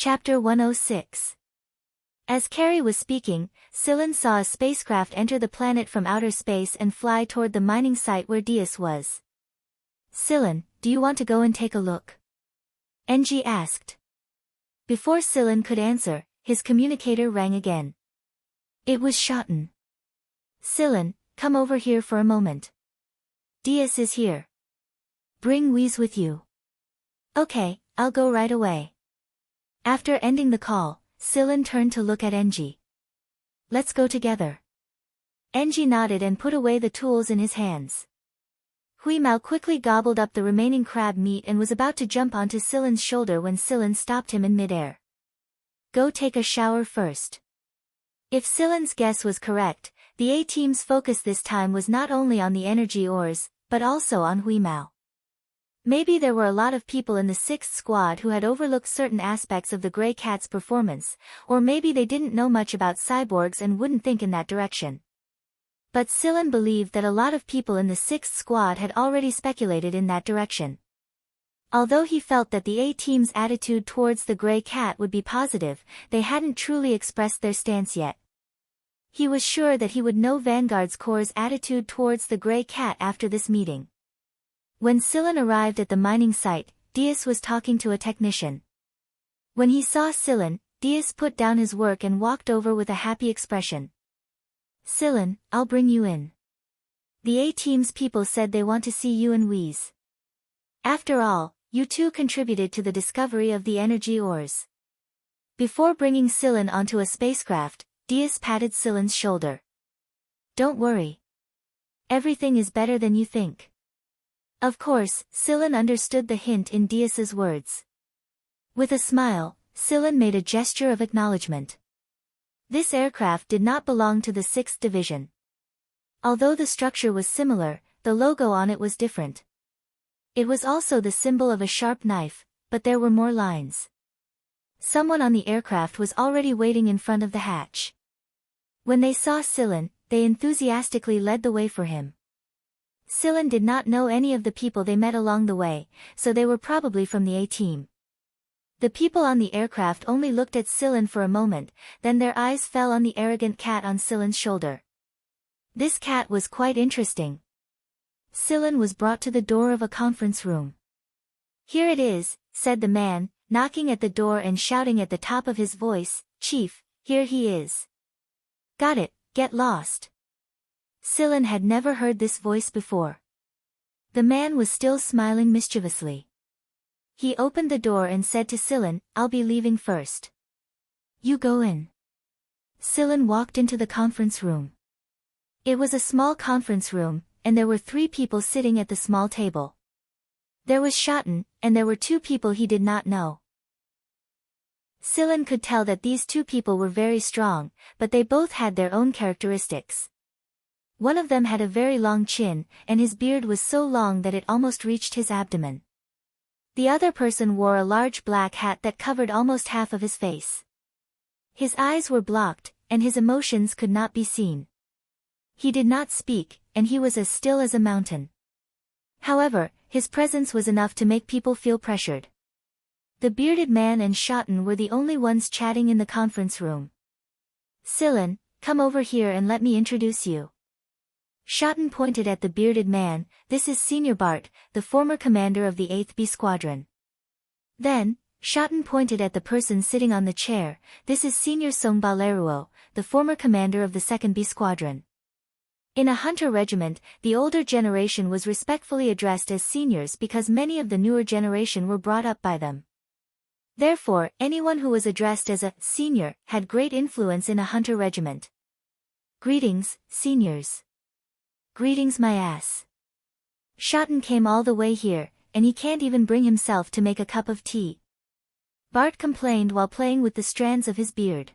Chapter 106. As Carrie was speaking, Scylla saw a spacecraft enter the planet from outer space and fly toward the mining site where Dias was. "Scylla, do you want to go and take a look?" Ng asked. Before Scylla could answer, his communicator rang again. It was Schotten. "Scylla, come over here for a moment. Dias is here. Bring Wheeze with you." "Okay, I'll go right away." After ending the call, Scylla turned to look at Ng. "Let's go together." Ng nodded and put away the tools in his hands. Hui Mao quickly gobbled up the remaining crab meat and was about to jump onto Scylla's shoulder when Scylla stopped him in midair. "Go take a shower first." If Scylla's guess was correct, the A-team's focus this time was not only on the energy ores, but also on Hui Mao. Maybe there were a lot of people in the 6th squad who had overlooked certain aspects of the Grey Cat's performance, or maybe they didn't know much about cyborgs and wouldn't think in that direction. But Scylla believed that a lot of people in the 6th squad had already speculated in that direction. Although he felt that the A-team's attitude towards the Grey Cat would be positive, they hadn't truly expressed their stance yet. He was sure that he would know Vanguard's Corps' attitude towards the Grey Cat after this meeting. When Scylla arrived at the mining site, Dias was talking to a technician. When he saw Scylla, Dias put down his work and walked over with a happy expression. "Scylla, I'll bring you in. The A-team's people said they want to see you and Wheeze. After all, you two contributed to the discovery of the energy ores." Before bringing Scylla onto a spacecraft, Dias patted Scylla's shoulder. "Don't worry. Everything is better than you think." Of course, Scylla understood the hint in Dias's words. With a smile, Scylla made a gesture of acknowledgement. This aircraft did not belong to the 6th Division. Although the structure was similar, the logo on it was different. It was also the symbol of a sharp knife, but there were more lines. Someone on the aircraft was already waiting in front of the hatch. When they saw Scylla, they enthusiastically led the way for him. Scylla did not know any of the people they met along the way, so they were probably from the A-team. The people on the aircraft only looked at Scylla for a moment, then their eyes fell on the arrogant cat on Scylla's shoulder. This cat was quite interesting. Scylla was brought to the door of a conference room. "Here it is," said the man, knocking at the door and shouting at the top of his voice, "Chief, here he is." "Got it, get lost." Scylla had never heard this voice before. The man was still smiling mischievously. He opened the door and said to Scylla, "I'll be leaving first. You go in." Scylla walked into the conference room. It was a small conference room, and there were 3 people sitting at the small table. There was Schotten, and there were 2 people he did not know. Scylla could tell that these 2 people were very strong, but they both had their own characteristics. One of them had a very long chin, and his beard was so long that it almost reached his abdomen. The other person wore a large black hat that covered almost half of his face. His eyes were blocked, and his emotions could not be seen. He did not speak, and he was as still as a mountain. However, his presence was enough to make people feel pressured. The bearded man and Schotten were the only ones chatting in the conference room. "Scylla, come over here and let me introduce you." Schotten pointed at the bearded man. "This is Senior Bart, the former commander of the 8th B Squadron." Then, Schotten pointed at the person sitting on the chair. "This is Senior Song Baleruo, the former commander of the 2nd B Squadron." In a hunter regiment, the older generation was respectfully addressed as seniors because many of the newer generation were brought up by them. Therefore, anyone who was addressed as a senior had great influence in a hunter regiment. "Greetings, seniors." "Greetings my ass. Schotten came all the way here, and he can't even bring himself to make a cup of tea." Bart complained while playing with the strands of his beard.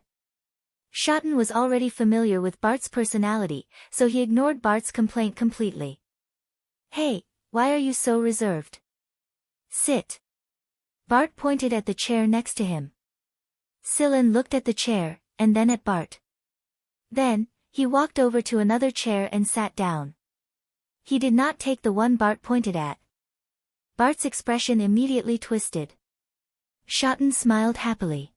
Schotten was already familiar with Bart's personality, so he ignored Bart's complaint completely. "Hey, why are you so reserved? Sit." Bart pointed at the chair next to him. Scylla looked at the chair, and then at Bart. Then, he walked over to another chair and sat down. He did not take the one Bart pointed at. Bart's expression immediately twisted. Schotten smiled happily.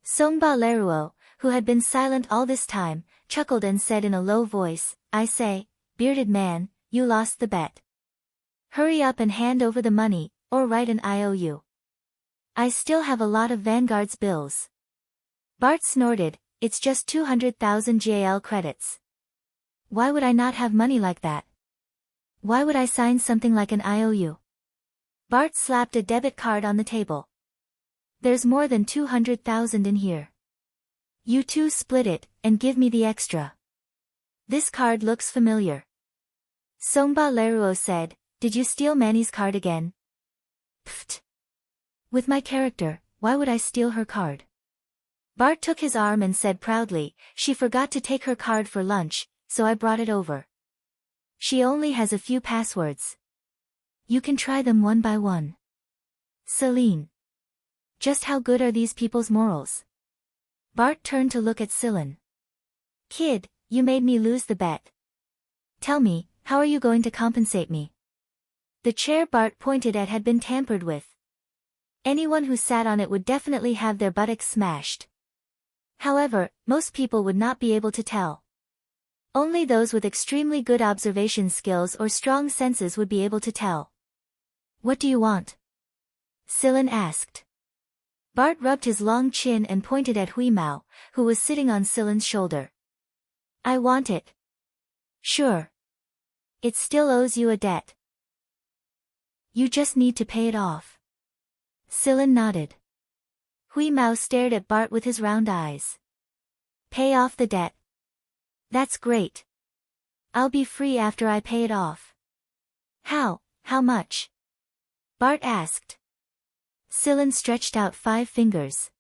Songba Leruo, who had been silent all this time, chuckled and said in a low voice, I say, bearded man, you lost the bet. Hurry up and hand over the money, or write an IOU. I still have a lot of Vanguard's bills. Bart snorted, it's just 200,000 JL credits. Why would I not have money like that? Why would I sign something like an IOU? Bart slapped a debit card on the table. There's more than 200,000 in here. You two split it, and give me the extra. This card looks familiar. Songba Leruo said, did you steal Manny's card again? Pfft. With my character, why would I steal her card? Bart took his arm and said proudly, she forgot to take her card for lunch, so I brought it over. She only has a few passwords. You can try them one by one. Celine. Just how good are these people's morals? Bart turned to look at Celine. Kid, you made me lose the bet. Tell me, how are you going to compensate me? The chair Bart pointed at had been tampered with. Anyone who sat on it would definitely have their buttocks smashed. However, most people would not be able to tell. Only those with extremely good observation skills or strong senses would be able to tell. What do you want? Celine asked. Bart rubbed his long chin and pointed at Hui Mao, who was sitting on Celine's shoulder. I want it. Sure. It still owes you a debt. You just need to pay it off. Celine nodded. Hui Mao stared at Bart with his round eyes. Pay off the debt. That's great. I'll be free after I pay it off. How much? Bart asked. Celine stretched out 5 fingers.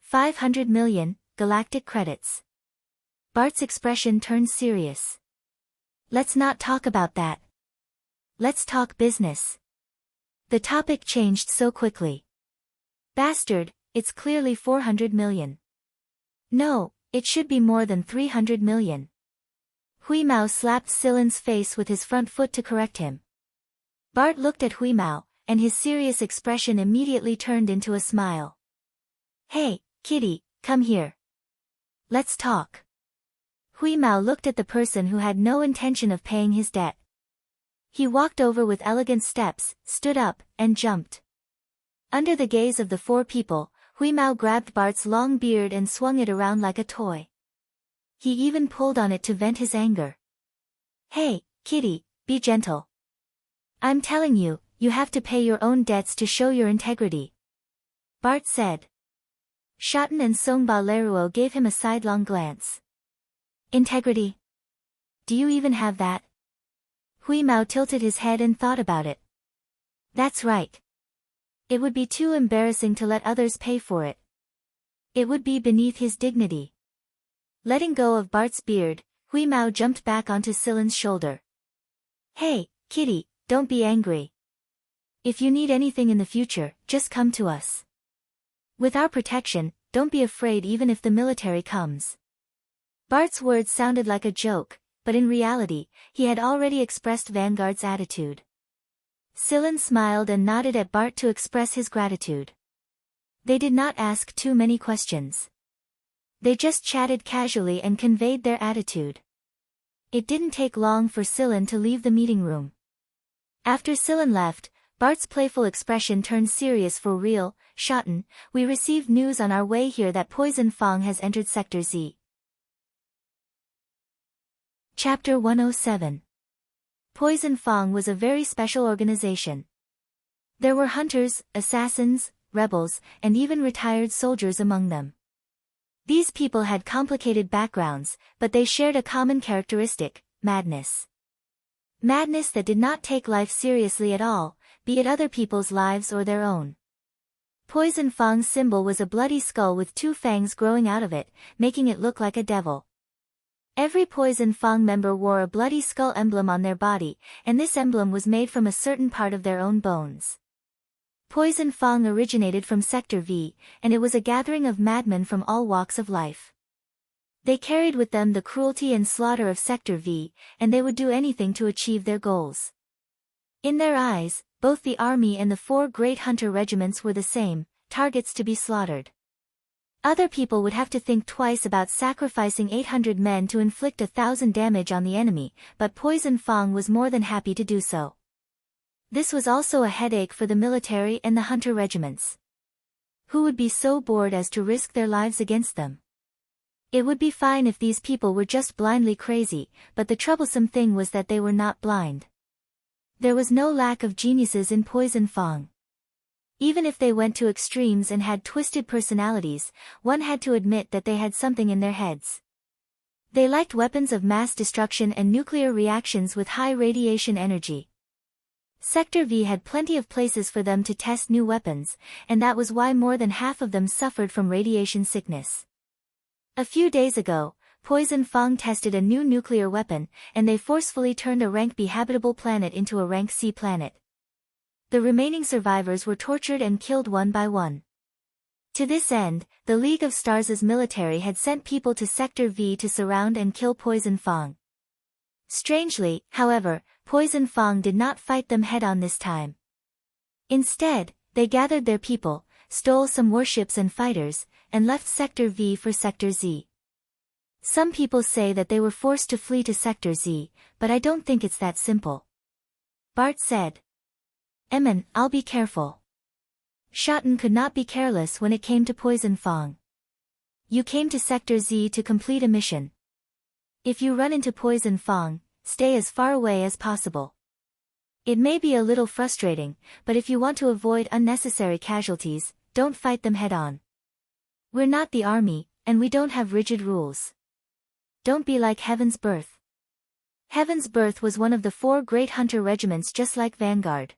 500 million, galactic credits. Bart's expression turned serious. Let's not talk about that. Let's talk business. The topic changed so quickly. Bastard, it's clearly 400 million. No, it should be more than 300 million. Hui Mao slapped Celine's face with his front foot to correct him. Bart looked at Hui Mao, and his serious expression immediately turned into a smile. Hey, kitty, come here. Let's talk. Hui Mao looked at the person who had no intention of paying his debt. He walked over with elegant steps, stood up, and jumped. Under the gaze of the 4 people, Hui Mao grabbed Bart's long beard and swung it around like a toy. He even pulled on it to vent his anger. Hey, kitty, be gentle. I'm telling you, you have to pay your own debts to show your integrity. Bart said. Shoten and Songba Leruo gave him a sidelong glance. Integrity? Do you even have that? Hui Mao tilted his head and thought about it. That's right. It would be too embarrassing to let others pay for it. It would be beneath his dignity. Letting go of Bart's beard, Hui Mao jumped back onto Celine's shoulder. Hey, kitty, don't be angry. If you need anything in the future, just come to us. With our protection, don't be afraid even if the military comes. Bart's words sounded like a joke, but in reality, he had already expressed Vanguard's attitude. Celine smiled and nodded at Bart to express his gratitude. They did not ask too many questions. They just chatted casually and conveyed their attitude. It didn't take long for Celine to leave the meeting room. After Celine left, Bart's playful expression turned serious for real. Shoten, we received news on our way here that Poison Fang has entered Sector Z. Chapter 107. Poison Fang was a very special organization. There were hunters, assassins, rebels, and even retired soldiers among them. These people had complicated backgrounds, but they shared a common characteristic: madness. Madness that did not take life seriously at all, be it other people's lives or their own. Poison Fang's symbol was a bloody skull with 2 fangs growing out of it, making it look like a devil. Every Poison Fang member wore a bloody skull emblem on their body, and this emblem was made from a certain part of their own bones. Poison Fang originated from Sector V, and it was a gathering of madmen from all walks of life. They carried with them the cruelty and slaughter of Sector V, and they would do anything to achieve their goals. In their eyes, both the army and the 4 great hunter regiments were the same, targets to be slaughtered. Other people would have to think twice about sacrificing 800 men to inflict 1,000 damage on the enemy, but Poison Fang was more than happy to do so. This was also a headache for the military and the hunter regiments. Who would be so bored as to risk their lives against them? It would be fine if these people were just blindly crazy, but the troublesome thing was that they were not blind. There was no lack of geniuses in Poison Fang. Even if they went to extremes and had twisted personalities, one had to admit that they had something in their heads. They liked weapons of mass destruction and nuclear reactions with high radiation energy. Sector V had plenty of places for them to test new weapons, and that was why more than half of them suffered from radiation sickness. A few days ago, Poison Fang tested a new nuclear weapon, and they forcefully turned a rank B habitable planet into a rank C planet. The remaining survivors were tortured and killed one by one. To this end, the League of Stars' military had sent people to Sector V to surround and kill Poison Fang. Strangely, however, Poison Fang did not fight them head-on this time. Instead, they gathered their people, stole some warships and fighters, and left Sector V for Sector Z. Some people say that they were forced to flee to Sector Z, but I don't think it's that simple. Bart said. I'll be careful. Shotten could not be careless when it came to Poison Fang. You came to Sector Z to complete a mission. If you run into Poison Fang, stay as far away as possible. It may be a little frustrating, but if you want to avoid unnecessary casualties, don't fight them head-on. We're not the army, and we don't have rigid rules. Don't be like Heaven's Birth. Heaven's Birth was one of the 4 great hunter regiments just like Vanguard.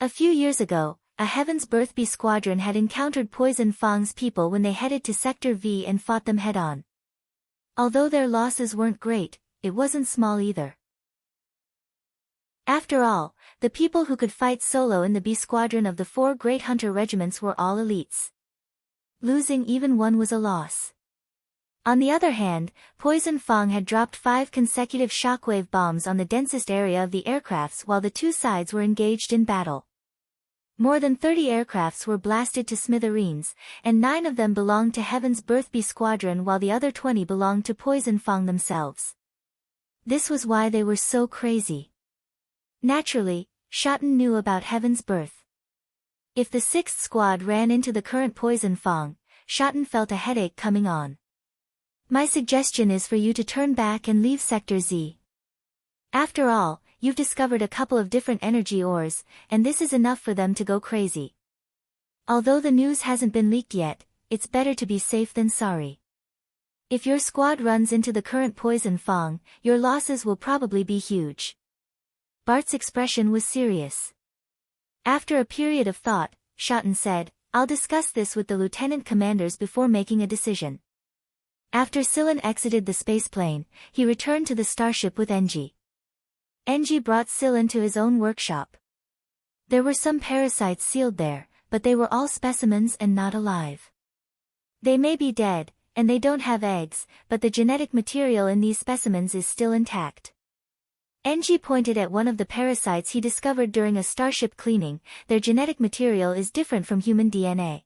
A few years ago, a Heaven's Birth B squadron had encountered Poison Fang's people when they headed to Sector V and fought them head-on. Although their losses weren't great, it wasn't small either. After all, the people who could fight solo in the B squadron of the 4 great hunter regiments were all elites. Losing even one was a loss. On the other hand, Poison Fang had dropped 5 consecutive shockwave bombs on the densest area of the aircrafts while the 2 sides were engaged in battle. More than 30 aircrafts were blasted to smithereens, and 9 of them belonged to Heaven's Birth B squadron while the other 20 belonged to Poison Fang themselves. This was why they were so crazy. Naturally, Shotten knew about Heaven's Birth. If the 6th squad ran into the current Poison Fang, Shotten felt a headache coming on. My suggestion is for you to turn back and leave Sector Z. After all, you've discovered a couple of different energy ores, and this is enough for them to go crazy. Although the news hasn't been leaked yet, it's better to be safe than sorry. If your squad runs into the current Poison Fang, your losses will probably be huge. Bart's expression was serious. After a period of thought, Shotten said, I'll discuss this with the lieutenant commanders before making a decision. After Silen exited the spaceplane, he returned to the starship with Enji. Enji brought Silen to his own workshop. There were some parasites sealed there, but they were all specimens and not alive. They may be dead, and they don't have eggs, but the genetic material in these specimens is still intact. Enji pointed at one of the parasites he discovered during a starship cleaning. Their genetic material is different from human DNA.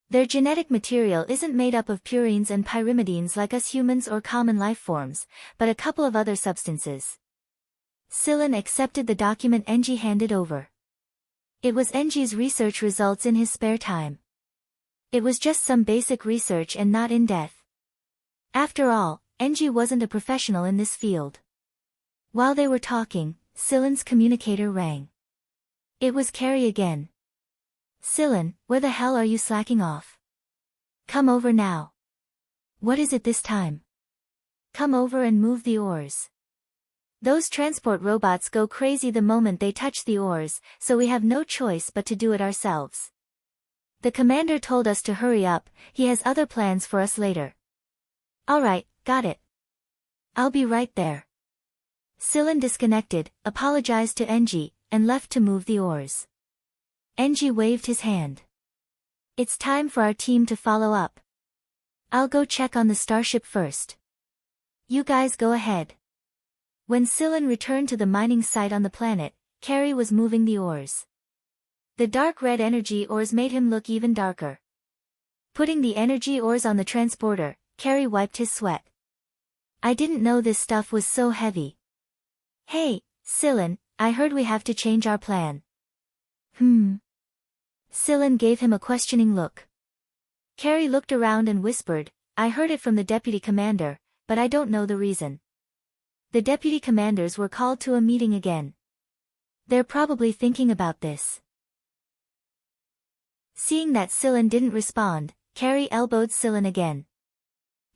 Their genetic material isn't made up of purines and pyrimidines like us humans or common life forms, but a couple of other substances. Silen accepted the document Enji handed over. It was Enji's research results in his spare time. It was just some basic research and not in-depth. After all, Enji wasn't a professional in this field. While they were talking, Silen's communicator rang. It was Carrie again. Silen, where the hell are you slacking off? Come over now. What is it this time? Come over and move the oars. Those transport robots go crazy the moment they touch the oars, so we have no choice but to do it ourselves. The commander told us to hurry up, he has other plans for us later. Alright, got it. I'll be right there. Silen disconnected, apologized to Enji, and left to move the oars. Enji waved his hand. It's time for our team to follow up. I'll go check on the starship first. You guys go ahead. When Silen returned to the mining site on the planet, Carrie was moving the oars. The dark red energy oars made him look even darker. Putting the energy ores on the transporter, Carrie wiped his sweat. I didn't know this stuff was so heavy. Hey, Sillin, I heard we have to change our plan. Sillin gave him a questioning look. Carrie looked around and whispered, I heard it from the deputy commander, but I don't know the reason. The deputy commanders were called to a meeting again. They're probably thinking about this. Seeing that Sillin didn't respond, Carrie elbowed Sillin again.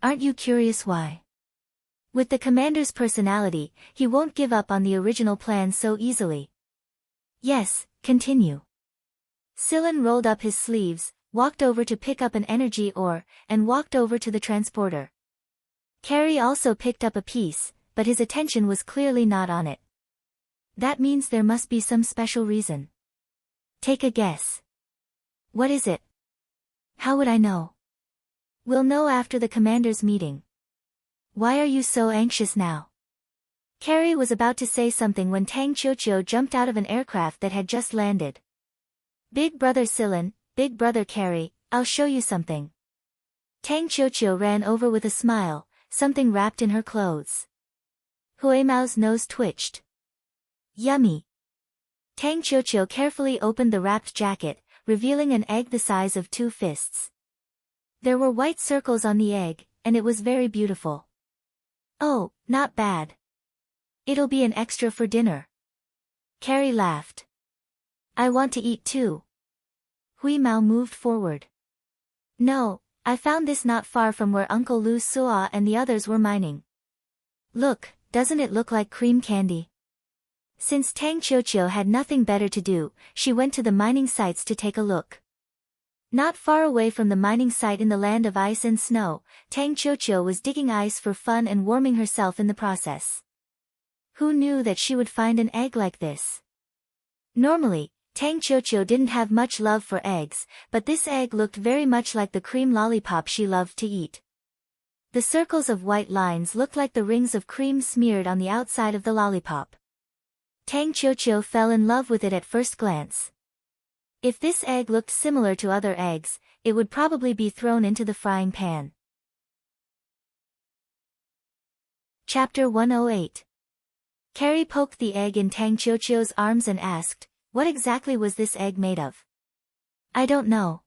Aren't you curious why? With the commander's personality, he won't give up on the original plan so easily. Yes, continue. Sillin rolled up his sleeves, walked over to pick up an energy ore, and walked over to the transporter. Carrie also picked up a piece, but his attention was clearly not on it. That means there must be some special reason. Take a guess. What is it? How would I know? We'll know after the commander's meeting. Why are you so anxious now? Carrie was about to say something when Tang Qiuqiu jumped out of an aircraft that had just landed. Big brother Sillin, big brother Carrie, I'll show you something. Tang Qiuqiu ran over with a smile, something wrapped in her clothes. Hui Mao's nose twitched. Yummy. Tang Qiuqiu carefully opened the wrapped jacket, revealing an egg the size of 2 fists. There were white circles on the egg, and it was very beautiful. Oh, not bad. It'll be an extra for dinner. Carrie laughed. I want to eat too. Hui Mao moved forward. No, I found this not far from where Uncle Lu Sua and the others were mining. Look, doesn't it look like cream candy? Since Tang Qiuqiu had nothing better to do, she went to the mining sites to take a look. Not far away from the mining site in the land of ice and snow, Tang Qiuqiu was digging ice for fun and warming herself in the process. Who knew that she would find an egg like this? Normally, Tang Qiuqiu didn't have much love for eggs, but this egg looked very much like the cream lollipop she loved to eat. The circles of white lines looked like the rings of cream smeared on the outside of the lollipop. Tang Qiuqiu fell in love with it at first glance. If this egg looked similar to other eggs, it would probably be thrown into the frying pan. Chapter 108. Carrie poked the egg in Tang Qiuqiu's arms and asked, what exactly was this egg made of? I don't know.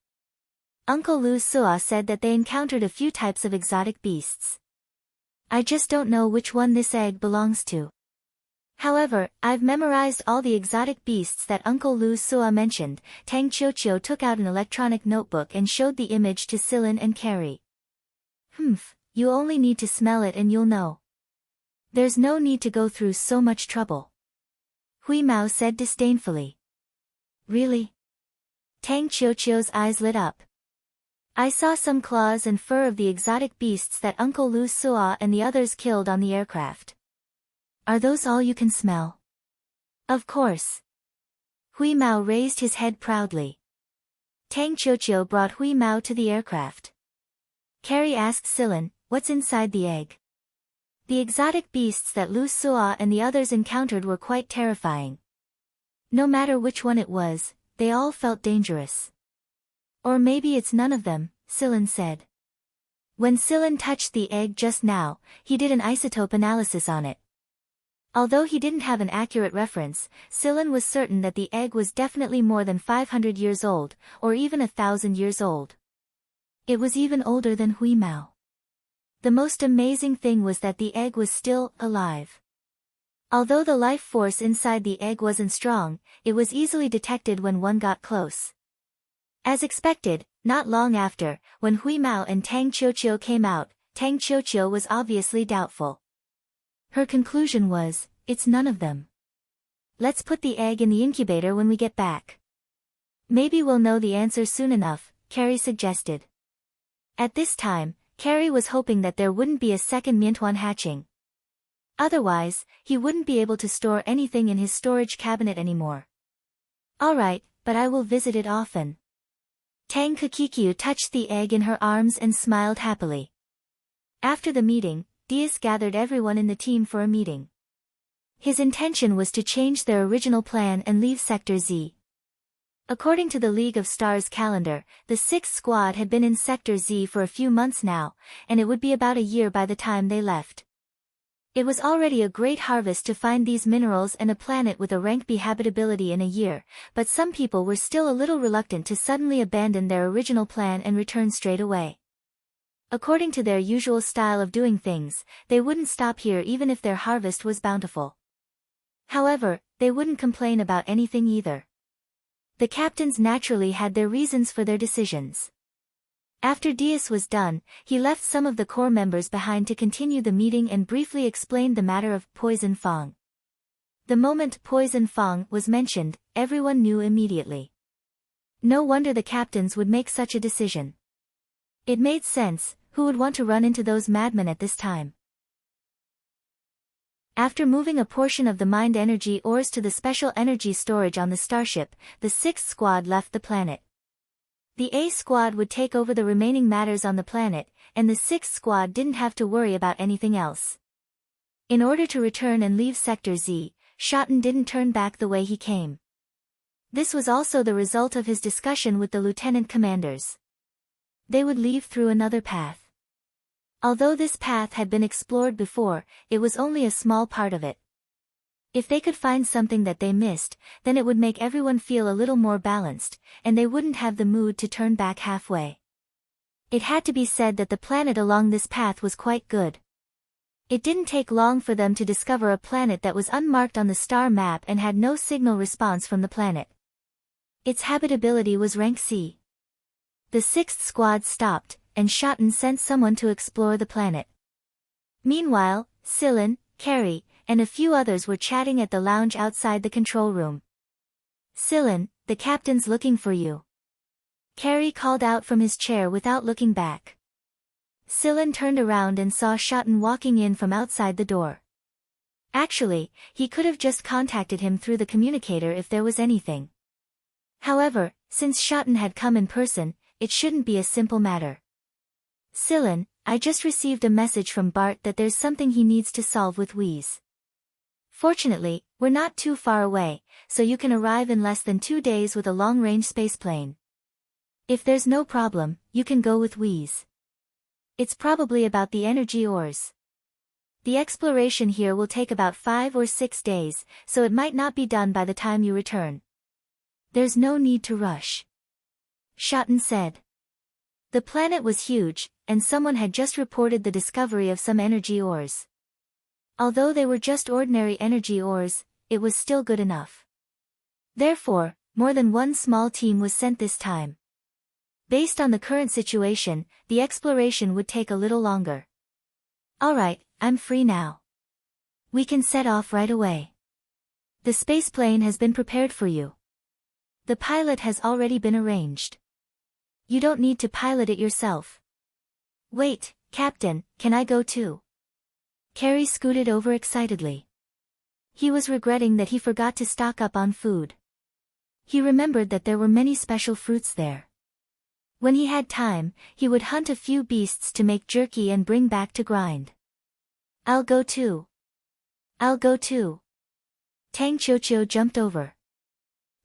Uncle Lu Sua said that they encountered a few types of exotic beasts. I just don't know which one this egg belongs to. However, I've memorized all the exotic beasts that Uncle Lu Sua mentioned. Tang Qiuqiu took out an electronic notebook and showed the image to Sillin and Carrie. You only need to smell it and you'll know. There's no need to go through so much trouble. Hui Mao said disdainfully. Really? Tang Qiuqiu's eyes lit up. I saw some claws and fur of the exotic beasts that Uncle Lu Sua and the others killed on the aircraft. Are those all you can smell? Of course. Hui Mao raised his head proudly. Tang Qiuqiu brought Hui Mao to the aircraft. Carrie asked Sillin, what's inside the egg? The exotic beasts that Lu Sua and the others encountered were quite terrifying. No matter which one it was, they all felt dangerous. Or maybe it's none of them, Sillin said. When Sillin touched the egg just now, he did an isotope analysis on it. Although he didn't have an accurate reference, Sillin was certain that the egg was definitely more than 500 years old, or even 1,000 years old. It was even older than Hui Mao. The most amazing thing was that the egg was still alive. Although the life force inside the egg wasn't strong, it was easily detected when one got close. As expected, not long after, when Hui Mao and Tang Qiuqiu came out, Tang Qiuqiu was obviously doubtful. Her conclusion was, it's none of them. Let's put the egg in the incubator when we get back. Maybe we'll know the answer soon enough, Carrie suggested. At this time, Carrie was hoping that there wouldn't be a second Miantuan hatching. Otherwise, he wouldn't be able to store anything in his storage cabinet anymore. Alright, but I will visit it often. Tang Qiuqiu touched the egg in her arms and smiled happily. After the meeting, Diaz gathered everyone in the team for a meeting. His intention was to change their original plan and leave Sector Z. According to the League of Stars calendar, the sixth squad had been in Sector Z for a few months now, and it would be about a year by the time they left. It was already a great harvest to find these minerals and a planet with a rank B habitability in a year, but some people were still a little reluctant to suddenly abandon their original plan and return straight away. According to their usual style of doing things, they wouldn't stop here even if their harvest was bountiful. However, they wouldn't complain about anything either. The captains naturally had their reasons for their decisions. After Diaz was done, he left some of the core members behind to continue the meeting and briefly explained the matter of Poison Fang. The moment Poison Fang was mentioned, everyone knew immediately. No wonder the captains would make such a decision. It made sense. Who would want to run into those madmen at this time? After moving a portion of the mind energy ores to the special energy storage on the starship, the sixth squad left the planet. The A squad would take over the remaining matters on the planet, and the sixth squad didn't have to worry about anything else. In order to return and leave Sector Z, Shoten didn't turn back the way he came. This was also the result of his discussion with the lieutenant commanders. They would leave through another path. Although this path had been explored before, it was only a small part of it. If they could find something that they missed, then it would make everyone feel a little more balanced, and they wouldn't have the mood to turn back halfway. It had to be said that the planet along this path was quite good. It didn't take long for them to discover a planet that was unmarked on the star map and had no signal response from the planet. Its habitability was rank C. The sixth squad stopped, and Shoten sent someone to explore the planet. Meanwhile, Sillin, Carrie, and a few others were chatting at the lounge outside the control room. Sillin, the captain's looking for you. Carrie called out from his chair without looking back. Sillin turned around and saw Shoten walking in from outside the door. Actually, he could have just contacted him through the communicator if there was anything. However, since Shoten had come in person, it shouldn't be a simple matter. Sillin, I just received a message from Bart that there's something he needs to solve with Wheeze. Fortunately, we're not too far away, so you can arrive in less than 2 days with a long-range spaceplane. If there's no problem, you can go with Wheeze. It's probably about the energy ores. The exploration here will take about 5 or 6 days, so it might not be done by the time you return. There's no need to rush. Shoten said. The planet was huge, and someone had just reported the discovery of some energy ores. Although they were just ordinary energy ores, it was still good enough. Therefore, more than one small team was sent this time. Based on the current situation, the exploration would take a little longer. Alright, I'm free now. We can set off right away. The spaceplane has been prepared for you. The pilot has already been arranged. You don't need to pilot it yourself. Wait, Captain, can I go too? Carrie scooted over excitedly. He was regretting that he forgot to stock up on food. He remembered that there were many special fruits there. When he had time, he would hunt a few beasts to make jerky and bring back to grind. I'll go too. I'll go too. Tang Qiuqiu jumped over.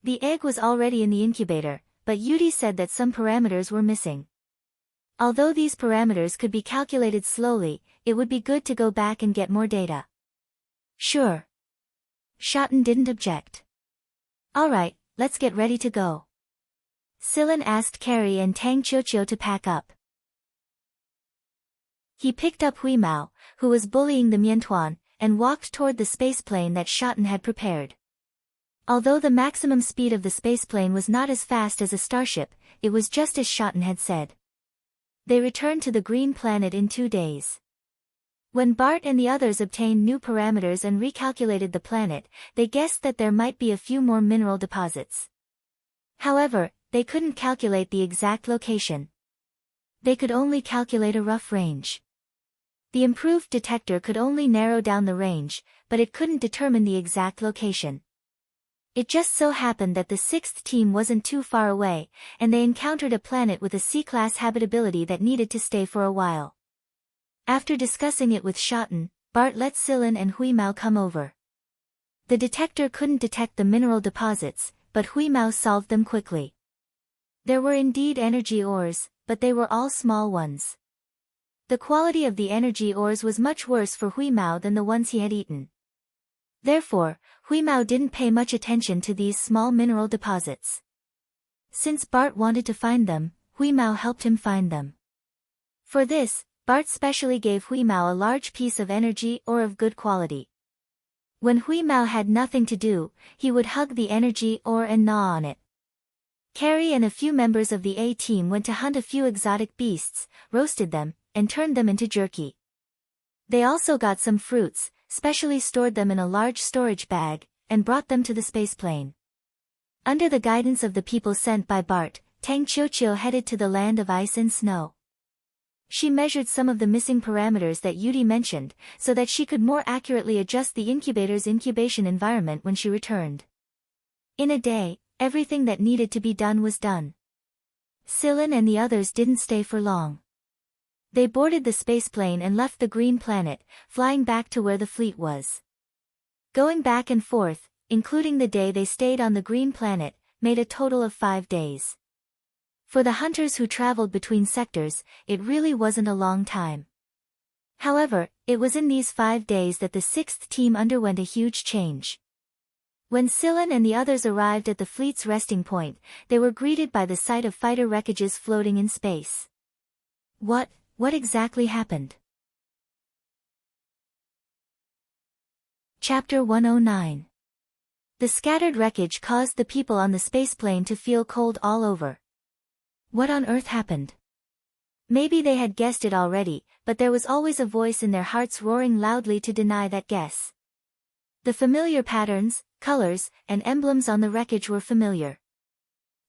The egg was already in the incubator, but Yudi said that some parameters were missing. Although these parameters could be calculated slowly, it would be good to go back and get more data. Sure. Shoten didn't object. Alright, let's get ready to go. Sillin asked Carrie and Tang Qiuqiu to pack up. He picked up Huimao, who was bullying the Miantuan, and walked toward the spaceplane that Shoten had prepared. Although the maximum speed of the spaceplane was not as fast as a starship, it was just as Shoten had said. They returned to the green planet in 2 days. When Bart and the others obtained new parameters and recalculated the planet, they guessed that there might be a few more mineral deposits. However, they couldn't calculate the exact location. They could only calculate a rough range. The improved detector could only narrow down the range, but it couldn't determine the exact location. It just so happened that the sixth team wasn't too far away, and they encountered a planet with a C-class habitability that needed to stay for a while. After discussing it with Shoten, Bart let Sillin and Huimao come over. The detector couldn't detect the mineral deposits, but Huimao solved them quickly. There were indeed energy ores, but they were all small ones. The quality of the energy ores was much worse for Huimao than the ones he had eaten. Therefore, Huimao didn't pay much attention to these small mineral deposits. Since Bart wanted to find them, Huimao helped him find them. For this, Bart specially gave Huimao a large piece of energy ore of good quality. When Huimao had nothing to do, he would hug the energy ore and gnaw on it. Carrie and a few members of the A-team went to hunt a few exotic beasts, roasted them, and turned them into jerky. They also got some fruits, specially stored them in a large storage bag, and brought them to the spaceplane. Under the guidance of the people sent by Bart, Tang Qiuqiu headed to the land of ice and snow. She measured some of the missing parameters that Yudi mentioned, so that she could more accurately adjust the incubator's incubation environment when she returned. In a day, everything that needed to be done was done. Sillin and the others didn't stay for long. They boarded the spaceplane and left the green planet, flying back to where the fleet was. Going back and forth, including the day they stayed on the green planet, made a total of 5 days. For the hunters who traveled between sectors, it really wasn't a long time. However, it was in these 5 days that the 6th team underwent a huge change. When Sillin and the others arrived at the fleet's resting point, they were greeted by the sight of fighter wreckages floating in space. What exactly happened? Chapter 109. The scattered wreckage caused the people on the spaceplane to feel cold all over. What on earth happened? Maybe they had guessed it already, but there was always a voice in their hearts roaring loudly to deny that guess. The familiar patterns, colors, and emblems on the wreckage were familiar.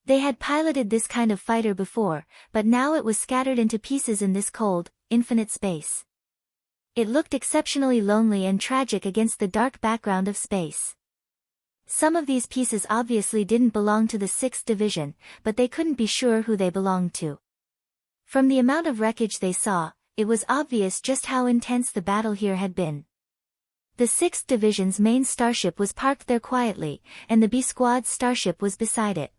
They had piloted this kind of fighter before, but now it was scattered into pieces in this cold, infinite space. It looked exceptionally lonely and tragic against the dark background of space. Some of these pieces obviously didn't belong to the 6th Division, but they couldn't be sure who they belonged to. From the amount of wreckage they saw, it was obvious just how intense the battle here had been. The 6th Division's main starship was parked there quietly, and the B Squad's starship was beside it.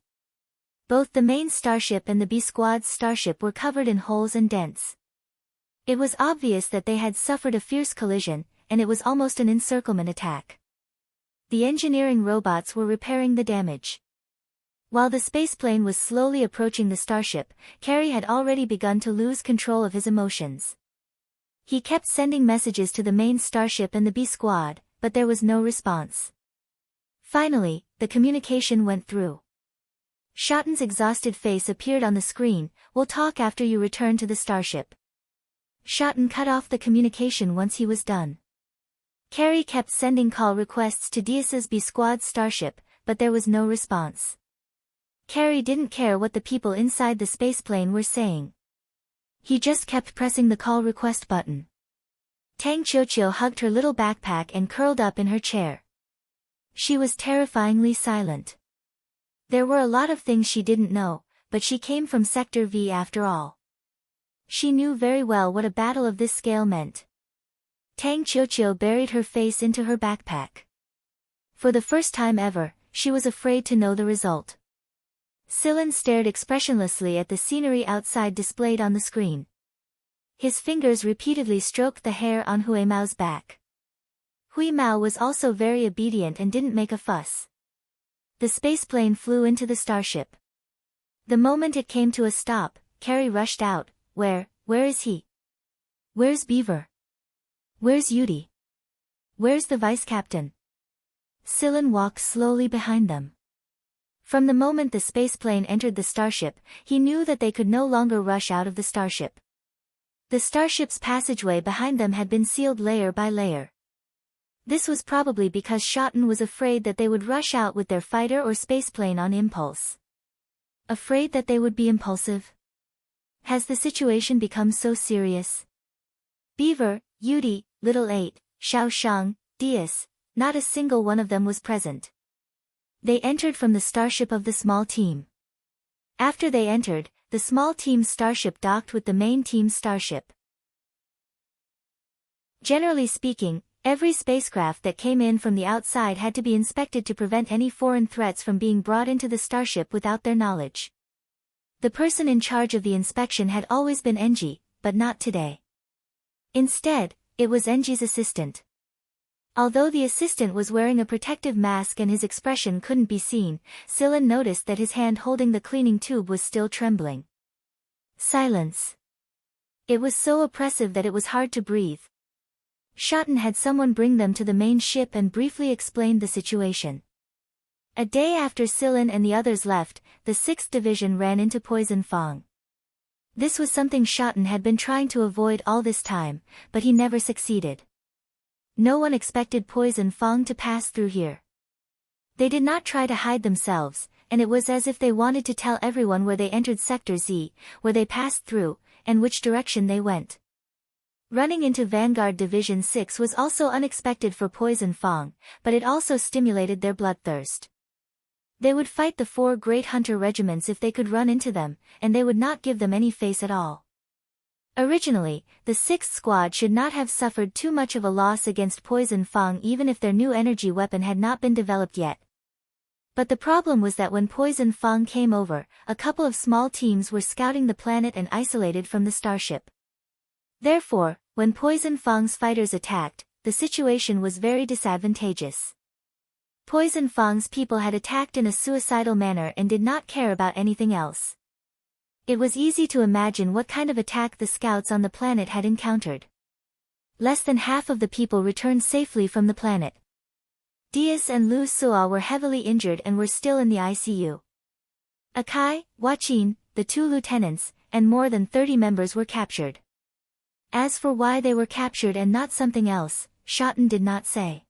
Both the main starship and the B Squad's starship were covered in holes and dents. It was obvious that they had suffered a fierce collision, and it was almost an encirclement attack. The engineering robots were repairing the damage. While the spaceplane was slowly approaching the starship, Carrie had already begun to lose control of his emotions. He kept sending messages to the main starship and the B Squad, but there was no response. Finally, the communication went through. Shotten's exhausted face appeared on the screen. "We'll talk after you return to the starship." Shotten cut off the communication once he was done. Carrie kept sending call requests to Diaz's B Squad starship, but there was no response. Carrie didn't care what the people inside the spaceplane were saying. He just kept pressing the call request button. Tang Qiuqiu hugged her little backpack and curled up in her chair. She was terrifyingly silent. There were a lot of things she didn't know, but she came from Sector V after all. She knew very well what a battle of this scale meant. Tang Qiuqiu buried her face into her backpack. For the first time ever, she was afraid to know the result. Sillin stared expressionlessly at the scenery outside displayed on the screen. His fingers repeatedly stroked the hair on Huimao's back. Huimao was also very obedient and didn't make a fuss. The spaceplane flew into the starship. The moment it came to a stop, Carrie rushed out. Where is he? Where's Beaver? Where's Yudi? Where's the vice captain?" Sillin walked slowly behind them. From the moment the spaceplane entered the starship, he knew that they could no longer rush out of the starship. The starship's passageway behind them had been sealed layer by layer. This was probably because Shotten was afraid that they would rush out with their fighter or spaceplane on impulse. Afraid that they would be impulsive? Has the situation become so serious? Beaver, Yudi, Little 8, Xiaoshang, Diaz, not a single one of them was present. They entered from the starship of the small team. After they entered, the small team's starship docked with the main team's starship. Generally speaking, Every spacecraft that came in from the outside had to be inspected to prevent any foreign threats from being brought into the starship without their knowledge. The person in charge of the inspection had always been Enji, but not today. Instead, it was Enji's assistant. Although the assistant was wearing a protective mask and his expression couldn't be seen, Sillin noticed that his hand holding the cleaning tube was still trembling. Silence. It was so oppressive that it was hard to breathe. Shotten had someone bring them to the main ship and briefly explained the situation. A day after Sillin and the others left, the 6th Division ran into Poison Fong. This was something Shotten had been trying to avoid all this time, but he never succeeded. No one expected Poison Fong to pass through here. They did not try to hide themselves, and it was as if they wanted to tell everyone where they entered Sector Z, where they passed through, and which direction they went. Running into Vanguard Division 6 was also unexpected for Poison Fong, but it also stimulated their bloodthirst. They would fight the 4 great hunter regiments if they could run into them, and they would not give them any face at all. Originally, the 6th Squad should not have suffered too much of a loss against Poison Fong even if their new energy weapon had not been developed yet. But the problem was that when Poison Fong came over, a couple of small teams were scouting the planet and isolated from the starship. Therefore, when Poison Fong's fighters attacked, the situation was very disadvantageous. Poison Fong's people had attacked in a suicidal manner and did not care about anything else. It was easy to imagine what kind of attack the scouts on the planet had encountered. Less than half of the people returned safely from the planet. Diaz and Lu Suo were heavily injured and were still in the ICU. Akai, Huaqin, the 2 lieutenants, and more than 30 members were captured. As for why they were captured and not something else, Shotten did not say.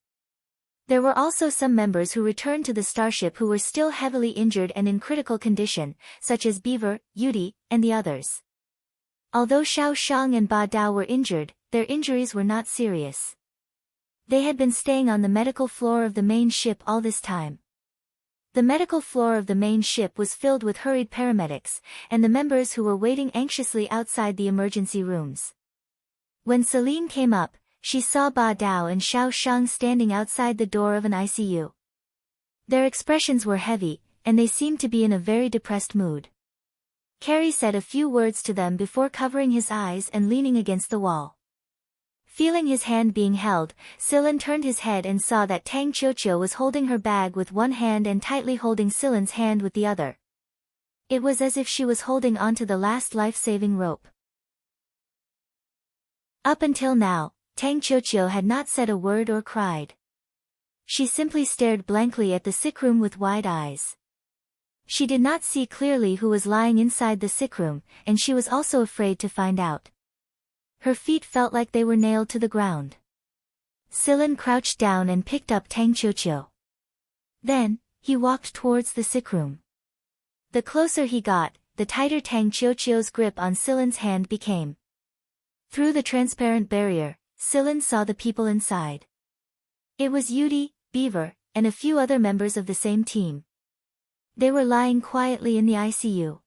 There were also some members who returned to the starship who were still heavily injured and in critical condition, such as Beaver, Yudi, and the others. Although Xiao Shang and Ba Dao were injured, their injuries were not serious. They had been staying on the medical floor of the main ship all this time. The medical floor of the main ship was filled with hurried paramedics, and the members who were waiting anxiously outside the emergency rooms. When Celine came up, she saw Ba Dao and Xiao Shang standing outside the door of an ICU. Their expressions were heavy, and they seemed to be in a very depressed mood. Carrie said a few words to them before covering his eyes and leaning against the wall. Feeling his hand being held, Sillin turned his head and saw that Tang Qiuqiu was holding her bag with one hand and tightly holding Sillin's hand with the other. It was as if she was holding onto the last life-saving rope. Up until now, Tang Qiuqiu had not said a word or cried. She simply stared blankly at the sick room with wide eyes. She did not see clearly who was lying inside the sick room, and she was also afraid to find out. Her feet felt like they were nailed to the ground. Sillin crouched down and picked up Tang Qiuqiu. Then, he walked towards the sick room. The closer he got, the tighter Tang Qiuqiu's grip on Sillin's hand became. Through the transparent barrier, Sillin saw the people inside. It was Yudi, Beaver, and a few other members of the same team. They were lying quietly in the ICU.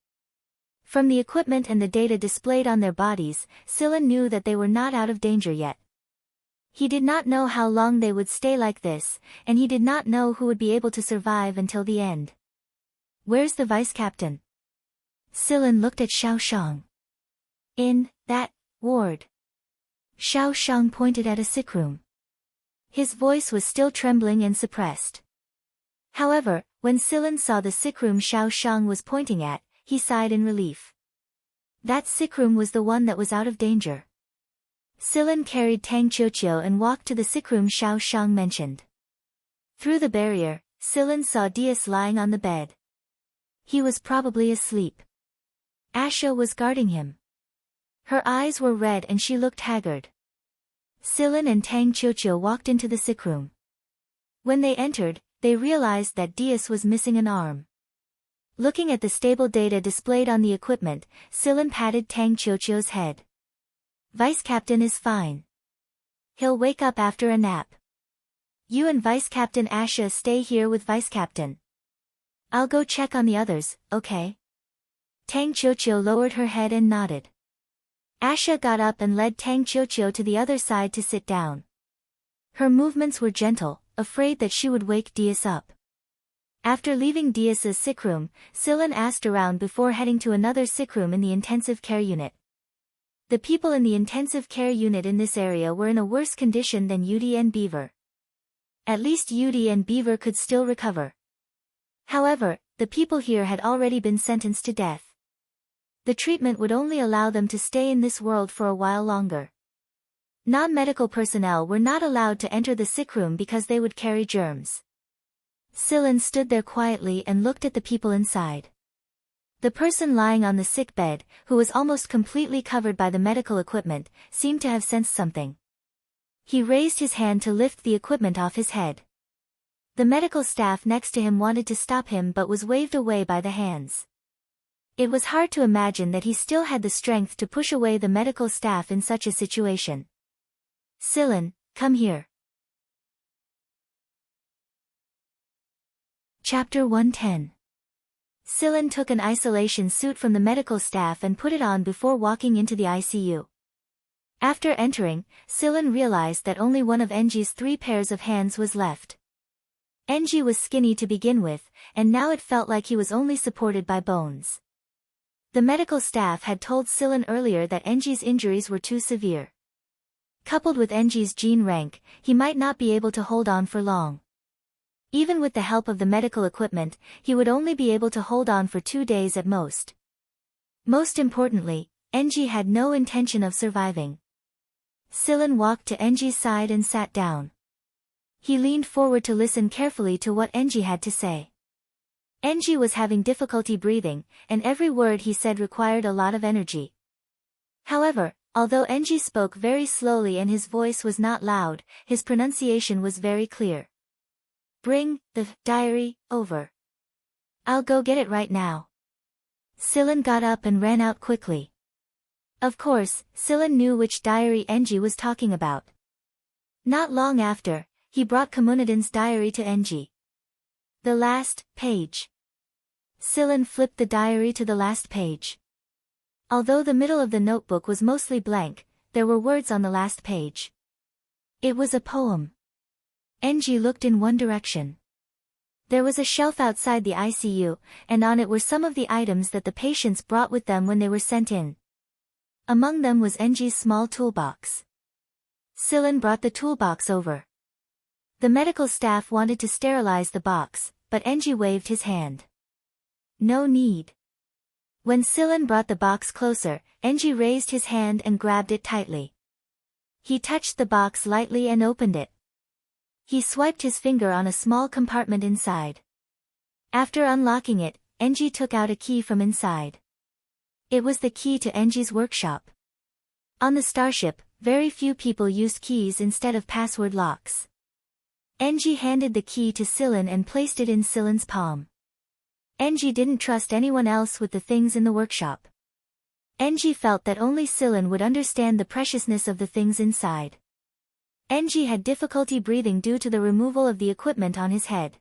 From the equipment and the data displayed on their bodies, Sillin knew that they were not out of danger yet. He did not know how long they would stay like this, and he did not know who would be able to survive until the end. Where's the vice captain? Sillin looked at Xiao Shang. In that ward. Xiao Shang pointed at a sick room. His voice was still trembling and suppressed. However, when Sillin saw the sick room Xiao Shang was pointing at, he sighed in relief. That sick room was the one that was out of danger. Sillin carried Tang Qiuqiu and walked to the sick room Xiao Shang mentioned. Through the barrier, Sillin saw Diaz lying on the bed. He was probably asleep. Asha was guarding him. Her eyes were red and she looked haggard. Sillin and Tang Qiuqiu walked into the sick room. When they entered, they realized that Diaz was missing an arm. Looking at the stable data displayed on the equipment, Sillin patted Tang Qiuqiu's head. Vice Captain is fine. He'll wake up after a nap. You and Vice Captain Asha stay here with Vice Captain. I'll go check on the others, okay? Tang Qiuqiu lowered her head and nodded. Asha got up and led Tang Qiuqiu to the other side to sit down. Her movements were gentle, afraid that she would wake Diaz up. After leaving Diaz's sick room, Silen asked around before heading to another sick room in the intensive care unit. The people in the intensive care unit in this area were in a worse condition than Yudi and Beaver. At least Yudi and Beaver could still recover. However, the people here had already been sentenced to death. The treatment would only allow them to stay in this world for a while longer. Non-medical personnel were not allowed to enter the sick room because they would carry germs. Silen stood there quietly and looked at the people inside. The person lying on the sick bed, who was almost completely covered by the medical equipment, seemed to have sensed something. He raised his hand to lift the equipment off his head. The medical staff next to him wanted to stop him but was waved away by the hands. It was hard to imagine that he still had the strength to push away the medical staff in such a situation. Silen, come here. Chapter 110. Silen took an isolation suit from the medical staff and put it on before walking into the ICU. After entering, Silen realized that only one of Enji's 3 pairs of hands was left. Enji was skinny to begin with, and now it felt like he was only supported by bones. The medical staff had told Silen earlier that Enji's injuries were too severe. Coupled with Enji's gene rank, he might not be able to hold on for long. Even with the help of the medical equipment, he would only be able to hold on for 2 days at most. Most importantly, Enji had no intention of surviving. Silen walked to Enji's side and sat down. He leaned forward to listen carefully to what Enji had to say. Enji was having difficulty breathing, and every word he said required a lot of energy. However, although Enji spoke very slowly and his voice was not loud, his pronunciation was very clear. Bring the diary over. I'll go get it right now. Silen got up and ran out quickly. Of course, Silen knew which diary Enji was talking about. Not long after, he brought Komunidin's diary to Enji. The last page. Silen flipped the diary to the last page. Although the middle of the notebook was mostly blank, there were words on the last page. It was a poem. Enji looked in one direction. There was a shelf outside the ICU, and on it were some of the items that the patients brought with them when they were sent in. Among them was Enji's small toolbox. Silen brought the toolbox over. The medical staff wanted to sterilize the box, but Enji waved his hand. No need. When Silen brought the box closer, Enji raised his hand and grabbed it tightly. He touched the box lightly and opened it. He swiped his finger on a small compartment inside. After unlocking it, Enji took out a key from inside. It was the key to Enji's workshop. On the starship, very few people used keys instead of password locks. Enji handed the key to Silen and placed it in Silen's palm. Enji didn't trust anyone else with the things in the workshop. Enji felt that only Silen would understand the preciousness of the things inside. Enji had difficulty breathing due to the removal of the equipment on his head.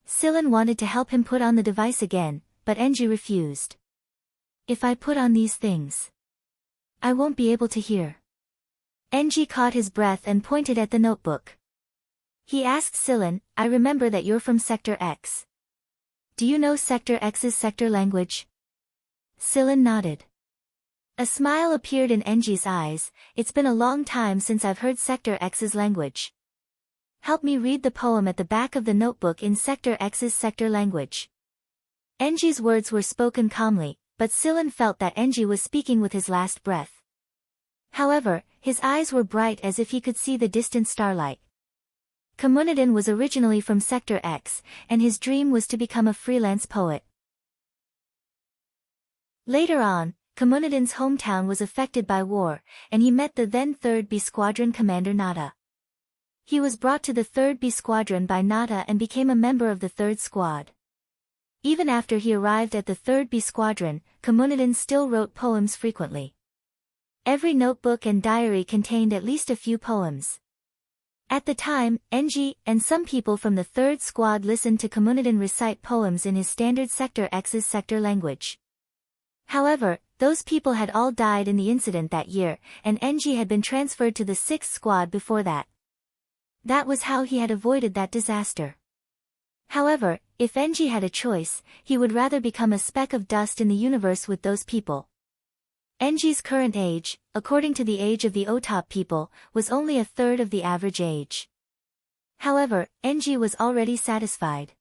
Silen wanted to help him put on the device again, but Enji refused. If I put on these things, I won't be able to hear. Enji caught his breath and pointed at the notebook. He asked Silen, I remember that you're from Sector X. Do you know Sector X's sector language? Silen nodded. A smile appeared in Enji's eyes. It's been a long time since I've heard Sector X's language. Help me read the poem at the back of the notebook in Sector X's sector language. Enji's words were spoken calmly, but Silen felt that Enji was speaking with his last breath. However, his eyes were bright as if he could see the distant starlight. Komunidin was originally from Sector X, and his dream was to become a freelance poet. Later on, Komunidin's hometown was affected by war, and he met the then 3rd B Squadron Commander Nada. He was brought to the 3rd B Squadron by Nada and became a member of the 3rd Squad. Even after he arrived at the 3rd B Squadron, Komunidin still wrote poems frequently. Every notebook and diary contained at least a few poems. At the time, Enji and some people from the 3rd Squad listened to Komunidin recite poems in his standard Sector X's sector language. However, those people had all died in the incident that year, and Enji had been transferred to the 6th Squad before that. That was how he had avoided that disaster. However, if Enji had a choice, he would rather become a speck of dust in the universe with those people. Enji's current age, according to the age of the Otop people, was only a third of the average age. However, Enji was already satisfied.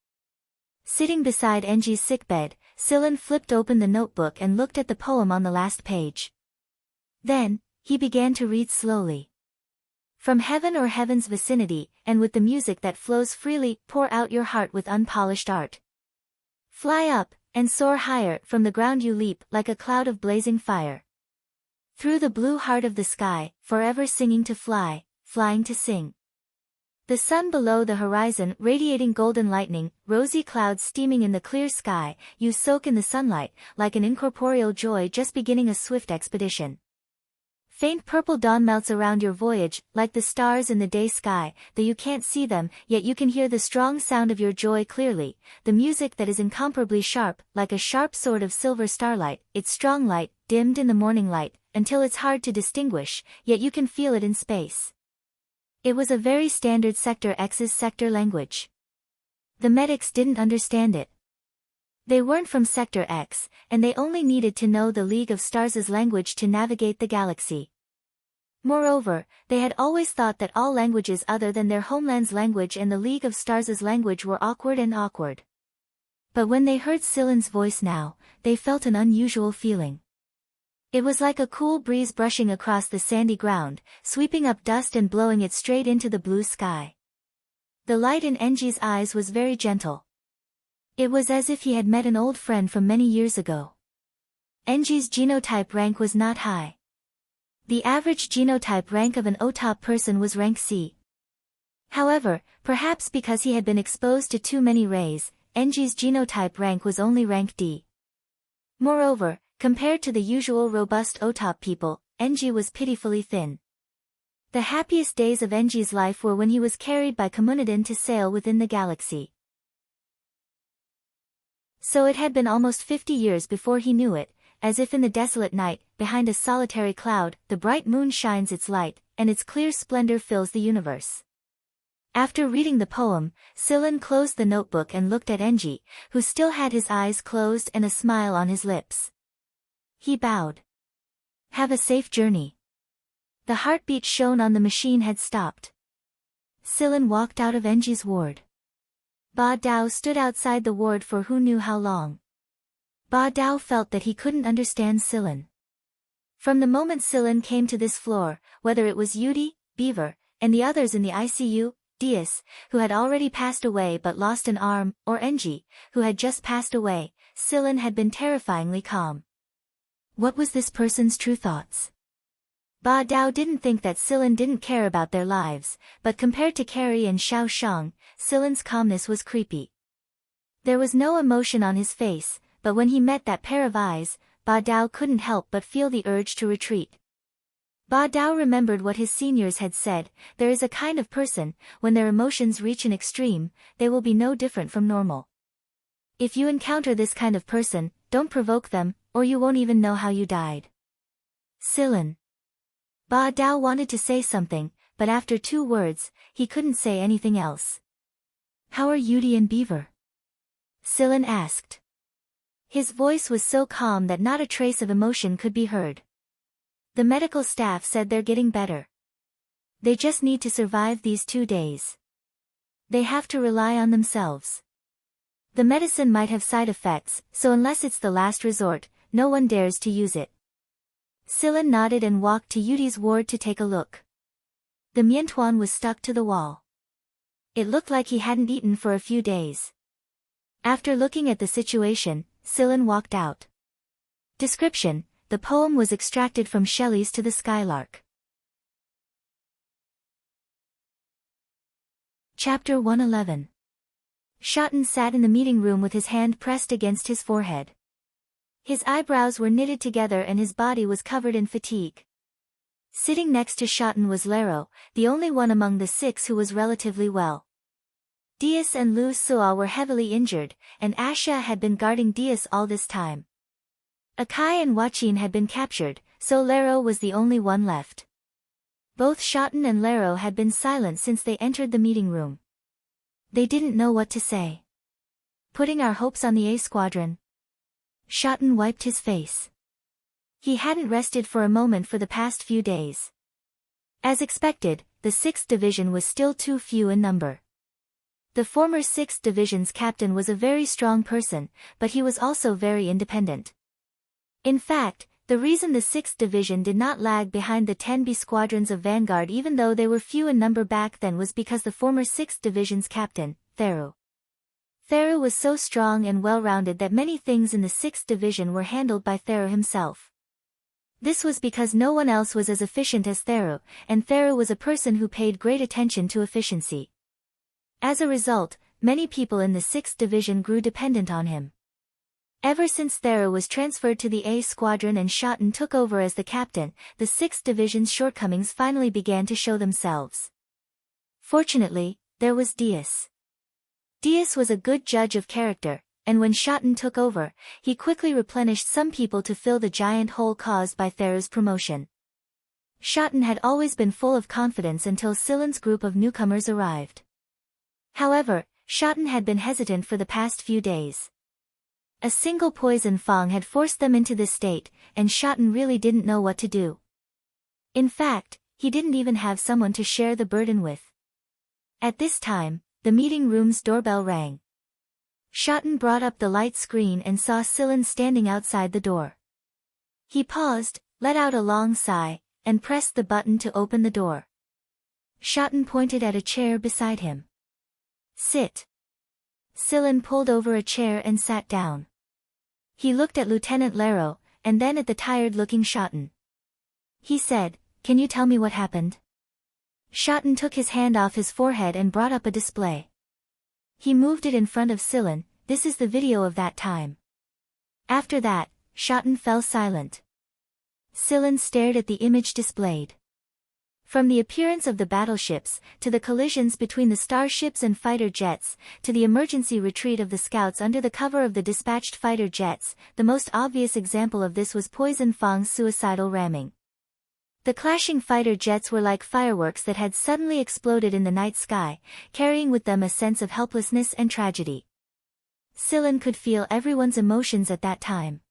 Sitting beside Enji's sickbed, Silen flipped open the notebook and looked at the poem on the last page. Then, he began to read slowly. From heaven or heaven's vicinity, and with the music that flows freely, pour out your heart with unpolished art. Fly up, and soar higher, from the ground you leap, like a cloud of blazing fire. Through the blue heart of the sky, forever singing to fly, flying to sing. The sun below the horizon radiating golden lightning, rosy clouds steaming in the clear sky, you soak in the sunlight, like an incorporeal joy just beginning a swift expedition. Faint purple dawn melts around your voyage, like the stars in the day sky, though you can't see them, yet you can hear the strong sound of your joy clearly, the music that is incomparably sharp, like a sharp sword of silver starlight, its strong light, dimmed in the morning light, until it's hard to distinguish, yet you can feel it in space. It was a very standard Sector X's sector language. The medics didn't understand it. They weren't from Sector X, and they only needed to know the League of Stars' language to navigate the galaxy. Moreover, they had always thought that all languages other than their homeland's language and the League of Stars' language were awkward. But when they heard Silen's voice now, they felt an unusual feeling. It was like a cool breeze brushing across the sandy ground, sweeping up dust and blowing it straight into the blue sky. The light in Enji's eyes was very gentle. It was as if he had met an old friend from many years ago. Enji's genotype rank was not high. The average genotype rank of an Otop person was rank C. However, perhaps because he had been exposed to too many rays, Enji's genotype rank was only rank D. Moreover, compared to the usual robust Otop people, Enji was pitifully thin. The happiest days of Enji's life were when he was carried by Komunidin to sail within the galaxy. So it had been almost 50 years before he knew it, as if in the desolate night, behind a solitary cloud, the bright moon shines its light, and its clear splendor fills the universe. After reading the poem, Silen closed the notebook and looked at Enji, who still had his eyes closed and a smile on his lips. He bowed. Have a safe journey. The heartbeat shown on the machine had stopped. Silen walked out of Enji's ward. Ba Dao stood outside the ward for who knew how long. Ba Dao felt that he couldn't understand Silen. From the moment Silen came to this floor, whether it was Yudi, Beaver, and the others in the ICU, Dias, who had already passed away but lost an arm, or Enji, who had just passed away, Silen had been terrifyingly calm. What was this person's true thoughts? Ba Dao didn't think that Silen didn't care about their lives, but compared to Carrie and Xiao Shang, Silen's calmness was creepy. There was no emotion on his face, but when he met that pair of eyes, Ba Dao couldn't help but feel the urge to retreat. Ba Dao remembered what his seniors had said, there is a kind of person, when their emotions reach an extreme, they will be no different from normal. If you encounter this kind of person, don't provoke them, or you won't even know how you died. Silen. Ba Dao wanted to say something, but after 2 words, he couldn't say anything else. How are Yudi and Beaver? Silen asked. His voice was so calm that not a trace of emotion could be heard. The medical staff said they're getting better. They just need to survive these 2 days. They have to rely on themselves. The medicine might have side effects, so unless it's the last resort, no one dares to use it. Silen nodded and walked to Yudi's ward to take a look. The Miantuan was stuck to the wall. It looked like he hadn't eaten for a few days. After looking at the situation, Silen walked out. Description: the poem was extracted from Shelley's To the Skylark. Chapter 111. Shoten sat in the meeting room with his hand pressed against his forehead. His eyebrows were knitted together and his body was covered in fatigue. Sitting next to Shoten was Lero, the only one among the 6 who was relatively well. Dias and Lu Sua were heavily injured, and Asha had been guarding Dias all this time. Akai and Wachin had been captured, so Lero was the only one left. Both Shotten and Laro had been silent since they entered the meeting room. They didn't know what to say. Putting our hopes on the A Squadron? Shotten wiped his face. He hadn't rested for a moment for the past few days. As expected, the 6th Division was still too few in number. The former 6th Division's captain was a very strong person, but he was also very independent. In fact, the reason the 6th Division did not lag behind the 10B squadrons of Vanguard even though they were few in number back then was because the former 6th Division's captain, Theru was so strong and well-rounded that many things in the 6th Division were handled by Theru himself. This was because no one else was as efficient as Theru, and Theru was a person who paid great attention to efficiency. As a result, many people in the 6th Division grew dependent on him. Ever since Theru was transferred to the A Squadron and Shotten took over as the captain, the 6th Division's shortcomings finally began to show themselves. Fortunately, there was Diaz. Diaz was a good judge of character, and when Shotten took over, he quickly replenished some people to fill the giant hole caused by Theru's promotion. Shotten had always been full of confidence until Silen's group of newcomers arrived. However, Shotten had been hesitant for the past few days. A single poison fang had forced them into this state, and Shotten really didn't know what to do. In fact, he didn't even have someone to share the burden with. At this time, the meeting room's doorbell rang. Shotten brought up the light screen and saw Silen standing outside the door. He paused, let out a long sigh, and pressed the button to open the door. Shotten pointed at a chair beside him. Sit. Silen pulled over a chair and sat down. He looked at Lieutenant Laro, and then at the tired-looking Shotten. He said, "Can you tell me what happened?" Shotten took his hand off his forehead and brought up a display. He moved it in front of Silen. "This is the video of that time." After that, Shotten fell silent. Silen stared at the image displayed. From the appearance of the battleships, to the collisions between the starships and fighter jets, to the emergency retreat of the scouts under the cover of the dispatched fighter jets, the most obvious example of this was Poison Fang's suicidal ramming. The clashing fighter jets were like fireworks that had suddenly exploded in the night sky, carrying with them a sense of helplessness and tragedy. Silen could feel everyone's emotions at that time.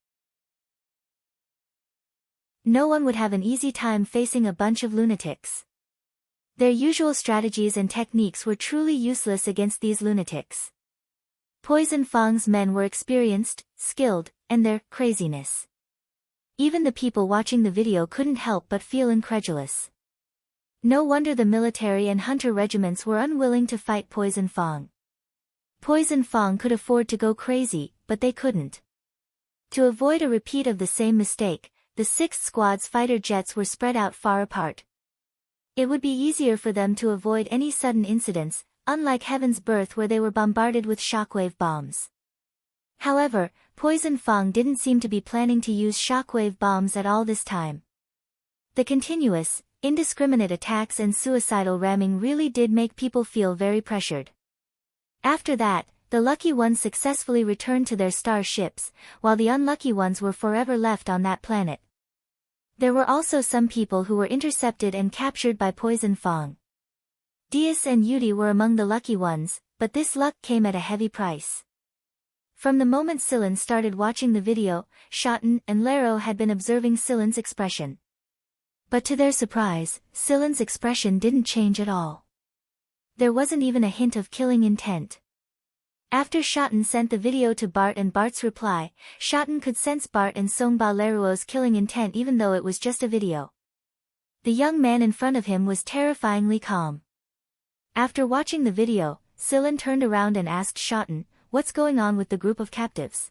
No one would have an easy time facing a bunch of lunatics. Their usual strategies and techniques were truly useless against these lunatics. Poison Fang's men were experienced, skilled, and their craziness. Even the people watching the video couldn't help but feel incredulous. No wonder the military and hunter regiments were unwilling to fight Poison Fang. Poison Fang could afford to go crazy, but they couldn't. To avoid a repeat of the same mistake, the 6th Squad's fighter jets were spread out far apart. It would be easier for them to avoid any sudden incidents, unlike Heaven's Birth where they were bombarded with shockwave bombs. However, Poison Fang didn't seem to be planning to use shockwave bombs at all this time. The continuous, indiscriminate attacks and suicidal ramming really did make people feel very pressured. After that, the lucky ones successfully returned to their star ships, while the unlucky ones were forever left on that planet. There were also some people who were intercepted and captured by Poison Fang. Diaz and Yudi were among the lucky ones, but this luck came at a heavy price. From the moment Silen started watching the video, Shotten and Laro had been observing Silen's expression. But to their surprise, Silen's expression didn't change at all. There wasn't even a hint of killing intent. After Shotten sent the video to Bart and Bart's reply, Shotten could sense Bart and Songba Laruo's killing intent even though it was just a video. The young man in front of him was terrifyingly calm. After watching the video, Silen turned around and asked Shotten, "What's going on with the group of captives?"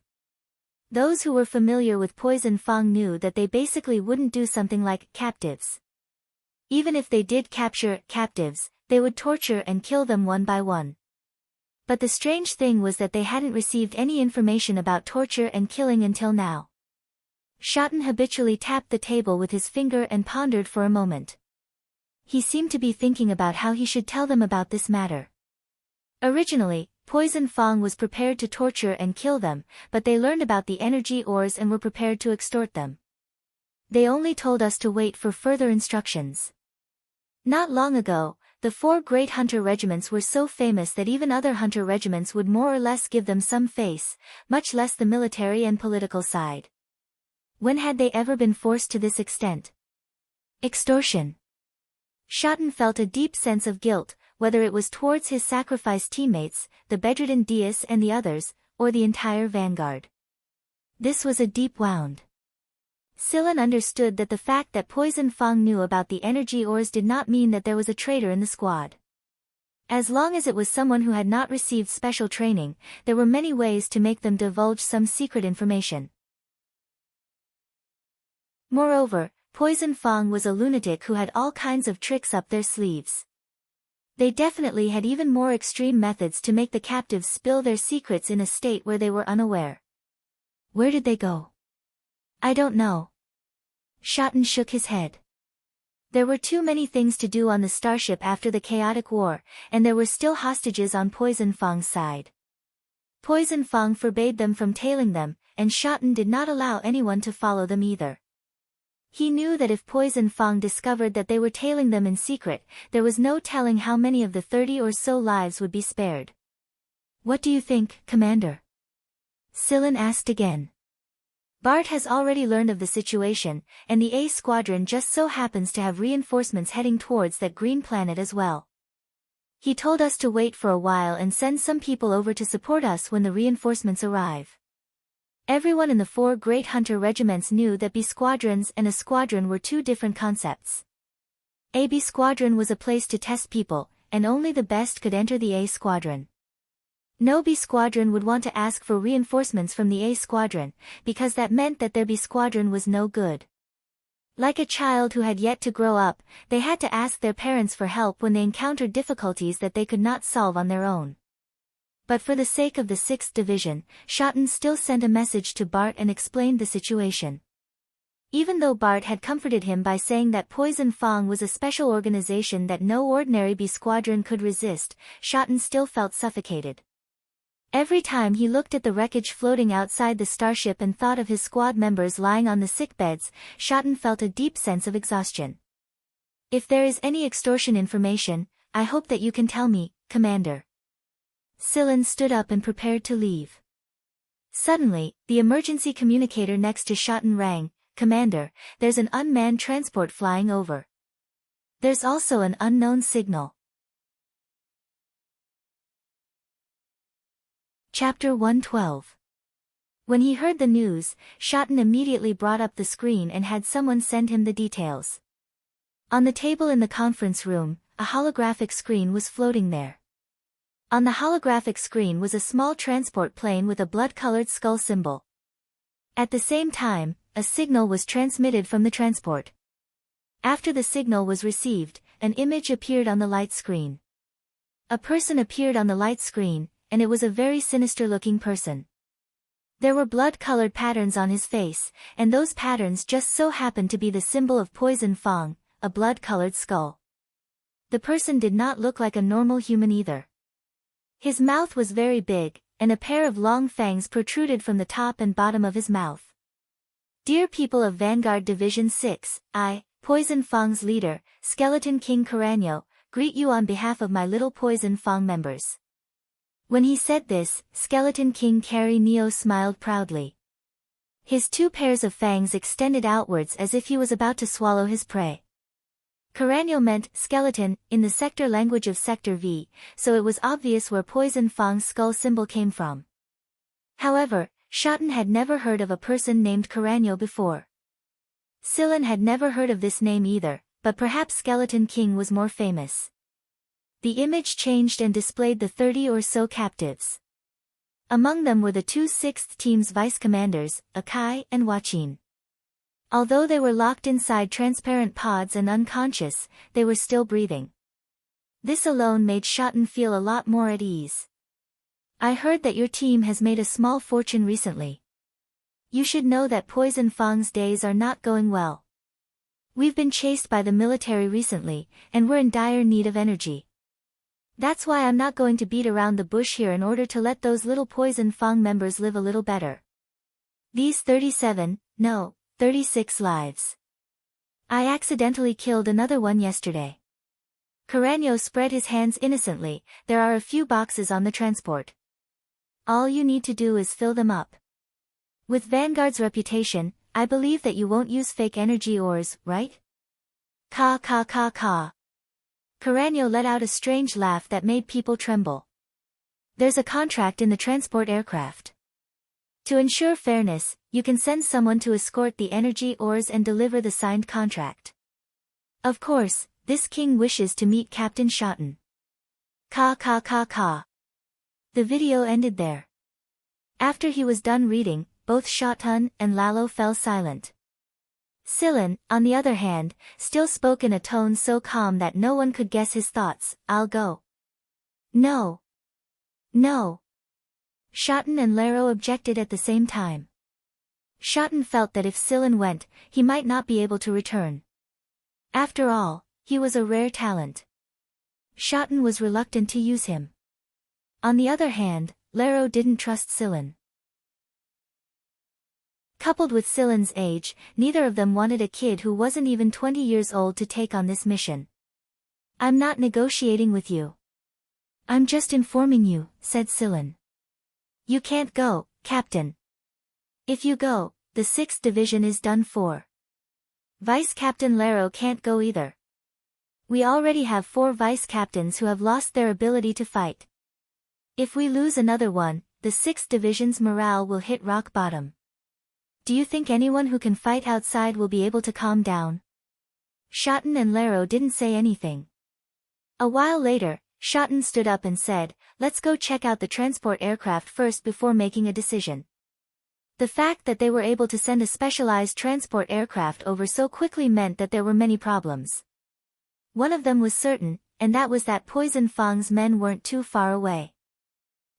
Those who were familiar with Poison Fang knew that they basically wouldn't do something like captives. Even if they did capture captives, they would torture and kill them one by one. But the strange thing was that they hadn't received any information about torture and killing until now. Shotten habitually tapped the table with his finger and pondered for a moment. He seemed to be thinking about how he should tell them about this matter. Originally, Poison Fang was prepared to torture and kill them, but they learned about the energy ores and were prepared to extort them. They only told us to wait for further instructions. Not long ago, the 4 great hunter regiments were so famous that even other hunter regiments would more or less give them some face, much less the military and political side. When had they ever been forced to this extent? Extortion. Shotten felt a deep sense of guilt, whether it was towards his sacrificed teammates, the bedridden Dias and the others, or the entire vanguard. This was a deep wound. Silen understood that the fact that Poison Fang knew about the energy ores did not mean that there was a traitor in the squad. As long as it was someone who had not received special training, there were many ways to make them divulge some secret information. Moreover, Poison Fang was a lunatic who had all kinds of tricks up their sleeves. They definitely had even more extreme methods to make the captives spill their secrets in a state where they were unaware. Where did they go? I don't know. Shotten shook his head. There were too many things to do on the starship after the chaotic war, and there were still hostages on Poison Fang's side. Poison Fang forbade them from tailing them, and Shotten did not allow anyone to follow them either. He knew that if Poison Fang discovered that they were tailing them in secret, there was no telling how many of the 30 or so lives would be spared. What do you think, Commander? Silen asked again. Bart has already learned of the situation, and the A Squadron just so happens to have reinforcements heading towards that green planet as well. He told us to wait for a while and send some people over to support us when the reinforcements arrive. Everyone in the 4 great hunter regiments knew that B squadrons and a squadron were 2 different concepts. A B squadron was a place to test people, and only the best could enter the A squadron. No B squadron would want to ask for reinforcements from the A squadron, because that meant that their B squadron was no good. Like a child who had yet to grow up, they had to ask their parents for help when they encountered difficulties that they could not solve on their own. But for the sake of the 6th Division, Shotten still sent a message to Bart and explained the situation. Even though Bart had comforted him by saying that Poison Fang was a special organization that no ordinary B squadron could resist, Shotten still felt suffocated. Every time he looked at the wreckage floating outside the starship and thought of his squad members lying on the sickbeds, Shotten felt a deep sense of exhaustion. If there is any extortion information, I hope that you can tell me, Commander. Silen stood up and prepared to leave. Suddenly, the emergency communicator next to Shotten rang. Commander, there's an unmanned transport flying over. There's also an unknown signal. Chapter 112. When he heard the news, Shotten immediately brought up the screen and had someone send him the details. On the table in the conference room, a holographic screen was floating there. On the holographic screen was a small transport plane with a blood-colored skull symbol. At the same time, a signal was transmitted from the transport. After the signal was received, an image appeared on the light screen. A person appeared on the light screen, and it was a very sinister-looking person. There were blood-colored patterns on his face, and those patterns just so happened to be the symbol of Poison Fang, a blood-colored skull. The person did not look like a normal human either. His mouth was very big, and a pair of long fangs protruded from the top and bottom of his mouth. Dear people of Vanguard Division 6, I, Poison Fang's leader, Skeleton King Carano, greet you on behalf of my little Poison Fang members. When he said this, Skeleton King Carano smiled proudly. His 2 pairs of fangs extended outwards as if he was about to swallow his prey. Carano meant skeleton in the sector language of Sector V, so it was obvious where Poison Fang's skull symbol came from. However, Shotten had never heard of a person named Carano before. Silen had never heard of this name either, but perhaps Skeleton King was more famous. The image changed and displayed the 30 or so captives. Among them were the 2 6th Team's vice commanders, Akai and Wachin. Although they were locked inside transparent pods and unconscious, they were still breathing. This alone made Shotten feel a lot more at ease. I heard that your team has made a small fortune recently. You should know that Poison Fang's days are not going well. We've been chased by the military recently, and we're in dire need of energy. That's why I'm not going to beat around the bush here in order to let those little Poison Fang members live a little better. These 36 lives. I accidentally killed another one yesterday. Carreño spread his hands innocently. There are a few boxes on the transport. All you need to do is fill them up. With Vanguard's reputation, I believe that you won't use fake energy ores, right? Ka ka ka ka. Carreño let out a strange laugh that made people tremble. There's a contract in the transport aircraft. To ensure fairness, you can send someone to escort the energy ores and deliver the signed contract. Of course, this king wishes to meet Captain Shotten. Ka ka ka ka. The video ended there. After he was done reading, both Shotten and Lalo fell silent. Sillin, on the other hand, still spoke in a tone so calm that no one could guess his thoughts. I'll go. No. No. Shotten and Laro objected at the same time. Shotten felt that if Sillin went, he might not be able to return. After all, he was a rare talent. Shotten was reluctant to use him. On the other hand, Laro didn't trust Sillin. Coupled with Sillin's age, neither of them wanted a kid who wasn't even 20 years old to take on this mission. I'm not negotiating with you. I'm just informing you, said Sillin. You can't go, Captain. If you go, the 6th Division is done for. Vice Captain Laro can't go either. We already have 4 vice captains who have lost their ability to fight. If we lose another one, the 6th Division's morale will hit rock bottom. Do you think anyone who can fight outside will be able to calm down? Shotten and Laro didn't say anything. A while later, Shotten stood up and said, let's go check out the transport aircraft first before making a decision. The fact that they were able to send a specialized transport aircraft over so quickly meant that there were many problems. One of them was certain, and that was that Poison Fang's men weren't too far away.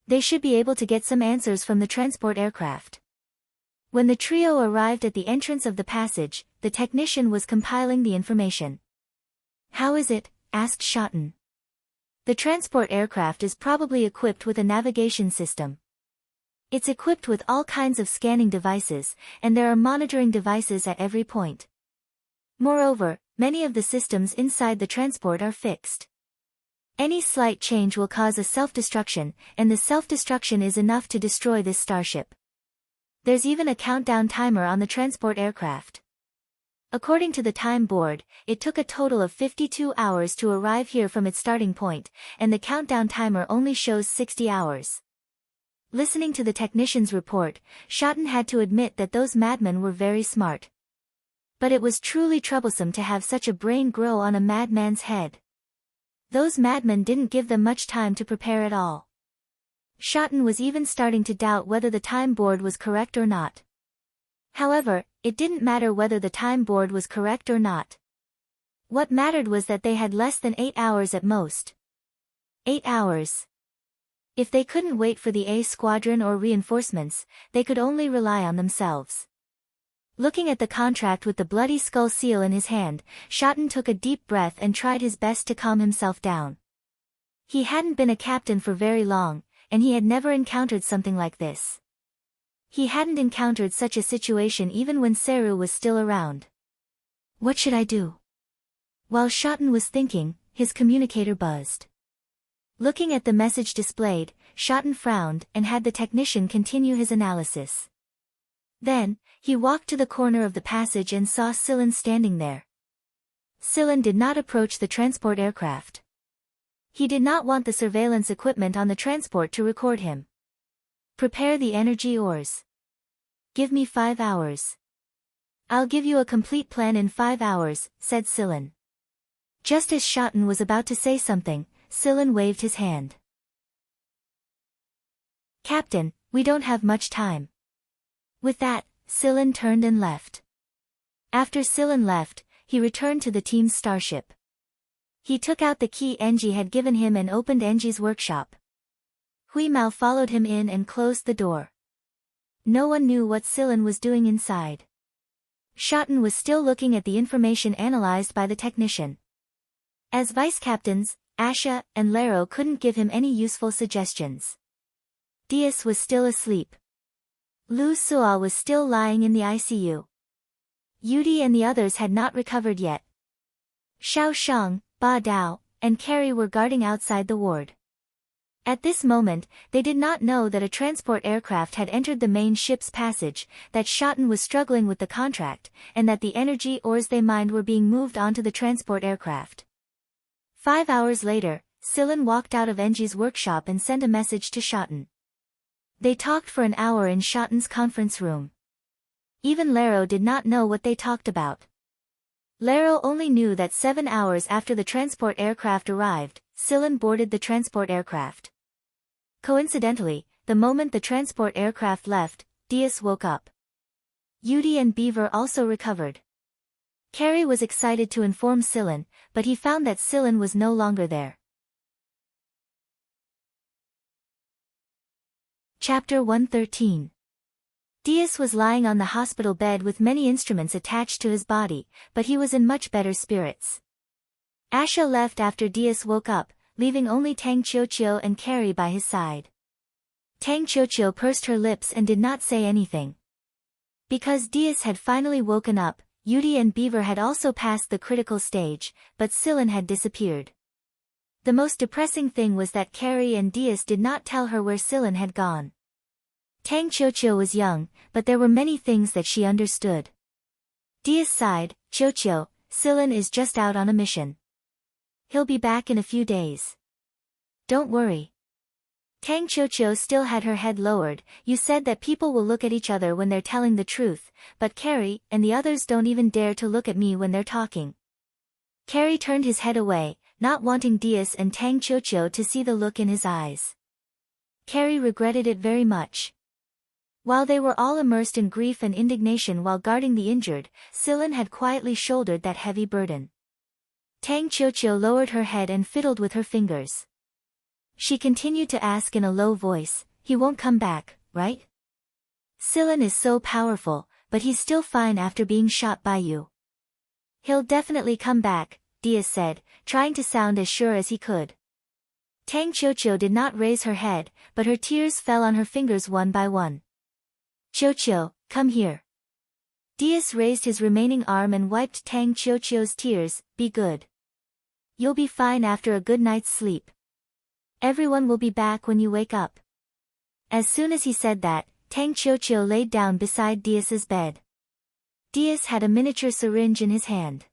They should be able to get some answers from the transport aircraft. When the trio arrived at the entrance of the passage, the technician was compiling the information. How is it? Asked Shotten. The transport aircraft is probably equipped with a navigation system. It's equipped with all kinds of scanning devices, and there are monitoring devices at every point. Moreover, many of the systems inside the transport are fixed. Any slight change will cause a self-destruction, and the self-destruction is enough to destroy this starship. There's even a countdown timer on the transport aircraft. According to the time board, it took a total of 52 hours to arrive here from its starting point, and the countdown timer only shows 60 hours. Listening to the technician's report, Shotten had to admit that those madmen were very smart. But it was truly troublesome to have such a brain grow on a madman's head. Those madmen didn't give them much time to prepare at all. Shotten was even starting to doubt whether the time board was correct or not. However, it didn't matter whether the time board was correct or not. What mattered was that they had less than 8 hours at most. 8 hours. If they couldn't wait for the A squadron or reinforcements, they could only rely on themselves. Looking at the contract with the bloody skull seal in his hand, Shotten took a deep breath and tried his best to calm himself down. He hadn't been a captain for very long, and he had never encountered something like this. He hadn't encountered such a situation even when Seru was still around. What should I do? While Shotten was thinking, his communicator buzzed. Looking at the message displayed, Shotten frowned and had the technician continue his analysis. Then, he walked to the corner of the passage and saw Sillin standing there. Sillin did not approach the transport aircraft. He did not want the surveillance equipment on the transport to record him. Prepare the energy ores. Give me 5 hours. I'll give you a complete plan in 5 hours, said Sillin. Just as Shotten was about to say something, Sillin waved his hand. Captain, we don't have much time. With that, Sillin turned and left. After Sillin left, he returned to the team's starship. He took out the key Enji had given him and opened Enji's workshop. Huimao followed him in and closed the door. No one knew what Sillin was doing inside. Shotten was still looking at the information analyzed by the technician. As vice captains, Asha and Laro couldn't give him any useful suggestions. Diaz was still asleep. Lu Suo was still lying in the ICU. Yudi and the others had not recovered yet. Xiao Shang, Ba Dao, and Carrie were guarding outside the ward. At this moment, they did not know that a transport aircraft had entered the main ship's passage, that Schotten was struggling with the contract, and that the energy ores they mined were being moved onto the transport aircraft. 5 hours later, Sillin walked out of Engie's workshop and sent a message to Schotten. They talked for an hour in Schotten's conference room. Even Laro did not know what they talked about. Laro only knew that 7 hours after the transport aircraft arrived, Sillin boarded the transport aircraft. Coincidentally, the moment the transport aircraft left, Diaz woke up. Yudi and Beaver also recovered. Carrie was excited to inform Sillin, but he found that Sillin was no longer there. Chapter 113. Diaz was lying on the hospital bed with many instruments attached to his body, but he was in much better spirits. Asha left after Diaz woke up, leaving only Tang Qiuqiu and Carrie by his side. Tang Qiuqiu pursed her lips and did not say anything. Because Diaz had finally woken up, Yudi and Beaver had also passed the critical stage, but Sillin had disappeared. The most depressing thing was that Carrie and Diaz did not tell her where Sillin had gone. Tang Qiuqiu was young, but there were many things that she understood. Diaz sighed, "Qiuqiu, Sillin is just out on a mission. He'll be back in a few days. Don't worry." Tang Qiuqiu still had her head lowered. "You said that people will look at each other when they're telling the truth, but Carrie and the others don't even dare to look at me when they're talking." Carrie turned his head away, not wanting Diaz and Tang Qiuqiu to see the look in his eyes. Carrie regretted it very much. While they were all immersed in grief and indignation while guarding the injured, Sillin had quietly shouldered that heavy burden. Tang Qiuqiu lowered her head and fiddled with her fingers. She continued to ask in a low voice, "He won't come back, right? Sillin is so powerful, but he's still fine after being shot by you." "He'll definitely come back," Diaz said, trying to sound as sure as he could. Tang Qiuqiu did not raise her head, but her tears fell on her fingers one by one. "Qiuqiu, come here." Diaz raised his remaining arm and wiped Tang Qiuqiu's tears. "Be good. You'll be fine after a good night's sleep. Everyone will be back when you wake up." As soon as he said that, Tang Qiuqiu laid down beside Diaz's bed. Diaz had a miniature syringe in his hand.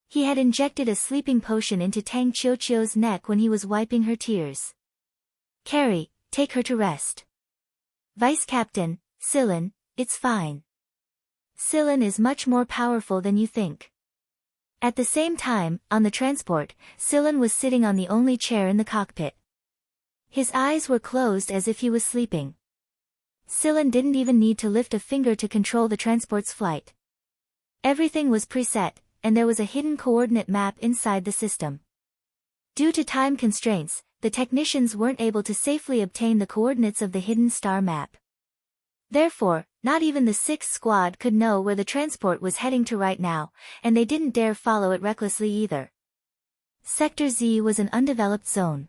He had injected a sleeping potion into Tang Qiuqiu's neck when he was wiping her tears. "Carrie, take her to rest. Vice Captain, Sillin, it's fine. Sillin is much more powerful than you think." At the same time, on the transport, Sillin was sitting on the only chair in the cockpit. His eyes were closed as if he was sleeping. Sillin didn't even need to lift a finger to control the transport's flight. Everything was preset, and there was a hidden coordinate map inside the system. Due to time constraints, the technicians weren't able to safely obtain the coordinates of the hidden star map. Therefore, not even the 6th Squad could know where the transport was heading to right now, and they didn't dare follow it recklessly either. Sector Z was an undeveloped zone.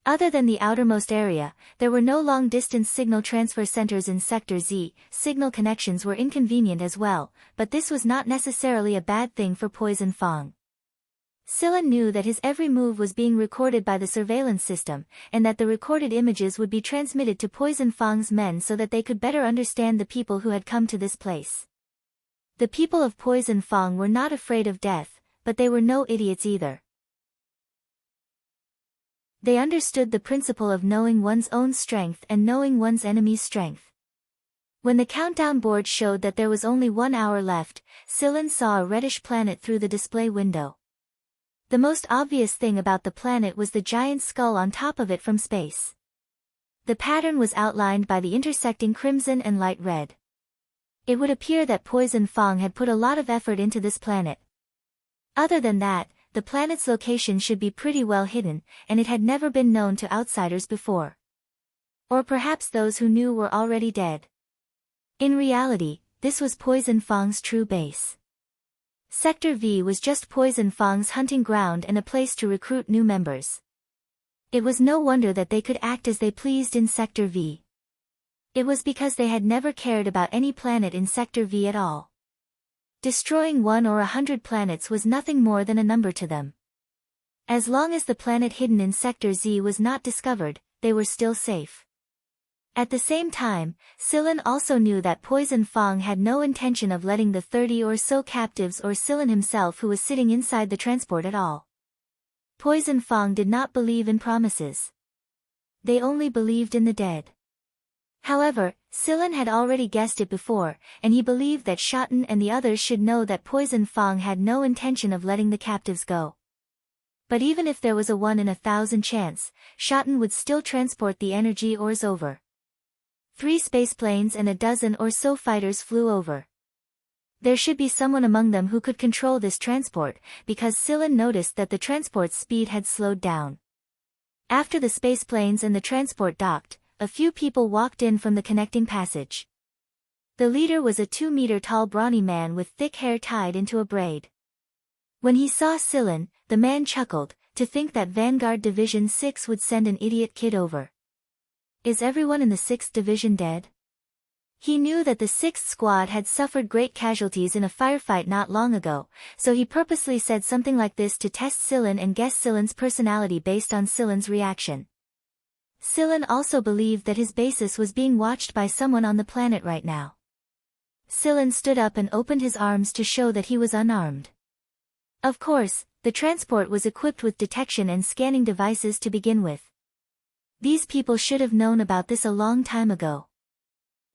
Other than the outermost area, there were no long-distance signal transfer centers in Sector Z. Signal connections were inconvenient as well, but this was not necessarily a bad thing for Poison Fong. Sillin knew that his every move was being recorded by the surveillance system, and that the recorded images would be transmitted to Poison Fong's men so that they could better understand the people who had come to this place. The people of Poison Fong were not afraid of death, but they were no idiots either. They understood the principle of knowing one's own strength and knowing one's enemy's strength. When the countdown board showed that there was only 1 hour left, Sillin saw a reddish planet through the display window. The most obvious thing about the planet was the giant skull on top of it from space. The pattern was outlined by the intersecting crimson and light red. It would appear that Poison Fong had put a lot of effort into this planet. Other than that, the planet's location should be pretty well hidden, and it had never been known to outsiders before. Or perhaps those who knew were already dead. In reality, this was Poison Fong's true base. Sector V was just Poison Fong's hunting ground and a place to recruit new members. It was no wonder that they could act as they pleased in Sector V. It was because they had never cared about any planet in Sector V at all. Destroying 1 or 100 planets was nothing more than a number to them. As long as the planet hidden in Sector Z was not discovered, they were still safe. At the same time, Sillin also knew that Poison Fong had no intention of letting the 30 or so captives or Sillin himself who was sitting inside the transport at all. Poison Fong did not believe in promises. They only believed in the dead. However, Sillin had already guessed it before, and he believed that Shotten and the others should know that Poison Fong had no intention of letting the captives go. But even if there was a 1 in 1,000 chance, Shotten would still transport the energy ores over. 3 spaceplanes and a dozen or so fighters flew over. There should be someone among them who could control this transport, because Sillin noticed that the transport's speed had slowed down. After the spaceplanes and the transport docked, a few people walked in from the connecting passage. The leader was a 2-meter-tall brawny man with thick hair tied into a braid. When he saw Sillin, the man chuckled, to think that Vanguard Division 6 would send an idiot kid over. Is everyone in the 6th Division dead? He knew that the 6th Squad had suffered great casualties in a firefight not long ago, so he purposely said something like this to test Sillin and guess Sillin's personality based on Sillin's reaction. Sillin also believed that his basis was being watched by someone on the planet right now. Sillin stood up and opened his arms to show that he was unarmed. Of course, the transport was equipped with detection and scanning devices to begin with. These people should have known about this a long time ago.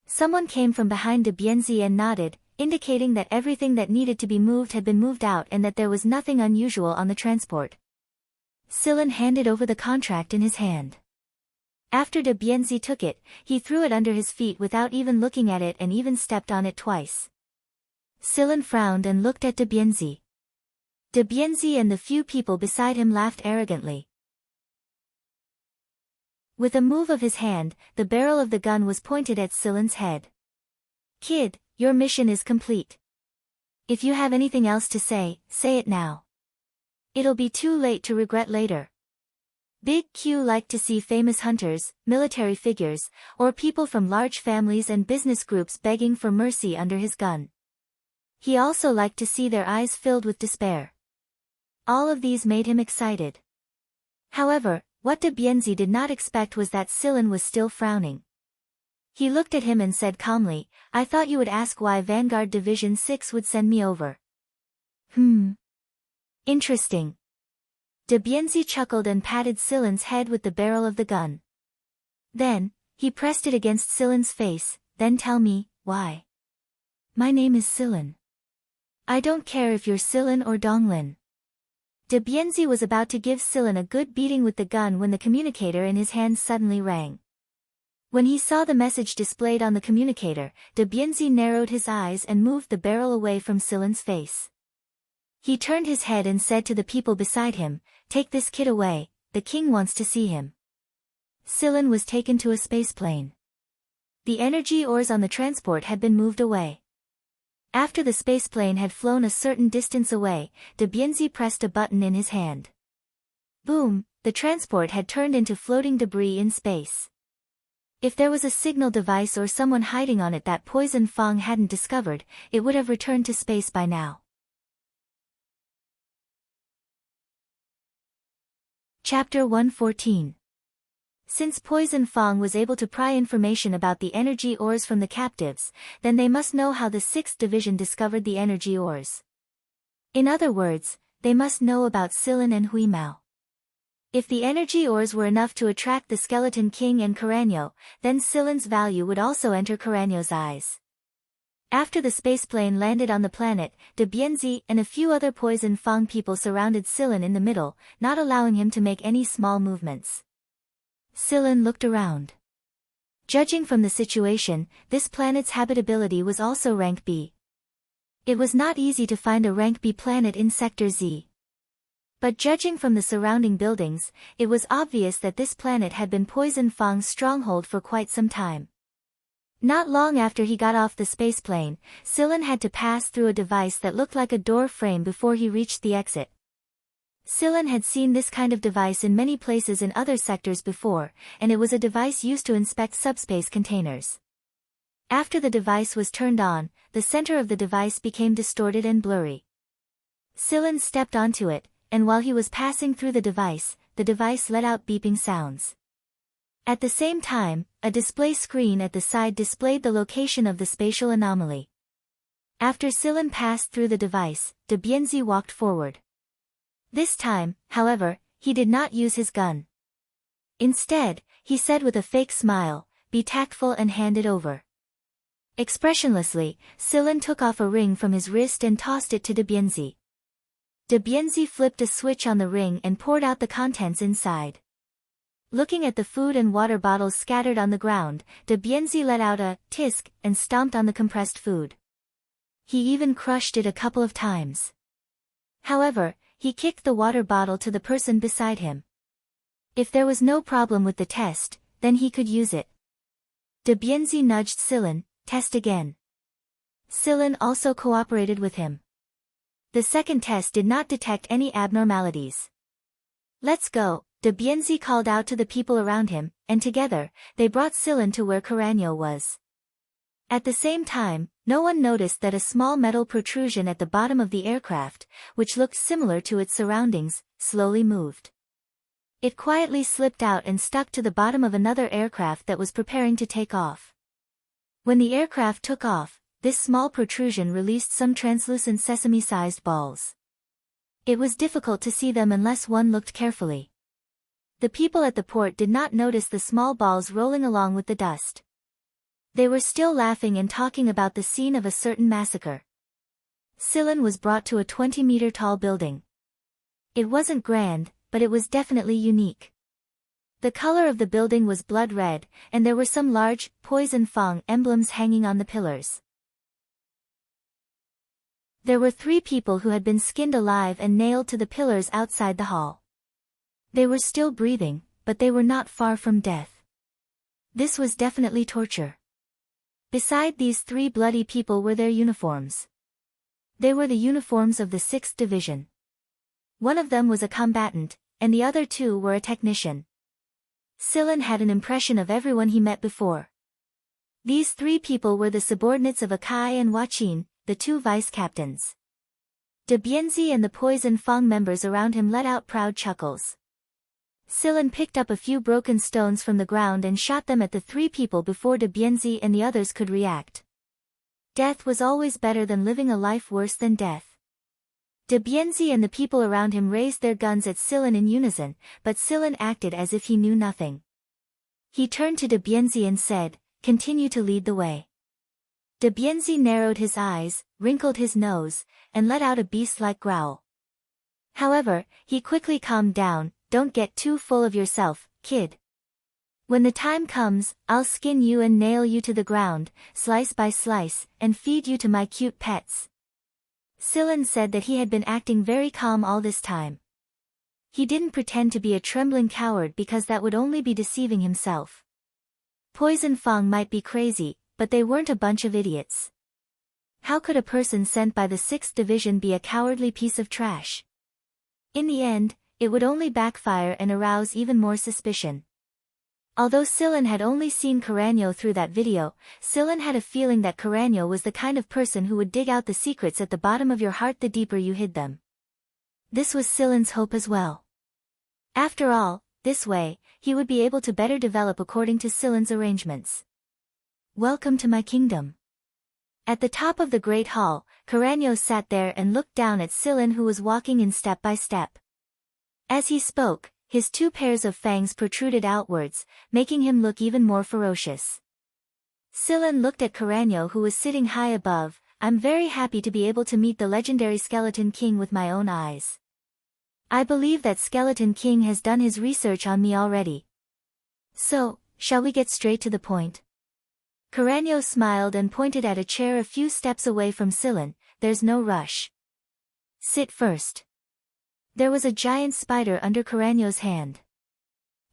Someone came from behind de Bienzi and nodded, indicating that everything that needed to be moved had been moved out and that there was nothing unusual on the transport. Sillin handed over the contract in his hand. After de Bienzi took it, he threw it under his feet without even looking at it and even stepped on it twice. Sillin frowned and looked at de Bienzi. De Bienzi and the few people beside him laughed arrogantly. With a move of his hand, the barrel of the gun was pointed at Sillin's head. Kid, your mission is complete. If you have anything else to say, say it now. It'll be too late to regret later. Big Q liked to see famous hunters, military figures, or people from large families and business groups begging for mercy under his gun. He also liked to see their eyes filled with despair. All of these made him excited. However, what de Bienzi did not expect was that Sillin was still frowning. He looked at him and said calmly, I thought you would ask why Vanguard Division 6 would send me over. Interesting. De Bienzi chuckled and patted Sillin's head with the barrel of the gun. Then, he pressed it against Sillin's face, then tell me, why? My name is Sillin. I don't care if you're Sillin or Donglin. De Bienzi was about to give Sillin a good beating with the gun when the communicator in his hand suddenly rang. When he saw the message displayed on the communicator, de Bienzi narrowed his eyes and moved the barrel away from Sillin's face. He turned his head and said to the people beside him, Take this kid away, the king wants to see him. Sillin was taken to a spaceplane. The energy ores on the transport had been moved away. After the spaceplane had flown a certain distance away, de Bienzi pressed a button in his hand. Boom, the transport had turned into floating debris in space. If there was a signal device or someone hiding on it that Poison Fong hadn't discovered, it would have returned to space by now. Chapter 114. Since Poison Fong was able to pry information about the energy ores from the captives, then they must know how the 6th Division discovered the energy ores. In other words, they must know about Sillin and Huimao. If the energy ores were enough to attract the Skeleton King and Carreño, then Sillin's value would also enter Carreño's eyes. After the spaceplane landed on the planet, de Bienzi and a few other Poison Fong people surrounded Sillin in the middle, not allowing him to make any small movements. Sillin looked around. Judging from the situation, this planet's habitability was also rank B. It was not easy to find a rank B planet in Sector Z. But judging from the surrounding buildings, it was obvious that this planet had been Poison Fong's stronghold for quite some time. Not long after he got off the spaceplane, Sillin had to pass through a device that looked like a door frame before he reached the exit. Sillin had seen this kind of device in many places in other sectors before, and it was a device used to inspect subspace containers. After the device was turned on, the center of the device became distorted and blurry. Sillin stepped onto it, and while he was passing through the device let out beeping sounds. At the same time, a display screen at the side displayed the location of the spatial anomaly. After Silen passed through the device, de Bienzi walked forward. This time, however, he did not use his gun. Instead, he said with a fake smile, "Be tactful and hand it over." Expressionlessly, Silen took off a ring from his wrist and tossed it to de Bienzi. De Bienzi flipped a switch on the ring and poured out the contents inside. Looking at the food and water bottles scattered on the ground, de Bienzi let out a tisk and stomped on the compressed food. He even crushed it a couple of times. However, he kicked the water bottle to the person beside him. If there was no problem with the test, then he could use it. De Bienzi nudged Silen, "Test again." Silen also cooperated with him. The second test did not detect any abnormalities. "Let's go," de Bienzi called out to the people around him, and together, they brought Silen to where Carreño was. At the same time, no one noticed that a small metal protrusion at the bottom of the aircraft, which looked similar to its surroundings, slowly moved. It quietly slipped out and stuck to the bottom of another aircraft that was preparing to take off. When the aircraft took off, this small protrusion released some translucent sesame-sized balls. It was difficult to see them unless one looked carefully. The people at the port did not notice the small balls rolling along with the dust. They were still laughing and talking about the scene of a certain massacre. Silen was brought to a 20-meter-tall building. It wasn't grand, but it was definitely unique. The color of the building was blood red, and there were some large, poison fang emblems hanging on the pillars. There were 3 people who had been skinned alive and nailed to the pillars outside the hall. They were still breathing, but they were not far from death. This was definitely torture. Beside these 3 bloody people were their uniforms. They were the uniforms of the 6th Division. One of them was a combatant, and the other 2 were a technician. Silen had an impression of everyone he met before. These 3 people were the subordinates of Akai and Huachin, the 2 vice-captains. De Bienzi and the Poison Fang members around him let out proud chuckles. Silen picked up a few broken stones from the ground and shot them at the 3 people before de Bienzi and the others could react. Death was always better than living a life worse than death. De Bienzi and the people around him raised their guns at Silen in unison, but Silen acted as if he knew nothing. He turned to de Bienzi and said, "Continue to lead the way." De Bienzi narrowed his eyes, wrinkled his nose, and let out a beast-like growl. However, he quickly calmed down. "Don't get too full of yourself, kid. When the time comes, I'll skin you and nail you to the ground, slice by slice, and feed you to my cute pets." Silen said that he had been acting very calm all this time. He didn't pretend to be a trembling coward because that would only be deceiving himself. Poison Fang might be crazy, but they weren't a bunch of idiots. How could a person sent by the 6th Division be a cowardly piece of trash? In the end, it would only backfire and arouse even more suspicion. Although Silen had only seen Carreño through that video, Silen had a feeling that Carreño was the kind of person who would dig out the secrets at the bottom of your heart the deeper you hid them. This was Silen's hope as well. After all, this way, he would be able to better develop according to Silen's arrangements. "Welcome to my kingdom." At the top of the great hall, Carreño sat there and looked down at Silen, who was walking in step by step. As he spoke, his 2 pairs of fangs protruded outwards, making him look even more ferocious. Silen looked at Carreño, who was sitting high above. "I'm very happy to be able to meet the legendary Skeleton King with my own eyes. I believe that Skeleton King has done his research on me already. So, shall we get straight to the point?" Carreño smiled and pointed at a chair a few steps away from Silen. "There's no rush. Sit first." There was a giant spider under Carreño's hand.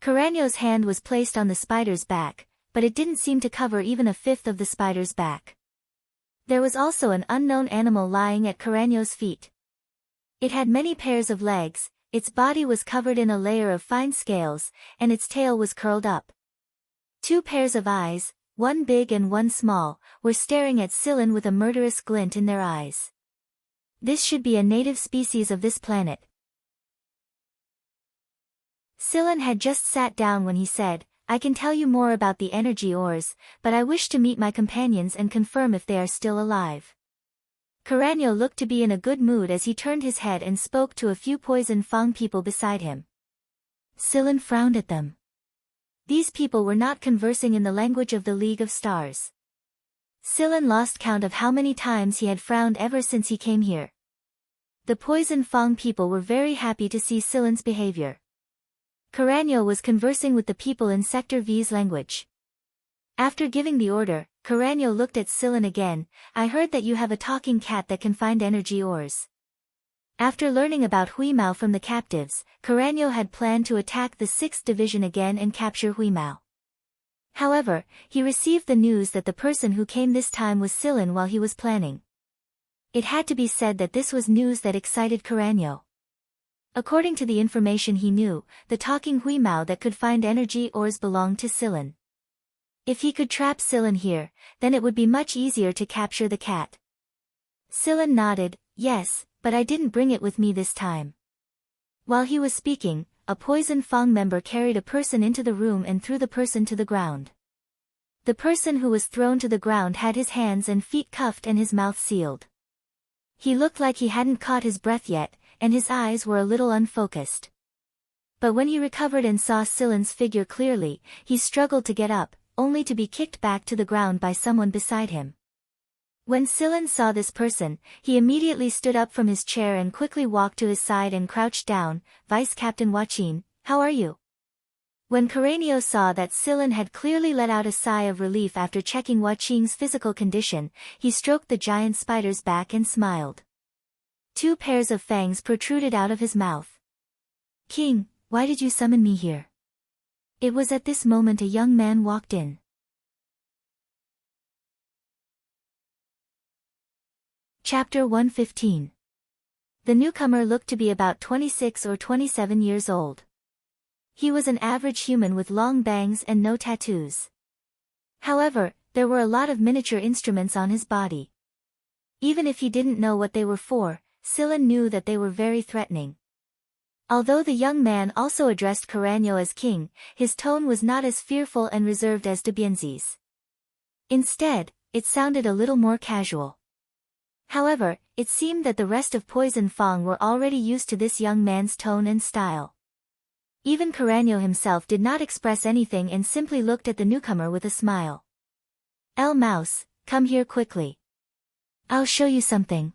Carreño's hand was placed on the spider's back, but it didn't seem to cover even a fifth of the spider's back. There was also an unknown animal lying at Carreño's feet. It had many pairs of legs, its body was covered in a layer of fine scales, and its tail was curled up. 2 pairs of eyes, one big and one small, were staring at Silen with a murderous glint in their eyes. This should be a native species of this planet. Silen had just sat down when he said, I can tell you more about the energy ores, but I wish to meet my companions and confirm if they are still alive. Carreño looked to be in a good mood as he turned his head and spoke to a few Poison Fang people beside him. Silen frowned at them. These people were not conversing in the language of the League of Stars. Silen lost count of how many times he had frowned ever since he came here. The Poison Fang people were very happy to see Silen's behavior. Carreño was conversing with the people in Sector V's language. After giving the order, Carreño looked at Silen again. I heard that you have a talking cat that can find energy ores. After learning about Huimao from the captives, Carreño had planned to attack the 6th Division again and capture Huimao. However, he received the news that the person who came this time was Silen while he was planning. It had to be said that this was news that excited Carreño. According to the information he knew, the talking Huimao that could find energy ores belonged to Silen. If he could trap Silen here, then it would be much easier to capture the cat. Silen nodded, yes, but I didn't bring it with me this time. While he was speaking, a Poison Fang member carried a person into the room and threw the person to the ground. The person who was thrown to the ground had his hands and feet cuffed and his mouth sealed. He looked like he hadn't caught his breath yet, and his eyes were a little unfocused. But when he recovered and saw Silen's figure clearly, he struggled to get up, only to be kicked back to the ground by someone beside him. When Silen saw this person, he immediately stood up from his chair and quickly walked to his side and crouched down. Vice Captain Huaqin, how are you? When Carreño saw that Silen had clearly let out a sigh of relief after checking Huaqin's physical condition, he stroked the giant spider's back and smiled. 2 pairs of fangs protruded out of his mouth. King, why did you summon me here? It was at this moment a young man walked in. Chapter 115. The newcomer looked to be about 26 or 27 years old. He was an average human with long bangs and no tattoos. However, there were a lot of miniature instruments on his body. Even if he didn't know what they were for, Silen knew that they were very threatening. Although the young man also addressed Carreño as king, his tone was not as fearful and reserved as Debienzi's. Instead, it sounded a little more casual. However, it seemed that the rest of Poison Fang were already used to this young man's tone and style. Even Carreño himself did not express anything and simply looked at the newcomer with a smile. El Mouse, come here quickly. I'll show you something.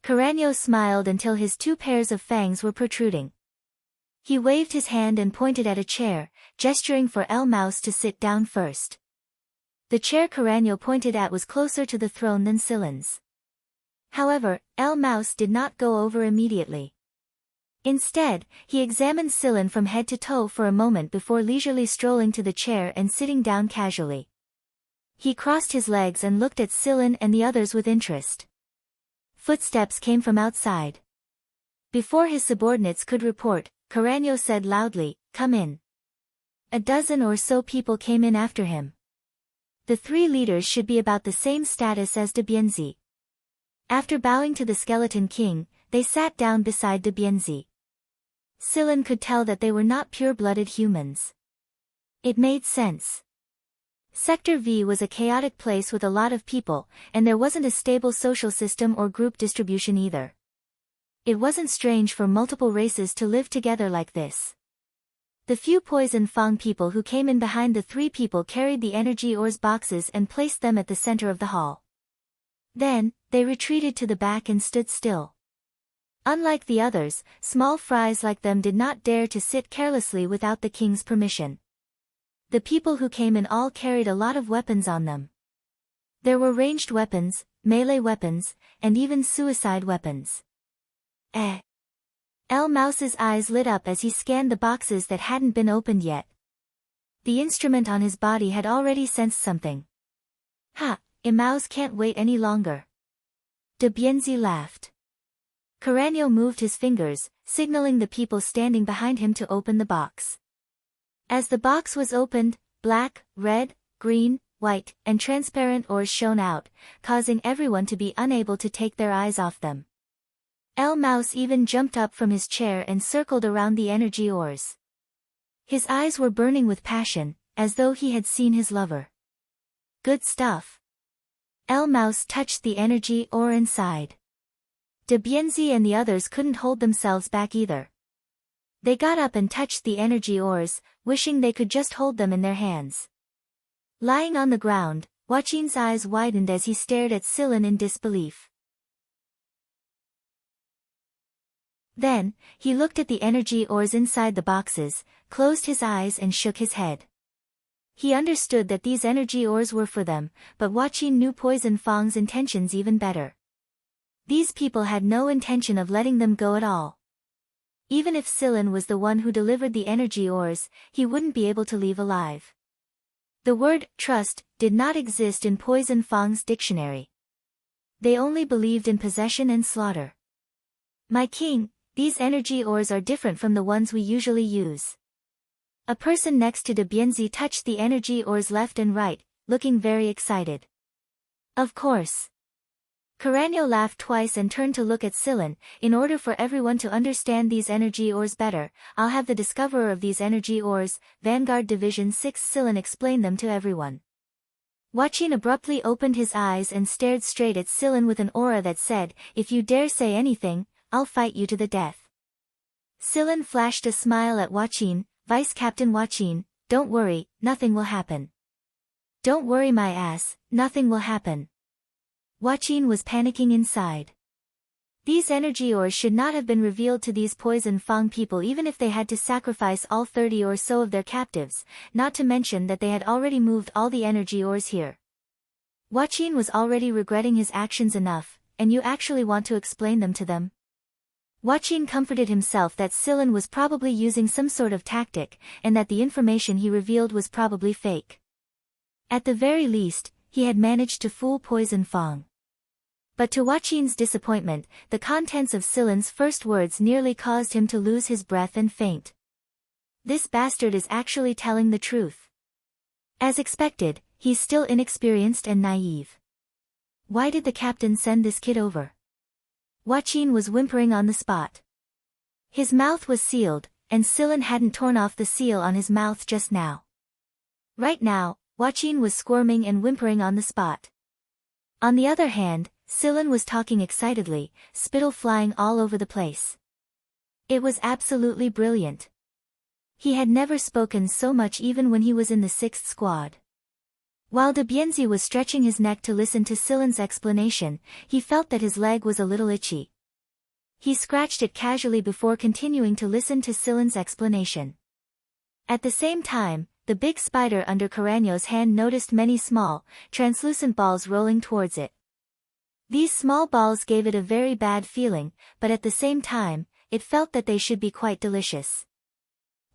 Carreño smiled until his 2 pairs of fangs were protruding. He waved his hand and pointed at a chair, gesturing for El Mouse to sit down first. The chair Carreño pointed at was closer to the throne than Silen's. However, El Mouse did not go over immediately. Instead, he examined Silen from head to toe for a moment before leisurely strolling to the chair and sitting down casually. He crossed his legs and looked at Silen and the others with interest. Footsteps came from outside. Before his subordinates could report, Carreño said loudly, come in. A dozen or so people came in after him. The 3 leaders should be about the same status as Debienzi. After bowing to the Skeleton King, they sat down beside Debienzi. Silen could tell that they were not pure-blooded humans. It made sense. Sector V was a chaotic place with a lot of people, and there wasn't a stable social system or group distribution either. It wasn't strange for multiple races to live together like this. The few Poison Fang people who came in behind the 3 people carried the energy ores boxes and placed them at the center of the hall. Then, they retreated to the back and stood still. Unlike the others, small fries like them did not dare to sit carelessly without the king's permission. The people who came in all carried a lot of weapons on them. There were ranged weapons, melee weapons, and even suicide weapons. El Mouse's eyes lit up as he scanned the boxes that hadn't been opened yet. The instrument on his body had already sensed something. Ha, Mouse can't wait any longer. Debienzi laughed. Carreño moved his fingers, signaling the people standing behind him to open the box. As the box was opened, black, red, green, white, and transparent ores shone out, causing everyone to be unable to take their eyes off them. El Mouse even jumped up from his chair and circled around the energy ores. His eyes were burning with passion, as though he had seen his lover. Good stuff. El Mouse touched the energy ore and sighed. De Bienzi and the others couldn't hold themselves back either. They got up and touched the energy ores, wishing they could just hold them in their hands. Lying on the ground, Huaqin's eyes widened as he stared at Sillin in disbelief. Then, he looked at the energy ores inside the boxes, closed his eyes and shook his head. He understood that these energy ores were for them, but Huaqin knew Poison Fang's intentions even better. These people had no intention of letting them go at all. Even if Sillin was the one who delivered the energy ores, he wouldn't be able to leave alive. The word trust did not exist in Poison Fang's dictionary. They only believed in possession and slaughter. My king, these energy ores are different from the ones we usually use. A person next to De Bienzi touched the energy ores left and right, looking very excited. Of course. Carreño laughed twice and turned to look at Sillin. In order for everyone to understand these energy ores better, I'll have the discoverer of these energy ores, Vanguard Division 6 Sillin explain them to everyone. Huaqin abruptly opened his eyes and stared straight at Sillin with an aura that said, if you dare say anything, I'll fight you to the death. Sillin flashed a smile at Huaqin. Vice Captain Huaqin, don't worry, nothing will happen. Don't worry my ass, nothing will happen. Huaqin was panicking inside. These energy ores should not have been revealed to these Poison Fang people even if they had to sacrifice all 30 or so of their captives, not to mention that they had already moved all the energy ores here. Huaqin was already regretting his actions enough, and you actually want to explain them to them? Huaqin comforted himself that Sillin was probably using some sort of tactic, and that the information he revealed was probably fake. At the very least, he had managed to fool Poison Fang. But to Huaqin's disappointment, the contents of Sillin's first words nearly caused him to lose his breath and faint. This bastard is actually telling the truth. As expected, he's still inexperienced and naive. Why did the captain send this kid over? Huaqin was whimpering on the spot. His mouth was sealed, and Sillin hadn't torn off the seal on his mouth just now. Right now, Huaqin was squirming and whimpering on the spot. On the other hand, Sillin was talking excitedly, spittle flying all over the place. It was absolutely brilliant. He had never spoken so much even when he was in the 6th squad. While De Bienzi was stretching his neck to listen to Sillin's explanation, he felt that his leg was a little itchy. He scratched it casually before continuing to listen to Sillin's explanation. At the same time, the big spider under Carreño's hand noticed many small, translucent balls rolling towards it. These small balls gave it a very bad feeling, but at the same time, it felt that they should be quite delicious.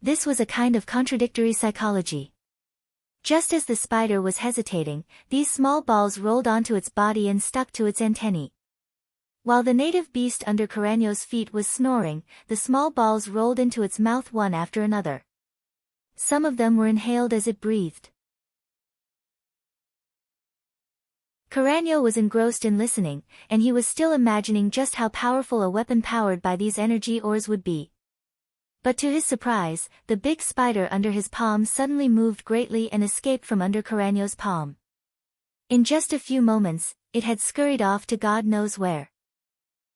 This was a kind of contradictory psychology. Just as the spider was hesitating, these small balls rolled onto its body and stuck to its antennae. While the native beast under Carreño's feet was snoring, the small balls rolled into its mouth one after another. Some of them were inhaled as it breathed. Carreño was engrossed in listening, and he was still imagining just how powerful a weapon powered by these energy ores would be. But to his surprise, the big spider under his palm suddenly moved greatly and escaped from under Carreño's palm. In just a few moments, it had scurried off to God knows where.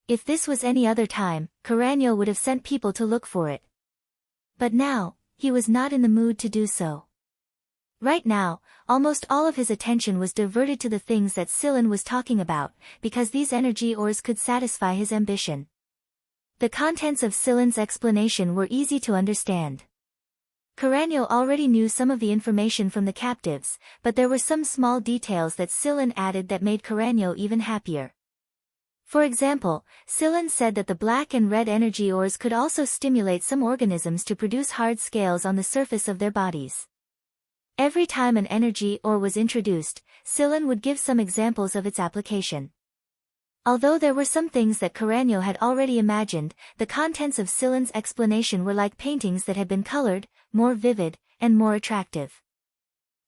If this was any other time, Carreño would have sent people to look for it. But now, he was not in the mood to do so. Right now, almost all of his attention was diverted to the things that Sillin was talking about, because these energy ores could satisfy his ambition. The contents of Sillin's explanation were easy to understand. Carreño already knew some of the information from the captives, but there were some small details that Sillin added that made Carreño even happier. For example, Sillin said that the black and red energy ores could also stimulate some organisms to produce hard scales on the surface of their bodies. Every time an energy ore was introduced, Sillin would give some examples of its application. Although there were some things that Carreño had already imagined, the contents of Sillin's explanation were like paintings that had been colored, more vivid, and more attractive.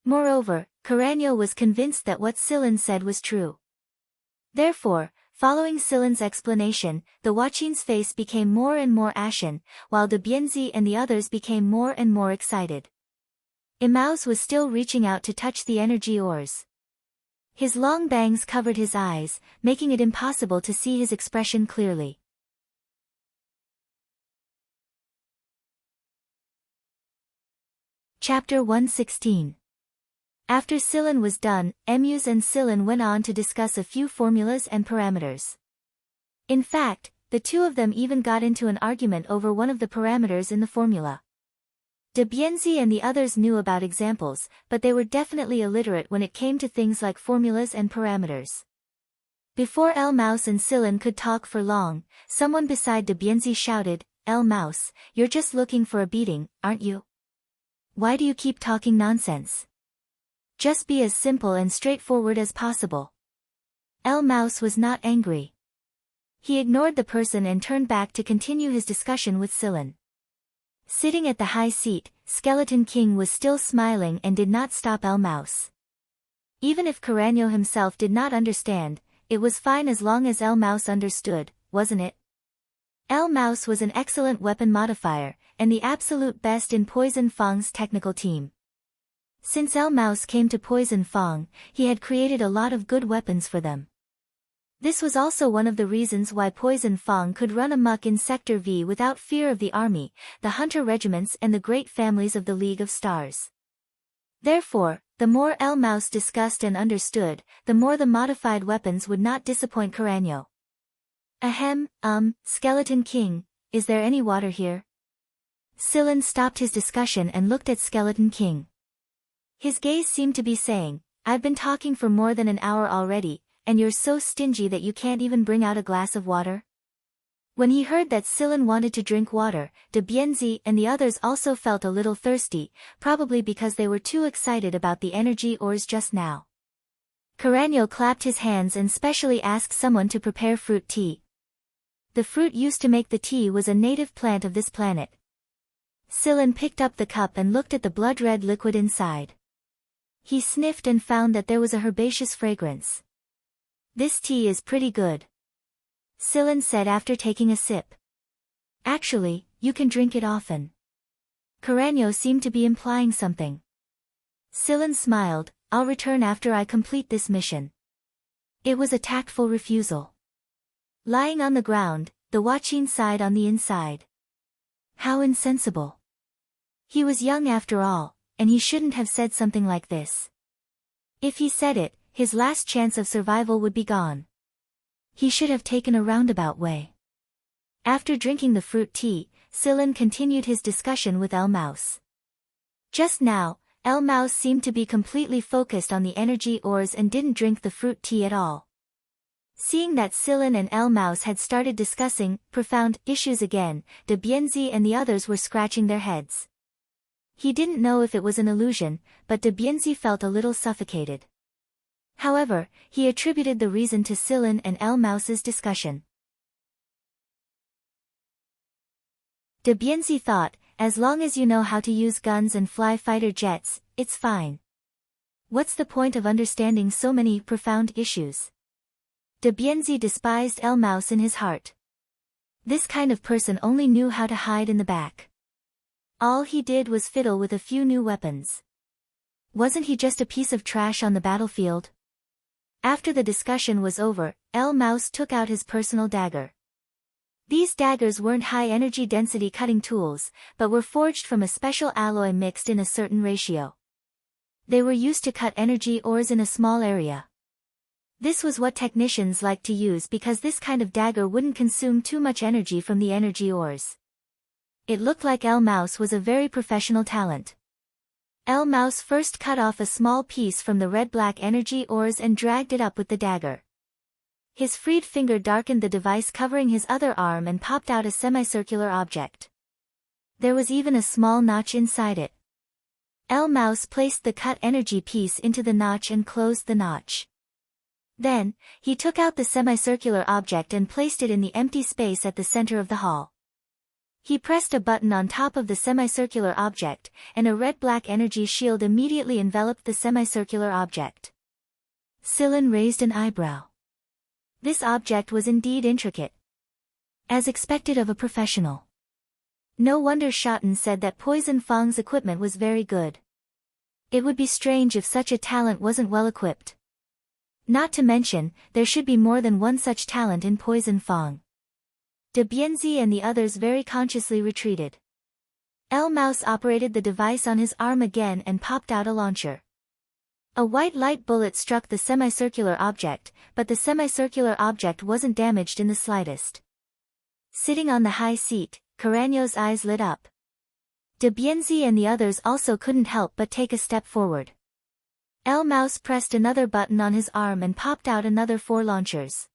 Moreover, Carreño was convinced that what Sillin said was true. Therefore, Following Silen's explanation, the Huaqin's face became more and more ashen, while de Bienzi and the others became more and more excited. Emaus was still reaching out to touch the energy ores. His long bangs covered his eyes, making it impossible to see his expression clearly. Chapter 116. After Silen was done, Emus and Silen went on to discuss a few formulas and parameters. In fact, the two of them even got into an argument over one of the parameters in the formula. De Bienzi and the others knew about examples, but they were definitely illiterate when it came to things like formulas and parameters. Before El Mouse and Silen could talk for long, someone beside de Bienzi shouted, "El Mouse, you're just looking for a beating, aren't you? Why do you keep talking nonsense? Just be as simple and straightforward as possible." El Mouse was not angry. He ignored the person and turned back to continue his discussion with Silen. Sitting at the high seat, Skeleton King was still smiling and did not stop El Mouse. Even if Carreño himself did not understand, it was fine as long as El Mouse understood, wasn't it? El Mouse was an excellent weapon modifier, and the absolute best in Poison Fang's technical team. Since El Mouse came to Poison Fang, he had created a lot of good weapons for them. This was also one of the reasons why Poison Fang could run amok in Sector V without fear of the army, the hunter regiments and the great families of the League of Stars. Therefore, the more El Mouse discussed and understood, the more the modified weapons would not disappoint Carreño. Ahem, Skeleton King, is there any water here? Silen stopped his discussion and looked at Skeleton King. His gaze seemed to be saying, "I've been talking for more than an hour already, and you're so stingy that you can't even bring out a glass of water?" When he heard that Silen wanted to drink water, de Bienzi and the others also felt a little thirsty, probably because they were too excited about the energy ores just now. Carreño clapped his hands and specially asked someone to prepare fruit tea. The fruit used to make the tea was a native plant of this planet. Silen picked up the cup and looked at the blood-red liquid inside. He sniffed and found that there was a herbaceous fragrance. "This tea is pretty good," Silen said after taking a sip. "Actually, you can drink it often." Carreño seemed to be implying something. Silen smiled, "I'll return after I complete this mission." It was a tactful refusal. Lying on the ground, the Huaqin sighed on the inside. How insensible. He was young after all, and he shouldn't have said something like this. If he said it, his last chance of survival would be gone. He should have taken a roundabout way. After drinking the fruit tea, Silen continued his discussion with El Mouse. Just now, El Mouse seemed to be completely focused on the energy ores and didn't drink the fruit tea at all. Seeing that Silen and El Mouse had started discussing profound issues again, de Bienzi and the others were scratching their heads. He didn't know if it was an illusion, but de Bienzi felt a little suffocated. However, he attributed the reason to Silen and El Mouse's discussion. De Bienzi thought, as long as you know how to use guns and fly fighter jets, it's fine. What's the point of understanding so many profound issues? De Bienzi despised El Mouse in his heart. This kind of person only knew how to hide in the back. All he did was fiddle with a few new weapons. Wasn't he just a piece of trash on the battlefield? After the discussion was over, El Mouse took out his personal dagger. These daggers weren't high-energy density cutting tools, but were forged from a special alloy mixed in a certain ratio. They were used to cut energy ores in a small area. This was what technicians liked to use because this kind of dagger wouldn't consume too much energy from the energy ores. It looked like El Mouse was a very professional talent. El Mouse first cut off a small piece from the red-black energy ores and dragged it up with the dagger. His freed finger darkened the device covering his other arm and popped out a semicircular object. There was even a small notch inside it. El Mouse placed the cut energy piece into the notch and closed the notch. Then, he took out the semicircular object and placed it in the empty space at the center of the hall. He pressed a button on top of the semicircular object, and a red-black energy shield immediately enveloped the semicircular object. Silen raised an eyebrow. This object was indeed intricate. As expected of a professional. No wonder Shoten said that Poison Fang's equipment was very good. It would be strange if such a talent wasn't well equipped. Not to mention, there should be more than one such talent in Poison Fang. De Bienzi and the others very consciously retreated. El Mouse operated the device on his arm again and popped out a launcher. A white light bullet struck the semicircular object, but the semicircular object wasn't damaged in the slightest. Sitting on the high seat, Carreño's eyes lit up. De Bienzi and the others also couldn't help but take a step forward. El Mouse pressed another button on his arm and popped out another 4 launchers.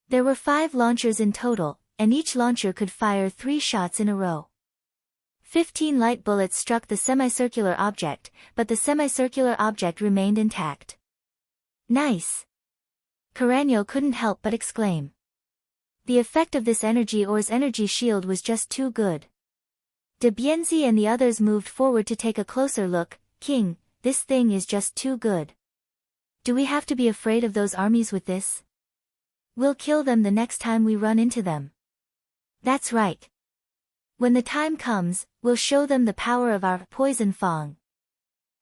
There were 5 launchers in total, and each launcher could fire 3 shots in a row. 15 light bullets struck the semicircular object, but the semicircular object remained intact. Nice! Carreño couldn't help but exclaim. The effect of this energy ore's energy shield was just too good. De Bienzi and the others moved forward to take a closer look. King, this thing is just too good. Do we have to be afraid of those armies with this? We'll kill them the next time we run into them. That's right. When the time comes, we'll show them the power of our Poison Fang.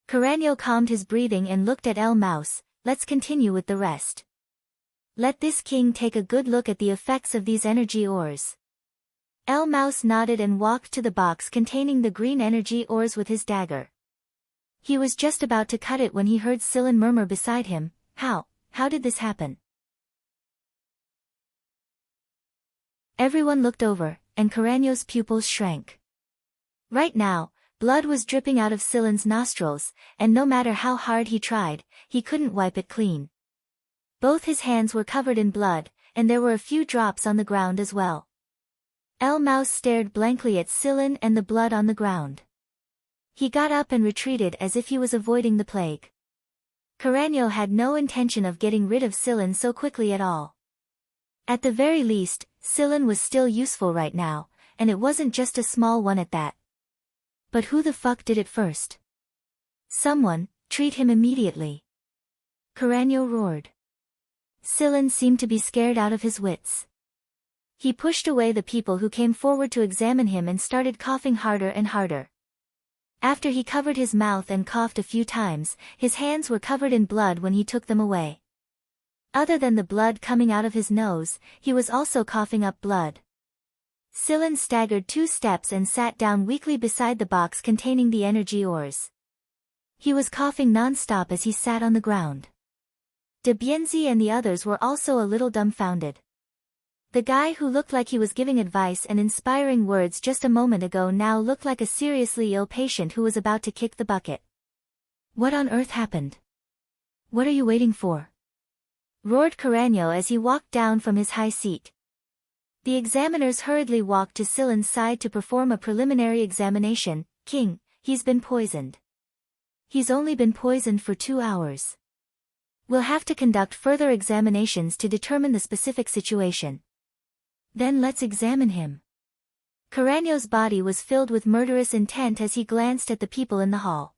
Carreño calmed his breathing and looked at El Mouse. Let's continue with the rest. Let this king take a good look at the effects of these energy ores. El Mouse nodded and walked to the box containing the green energy ores with his dagger. He was just about to cut it when he heard Silen murmur beside him, How did this happen? Everyone looked over, and Carreño's pupils shrank. Right now, blood was dripping out of Silen's nostrils, and no matter how hard he tried, he couldn't wipe it clean. Both his hands were covered in blood, and there were a few drops on the ground as well. El Mouse stared blankly at Silen and the blood on the ground. He got up and retreated as if he was avoiding the plague. Carreño had no intention of getting rid of Silen so quickly at all. At the very least, Silen was still useful right now, and it wasn't just a small one at that. But who the fuck did it first? Someone, treat him immediately. Carreño roared. Silen seemed to be scared out of his wits. He pushed away the people who came forward to examine him and started coughing harder and harder. After he covered his mouth and coughed a few times, his hands were covered in blood when he took them away. Other than the blood coming out of his nose, he was also coughing up blood. Silen staggered 2 steps and sat down weakly beside the box containing the energy ores. He was coughing non-stop as he sat on the ground. De Bienzi and the others were also a little dumbfounded. The guy who looked like he was giving advice and inspiring words just a moment ago now looked like a seriously ill patient who was about to kick the bucket. What on earth happened? What are you waiting for? Roared Carreño as he walked down from his high seat. The examiners hurriedly walked to Silen's side to perform a preliminary examination. King, he's been poisoned. He's only been poisoned for 2 hours. We'll have to conduct further examinations to determine the specific situation. Then let's examine him. Carreño's body was filled with murderous intent as he glanced at the people in the hall.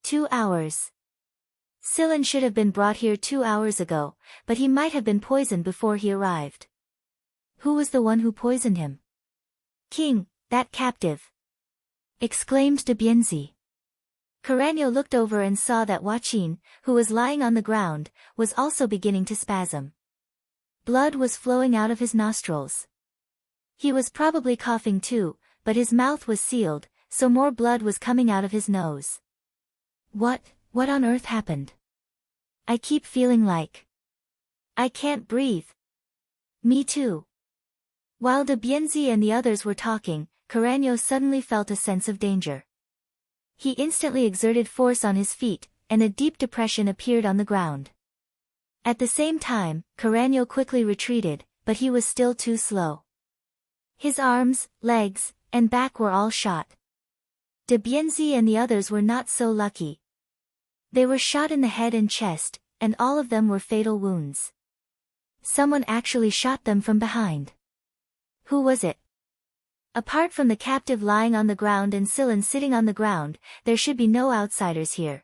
2 hours. Silen should have been brought here 2 hours ago, but he might have been poisoned before he arrived. Who was the one who poisoned him? King, that captive! Exclaimed de Bienzi. Carreño looked over and saw that Joaquin, who was lying on the ground, was also beginning to spasm. Blood was flowing out of his nostrils. He was probably coughing too, but his mouth was sealed, so more blood was coming out of his nose. What on earth happened? I keep feeling like I can't breathe. Me too. While de Bienzi and the others were talking, Carreño suddenly felt a sense of danger. He instantly exerted force on his feet, and a deep depression appeared on the ground. At the same time, Carreño quickly retreated, but he was still too slow. His arms, legs, and back were all shot. De Bienzi and the others were not so lucky. They were shot in the head and chest, and all of them were fatal wounds. Someone actually shot them from behind. Who was it? Apart from the captive lying on the ground and Silen sitting on the ground, there should be no outsiders here.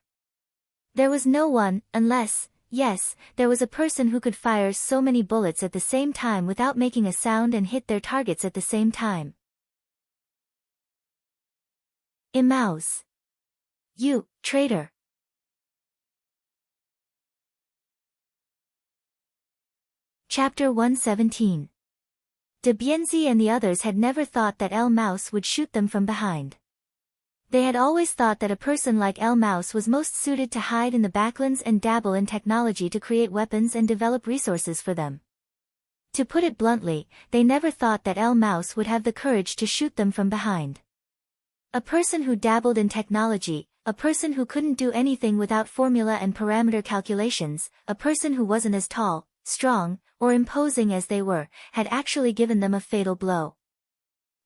There was no one, unless Yes, there was a person who could fire so many bullets at the same time without making a sound and hit their targets at the same time. Mouse. You, traitor. Chapter 117. De Bienzi and the others had never thought that El Mouse would shoot them from behind. They had always thought that a person like El Mouse was most suited to hide in the backlands and dabble in technology to create weapons and develop resources for them. To put it bluntly, they never thought that El Mouse would have the courage to shoot them from behind. A person who dabbled in technology, a person who couldn't do anything without formula and parameter calculations, a person who wasn't as tall, strong, or imposing as they were, had actually given them a fatal blow.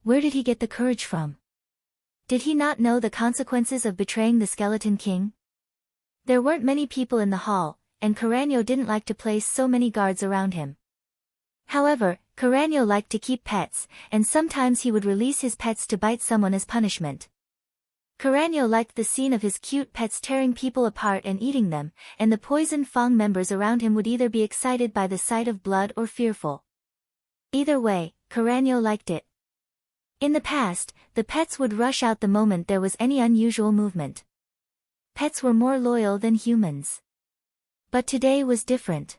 Where did he get the courage from? Did he not know the consequences of betraying the Skeleton King? There weren't many people in the hall, and Carreño didn't like to place so many guards around him. However, Carreño liked to keep pets, and sometimes he would release his pets to bite someone as punishment. Carreño liked the scene of his cute pets tearing people apart and eating them, and the poisoned Fang members around him would either be excited by the sight of blood or fearful. Either way, Carreño liked it. In the past, the pets would rush out the moment there was any unusual movement. Pets were more loyal than humans. But today was different.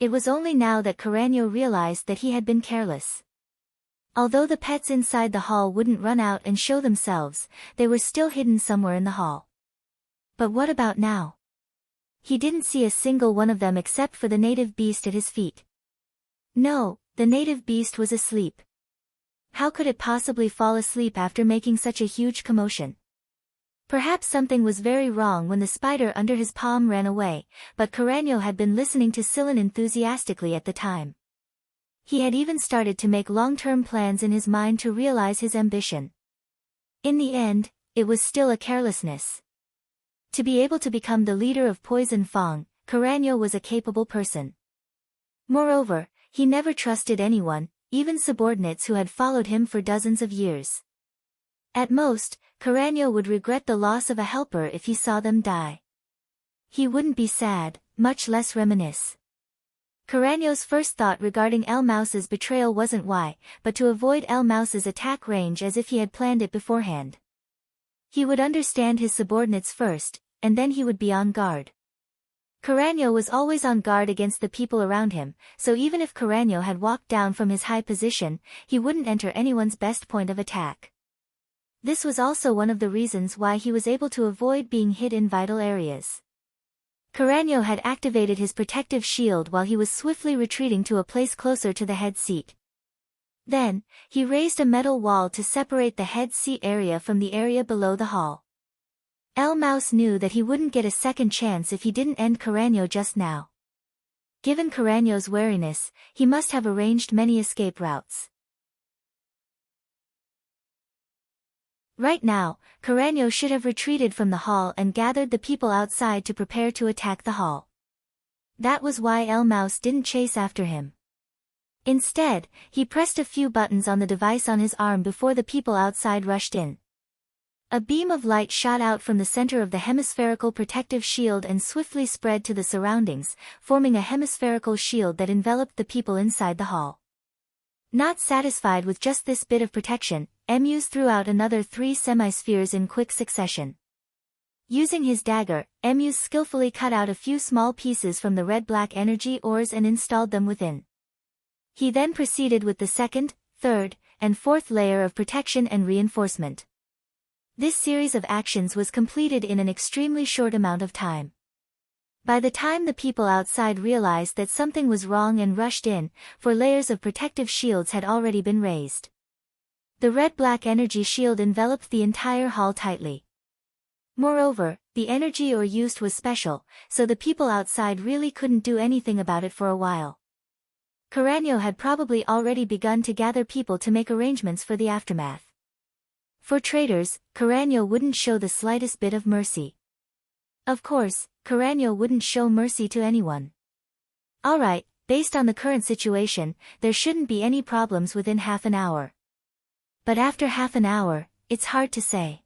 It was only now that Carreño realized that he had been careless. Although the pets inside the hall wouldn't run out and show themselves, they were still hidden somewhere in the hall. But what about now? He didn't see a single one of them except for the native beast at his feet. No, the native beast was asleep. How could it possibly fall asleep after making such a huge commotion? Perhaps something was very wrong when the spider under his palm ran away, but Carreño had been listening to Sillin enthusiastically at the time. He had even started to make long-term plans in his mind to realize his ambition. In the end, it was still a carelessness. To be able to become the leader of Poison Fang, Carreño was a capable person. Moreover, he never trusted anyone, even subordinates who had followed him for dozens of years. At most, Carreño would regret the loss of a helper if he saw them die. He wouldn't be sad, much less reminisce. Carreño's first thought regarding El Mouse's betrayal wasn't why, but to avoid El Mouse's attack range as if he had planned it beforehand. He would understand his subordinates first, and then he would be on guard. Carreño was always on guard against the people around him, so even if Carreño had walked down from his high position, he wouldn't enter anyone's best point of attack. This was also one of the reasons why he was able to avoid being hit in vital areas. Carreño had activated his protective shield while he was swiftly retreating to a place closer to the head seat. Then, he raised a metal wall to separate the head seat area from the area below the hall. El Mouse knew that he wouldn't get a second chance if he didn't end Carreño just now. Given Carreño's wariness, he must have arranged many escape routes. Right now, Carreño should have retreated from the hall and gathered the people outside to prepare to attack the hall. That was why El Mouse didn't chase after him. Instead, he pressed a few buttons on the device on his arm before the people outside rushed in. A beam of light shot out from the center of the hemispherical protective shield and swiftly spread to the surroundings, forming a hemispherical shield that enveloped the people inside the hall. Not satisfied with just this bit of protection, Muse threw out another 3 semi-spheres in quick succession. Using his dagger, Muse skillfully cut out a few small pieces from the red-black energy ores and installed them within. He then proceeded with the second, third, and fourth layer of protection and reinforcement. This series of actions was completed in an extremely short amount of time. By the time the people outside realized that something was wrong and rushed in, 4 layers of protective shields had already been raised. The red-black energy shield enveloped the entire hall tightly. Moreover, the energy ore used was special, so the people outside really couldn't do anything about it for a while. Carreño had probably already begun to gather people to make arrangements for the aftermath. For traitors, Carreño wouldn't show the slightest bit of mercy. Of course, Carreño wouldn't show mercy to anyone. Alright, based on the current situation, there shouldn't be any problems within half an hour. But after half an hour, it's hard to say.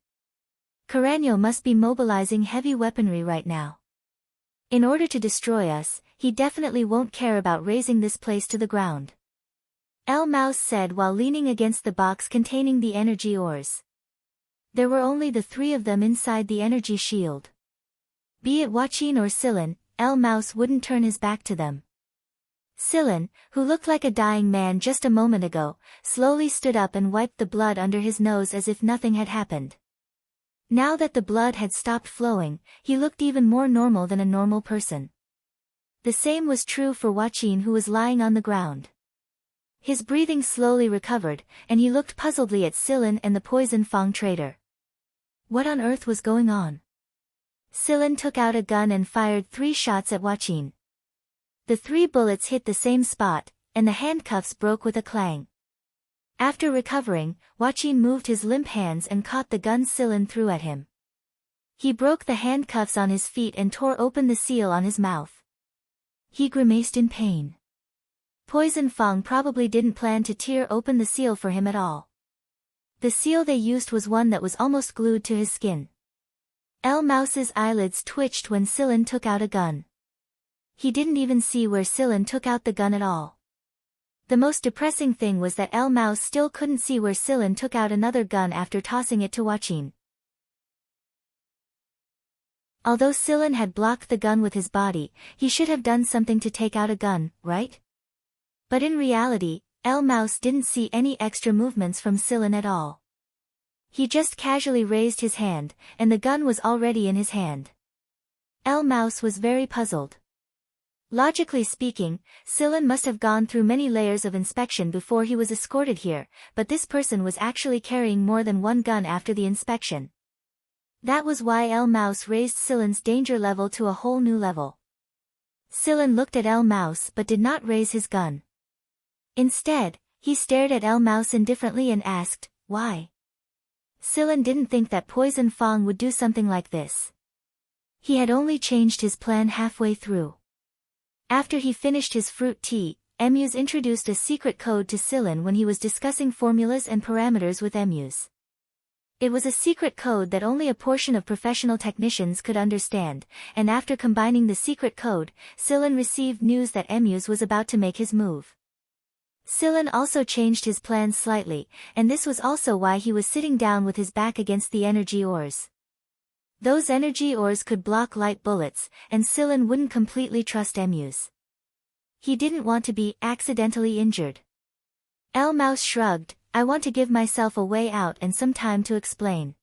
Carreño must be mobilizing heavy weaponry right now. In order to destroy us, he definitely won't care about razing this place to the ground. El Mouse said while leaning against the box containing the energy ores. There were only the three of them inside the energy shield. Be it Joaquin or Sillin, El Mouse wouldn't turn his back to them. Sillin, who looked like a dying man just a moment ago, slowly stood up and wiped the blood under his nose as if nothing had happened. Now that the blood had stopped flowing, he looked even more normal than a normal person. The same was true for Joaquin, who was lying on the ground. His breathing slowly recovered, and he looked puzzledly at Sillin and the Poison Fang trader. What on earth was going on? Sillin took out a gun and fired 3 shots at Joaquin. The 3 bullets hit the same spot, and the handcuffs broke with a clang. After recovering, Joaquin moved his limp hands and caught the gun Sillin threw at him. He broke the handcuffs on his feet and tore open the seal on his mouth. He grimaced in pain. Poison Fang probably didn't plan to tear open the seal for him at all. The seal they used was one that was almost glued to his skin. El Mouse's eyelids twitched when Sillin took out a gun. He didn't even see where Sillin took out the gun at all. The most depressing thing was that El Mouse still couldn't see where Sillin took out another gun after tossing it to Joaquin. Although Sillin had blocked the gun with his body, he should have done something to take out a gun, right? But in reality, El Mouse didn't see any extra movements from Sillin at all. He just casually raised his hand, and the gun was already in his hand. El Mouse was very puzzled. Logically speaking, Sillin must have gone through many layers of inspection before he was escorted here, but this person was actually carrying more than one gun after the inspection. That was why El Mouse raised Sillin's danger level to a whole new level. Sillin looked at El Mouse but did not raise his gun. Instead, he stared at El Mouse indifferently and asked, "Why?" Sillin didn't think that Poison Fang would do something like this. He had only changed his plan halfway through. After he finished his fruit tea, Emus introduced a secret code to Sillin when he was discussing formulas and parameters with Emus. It was a secret code that only a portion of professional technicians could understand, and after combining the secret code, Sillin received news that Emus was about to make his move. Sillin also changed his plans slightly, and this was also why he was sitting down with his back against the energy ores. Those energy ores could block light bullets, and Sillin wouldn't completely trust Emus. He didn't want to be accidentally injured. El Mouse shrugged, "I want to give myself a way out and some time to explain."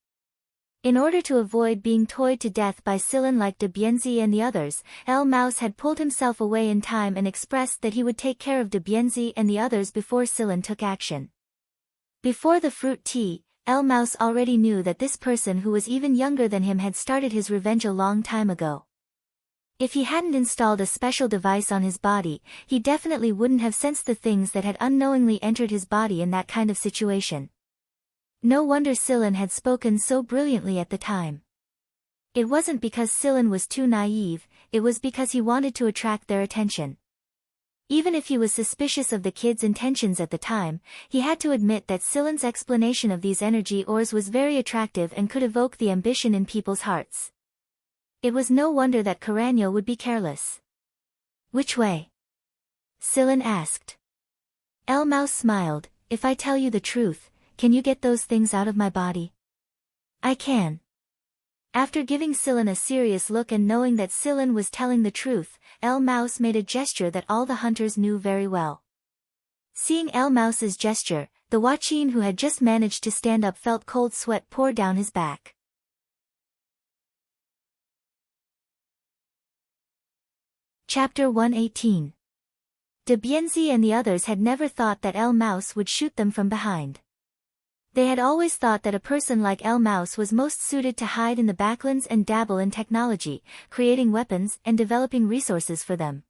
In order to avoid being toyed to death by Sillin like De Bienzi and the others, El Mouse had pulled himself away in time and expressed that he would take care of De Bienzi and the others before Sillin took action. Before the fruit tea, El Mouse already knew that this person who was even younger than him had started his revenge a long time ago. If he hadn't installed a special device on his body, he definitely wouldn't have sensed the things that had unknowingly entered his body in that kind of situation. No wonder Sillin had spoken so brilliantly at the time. It wasn't because Sillin was too naive, it was because he wanted to attract their attention. Even if he was suspicious of the kid's intentions at the time, he had to admit that Sillin's explanation of these energy ores was very attractive and could evoke the ambition in people's hearts. It was no wonder that Carreño would be careless. "Which way?" Sillin asked. El Mouse smiled, "If I tell you the truth, can you get those things out of my body?" "I can." After giving Sillin a serious look and knowing that Sillin was telling the truth, El Mouse made a gesture that all the hunters knew very well. Seeing El Mouse's gesture, the Joaquin who had just managed to stand up felt cold sweat pour down his back. Chapter 118. De Bienzi and the others had never thought that El Mouse would shoot them from behind. They had always thought that a person like El Mouse was most suited to hide in the backlands and dabble in technology, creating weapons and developing resources for them.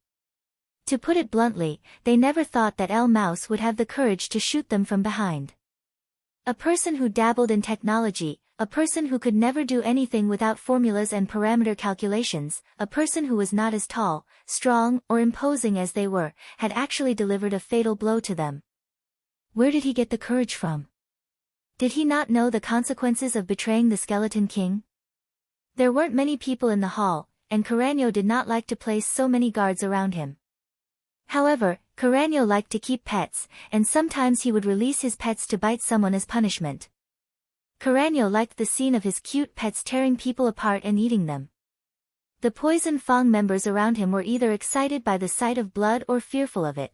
To put it bluntly, they never thought that El Mouse would have the courage to shoot them from behind. A person who dabbled in technology, a person who could never do anything without formulas and parameter calculations, a person who was not as tall, strong, or imposing as they were, had actually delivered a fatal blow to them. Where did he get the courage from? Did he not know the consequences of betraying the Skeleton King? There weren't many people in the hall, and Carreño did not like to place so many guards around him. However, Carreño liked to keep pets, and sometimes he would release his pets to bite someone as punishment. Carreño liked the scene of his cute pets tearing people apart and eating them. The Poison Fang members around him were either excited by the sight of blood or fearful of it.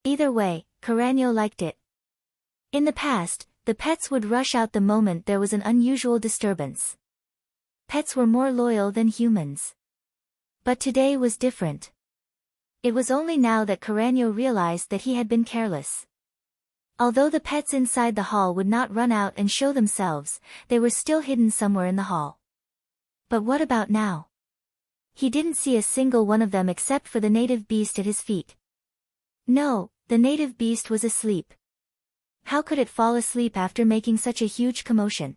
Either way, Carreño liked it. In the past, the pets would rush out the moment there was an unusual disturbance. Pets were more loyal than humans. But today was different. It was only now that Carreño realized that he had been careless. Although the pets inside the hall would not run out and show themselves, they were still hidden somewhere in the hall. But what about now? He didn't see a single one of them except for the native beast at his feet. No, the native beast was asleep. How could it fall asleep after making such a huge commotion?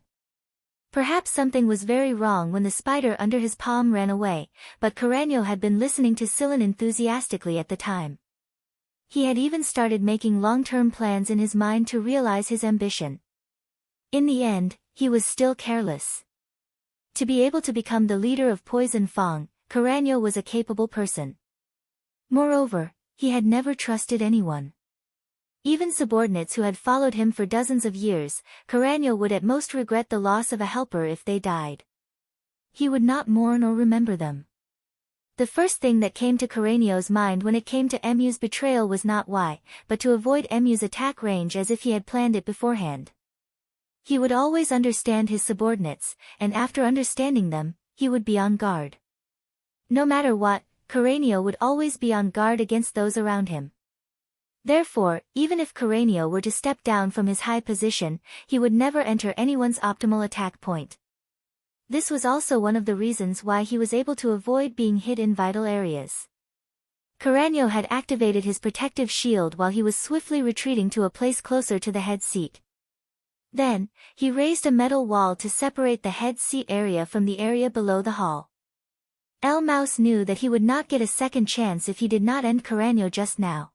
Perhaps something was very wrong when the spider under his palm ran away, but Carreño had been listening to Sillin enthusiastically at the time. He had even started making long-term plans in his mind to realize his ambition. In the end, he was still careless. To be able to become the leader of Poison Fang, Carreño was a capable person. Moreover, he had never trusted anyone. Even subordinates who had followed him for dozens of years, Carreño would at most regret the loss of a helper if they died. He would not mourn or remember them. The first thing that came to Carreño's mind when it came to Emu's betrayal was not why, but to avoid Emu's attack range as if he had planned it beforehand. He would always understand his subordinates, and after understanding them, he would be on guard. No matter what, Carreño would always be on guard against those around him. Therefore, even if Carreño were to step down from his high position, he would never enter anyone's optimal attack point. This was also one of the reasons why he was able to avoid being hit in vital areas. Carreño had activated his protective shield while he was swiftly retreating to a place closer to the head seat. Then, he raised a metal wall to separate the head seat area from the area below the hall. El Mouse knew that he would not get a second chance if he did not end Carreño just now.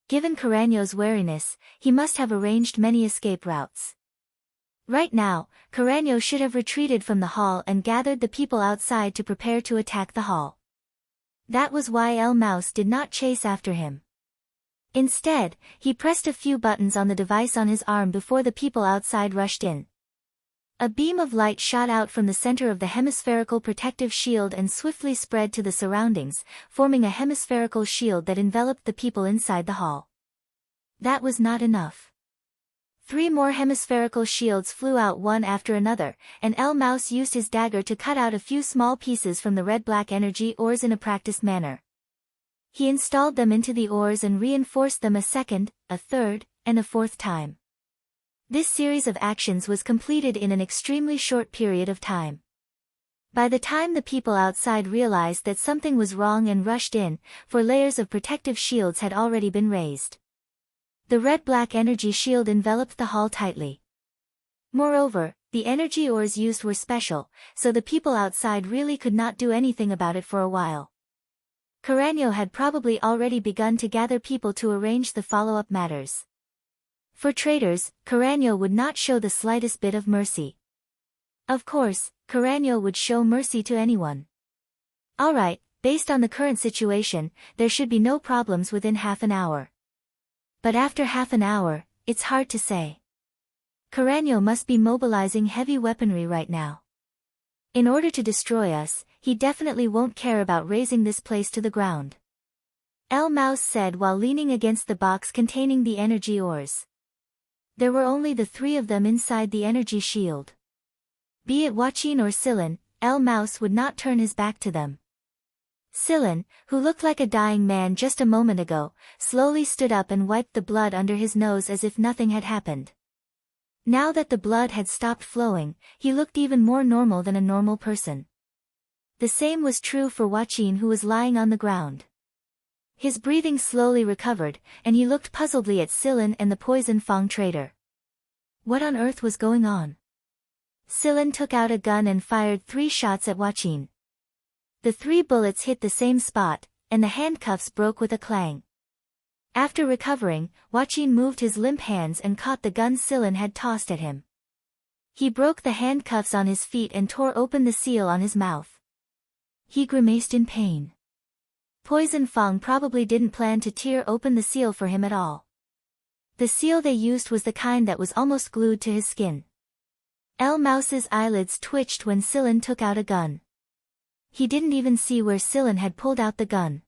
Given Carreño's wariness, he must have arranged many escape routes. Right now, Carreño should have retreated from the hall and gathered the people outside to prepare to attack the hall. That was why El Mouse did not chase after him. Instead, he pressed a few buttons on the device on his arm before the people outside rushed in. A beam of light shot out from the center of the hemispherical protective shield and swiftly spread to the surroundings, forming a hemispherical shield that enveloped the people inside the hall. That was not enough. 3 more hemispherical shields flew out one after another, and El Mouse used his dagger to cut out a few small pieces from the red-black energy ores in a practiced manner. He installed them into the ores and reinforced them a second, a third, and a fourth time. This series of actions was completed in an extremely short period of time. By the time the people outside realized that something was wrong and rushed in, 4 layers of protective shields had already been raised. The red-black energy shield enveloped the hall tightly. Moreover, the energy ores used were special, so the people outside really could not do anything about it for a while. Carreño had probably already begun to gather people to arrange the follow-up matters. For traitors, Carreño would not show the slightest bit of mercy. Of course, Carreño would show mercy to anyone. Alright, based on the current situation, there should be no problems within half an hour. But after half an hour, it's hard to say. Carreño must be mobilizing heavy weaponry right now. In order to destroy us, he definitely won't care about razing this place to the ground. El Mouse said while leaning against the box containing the energy ores. There were only the 3 of them inside the energy shield. Be it Joaquin or Sillin, El Mouse would not turn his back to them. Sillin, who looked like a dying man just a moment ago, slowly stood up and wiped the blood under his nose as if nothing had happened. Now that the blood had stopped flowing, he looked even more normal than a normal person. The same was true for Joaquin, who was lying on the ground. His breathing slowly recovered, and he looked puzzledly at Sillin and the Poison Fang traitor. What on earth was going on? Sillin took out a gun and fired 3 shots at Joaquin. The 3 bullets hit the same spot, and the handcuffs broke with a clang. After recovering, Joaquin moved his limp hands and caught the gun Sillin had tossed at him. He broke the handcuffs on his feet and tore open the seal on his mouth. He grimaced in pain. Poison Fang probably didn't plan to tear open the seal for him at all. The seal they used was the kind that was almost glued to his skin. El Mouse's eyelids twitched when Sillin took out a gun. He didn't even see where Sillin had pulled out the gun.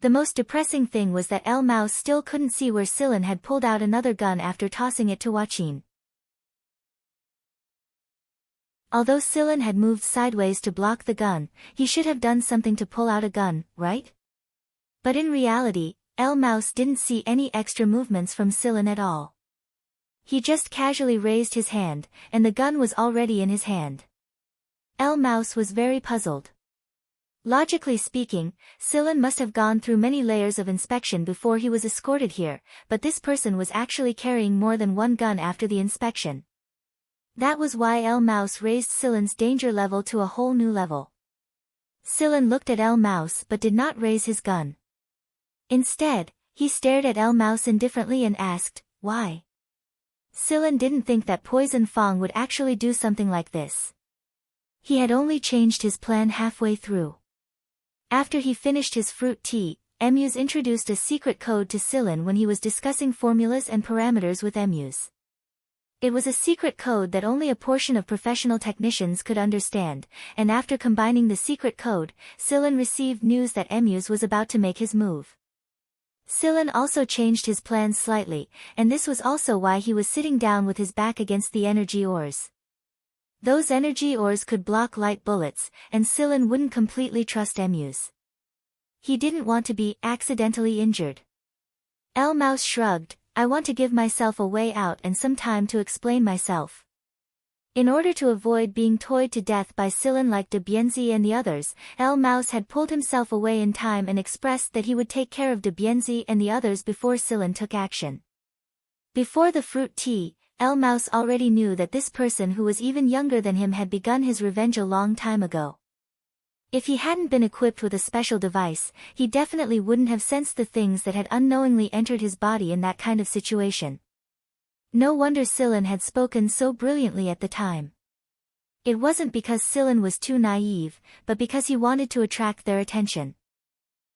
The most depressing thing was that El Mouse still couldn't see where Sillin had pulled out another gun after tossing it to Huaqin. Although Sillin had moved sideways to block the gun, he should have done something to pull out a gun, right? But in reality, El Mouse didn't see any extra movements from Sillin at all. He just casually raised his hand, and the gun was already in his hand. El Mouse was very puzzled. Logically speaking, Sillin must have gone through many layers of inspection before he was escorted here, but this person was actually carrying more than one gun after the inspection. That was why El Mouse raised Sillin's danger level to a whole new level. Sillin looked at El Mouse but did not raise his gun. Instead, he stared at El Mouse indifferently and asked, "Why?" Sillin didn't think that Poison Fang would actually do something like this. He had only changed his plan halfway through. After he finished his fruit tea, Emus introduced a secret code to Sillin when he was discussing formulas and parameters with Emus. It was a secret code that only a portion of professional technicians could understand, and after combining the secret code, Sillin received news that Emus was about to make his move. Sillin also changed his plans slightly, and this was also why he was sitting down with his back against the energy ores. Those energy ores could block light bullets, and Sillin wouldn't completely trust Emus. He didn't want to be accidentally injured. El Mouse shrugged, "I want to give myself a way out and some time to explain myself." In order to avoid being toyed to death by Sillin like De Bienzi and the others, El Mouse had pulled himself away in time and expressed that he would take care of De Bienzi and the others before Sillin took action. Before the fruit tea, El Mouse already knew that this person who was even younger than him had begun his revenge a long time ago. If he hadn't been equipped with a special device, he definitely wouldn't have sensed the things that had unknowingly entered his body in that kind of situation. No wonder Sillin had spoken so brilliantly at the time. It wasn't because Sillin was too naive, but because he wanted to attract their attention.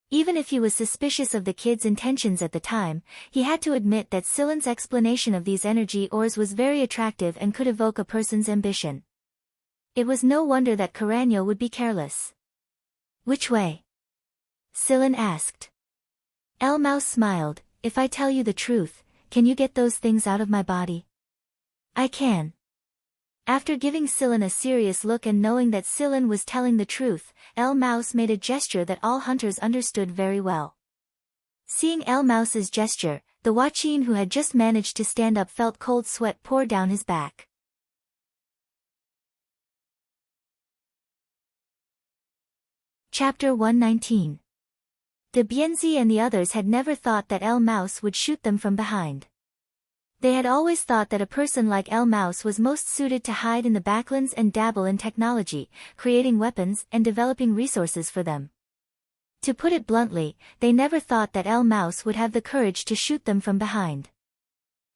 Even if he was suspicious of the kid's intentions at the time, he had to admit that Sillin's explanation of these energy ores was very attractive and could evoke a person's ambition. It was no wonder that Carreño would be careless. "Which way?" Sillin asked. El Mouse smiled, "If I tell you the truth, can you get those things out of my body?" "I can." After giving Sillin a serious look and knowing that Sillin was telling the truth, El Mouse made a gesture that all hunters understood very well. Seeing El Mouse's gesture, the Huaqin who had just managed to stand up felt cold sweat pour down his back. Chapter 119. De Bienzi and the others had never thought that El Mouse would shoot them from behind. They had always thought that a person like El Mouse was most suited to hide in the backlands and dabble in technology, creating weapons and developing resources for them. To put it bluntly, they never thought that El Mouse would have the courage to shoot them from behind.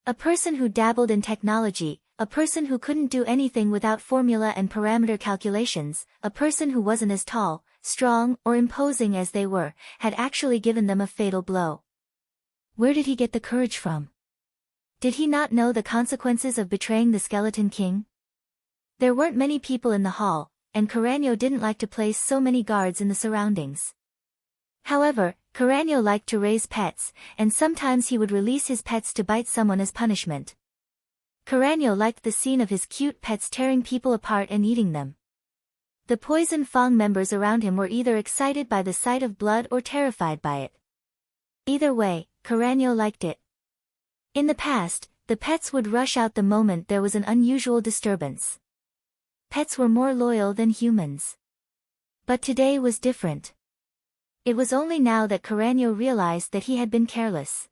A person who dabbled in technology, a person who couldn't do anything without formula and parameter calculations, a person who wasn't as tall, strong, or imposing as they were, had actually given them a fatal blow. Where did he get the courage from? Did he not know the consequences of betraying the Skeleton King? There weren't many people in the hall, and Carreño didn't like to place so many guards in the surroundings. However, Carreño liked to raise pets, and sometimes he would release his pets to bite someone as punishment. Carreño liked the scene of his cute pets tearing people apart and eating them. The Poison Fang members around him were either excited by the sight of blood or terrified by it. Either way, Carreño liked it. In the past, the pets would rush out the moment there was an unusual disturbance. Pets were more loyal than humans. But today was different. It was only now that Carreño realized that he had been careless.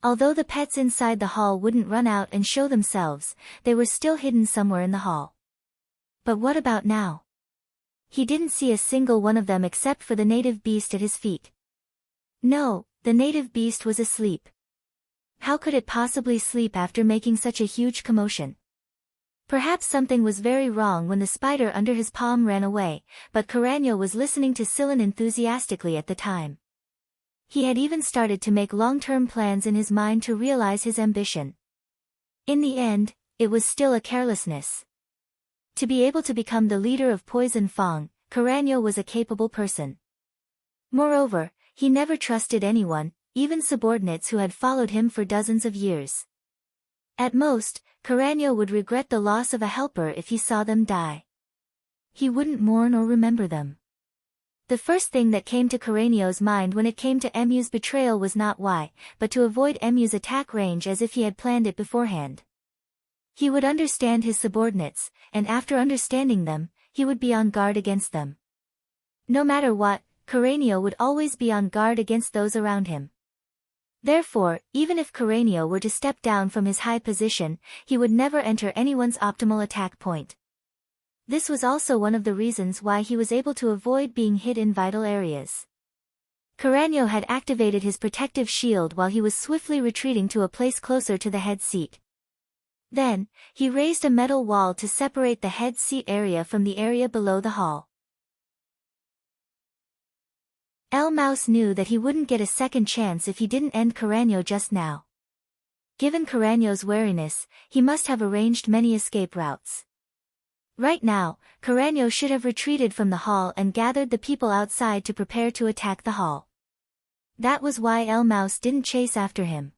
Although the pets inside the hall wouldn't run out and show themselves, they were still hidden somewhere in the hall. But what about now? He didn't see a single one of them except for the native beast at his feet. No, the native beast was asleep. How could it possibly sleep after making such a huge commotion? Perhaps something was very wrong when the spider under his palm ran away, but Carreño was listening to Sillin enthusiastically at the time. He had even started to make long-term plans in his mind to realize his ambition. In the end, it was still a carelessness. To be able to become the leader of Poison Fang, Carreño was a capable person. Moreover, he never trusted anyone, even subordinates who had followed him for dozens of years. At most, Carreño would regret the loss of a helper if he saw them die. He wouldn't mourn or remember them. The first thing that came to Carreño's mind when it came to Emu's betrayal was not why, but to avoid Emu's attack range as if he had planned it beforehand. He would understand his subordinates, and after understanding them, he would be on guard against them. No matter what, Carreño would always be on guard against those around him. Therefore, even if Carreño were to step down from his high position, he would never enter anyone's optimal attack point. This was also one of the reasons why he was able to avoid being hit in vital areas. Carreño had activated his protective shield while he was swiftly retreating to a place closer to the head seat. Then, he raised a metal wall to separate the head seat area from the area below the hall. El Mouse knew that he wouldn't get a second chance if he didn't end Carreño just now. Given Carreño's wariness, he must have arranged many escape routes. Right now, Carreño should have retreated from the hall and gathered the people outside to prepare to attack the hall. That was why El Mouse didn't chase after him.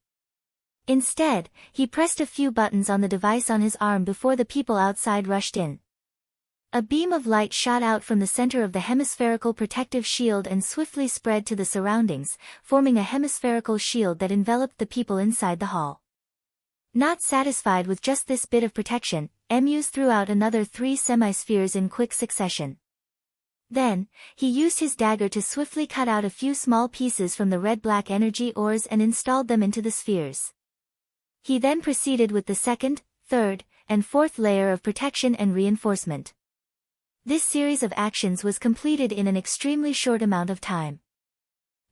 Instead, he pressed a few buttons on the device on his arm before the people outside rushed in. A beam of light shot out from the center of the hemispherical protective shield and swiftly spread to the surroundings, forming a hemispherical shield that enveloped the people inside the hall. Not satisfied with just this bit of protection, Emus threw out another 3 semi-spheres in quick succession. Then, he used his dagger to swiftly cut out a few small pieces from the red-black energy ores and installed them into the spheres. He then proceeded with the second, third, and fourth layer of protection and reinforcement. This series of actions was completed in an extremely short amount of time.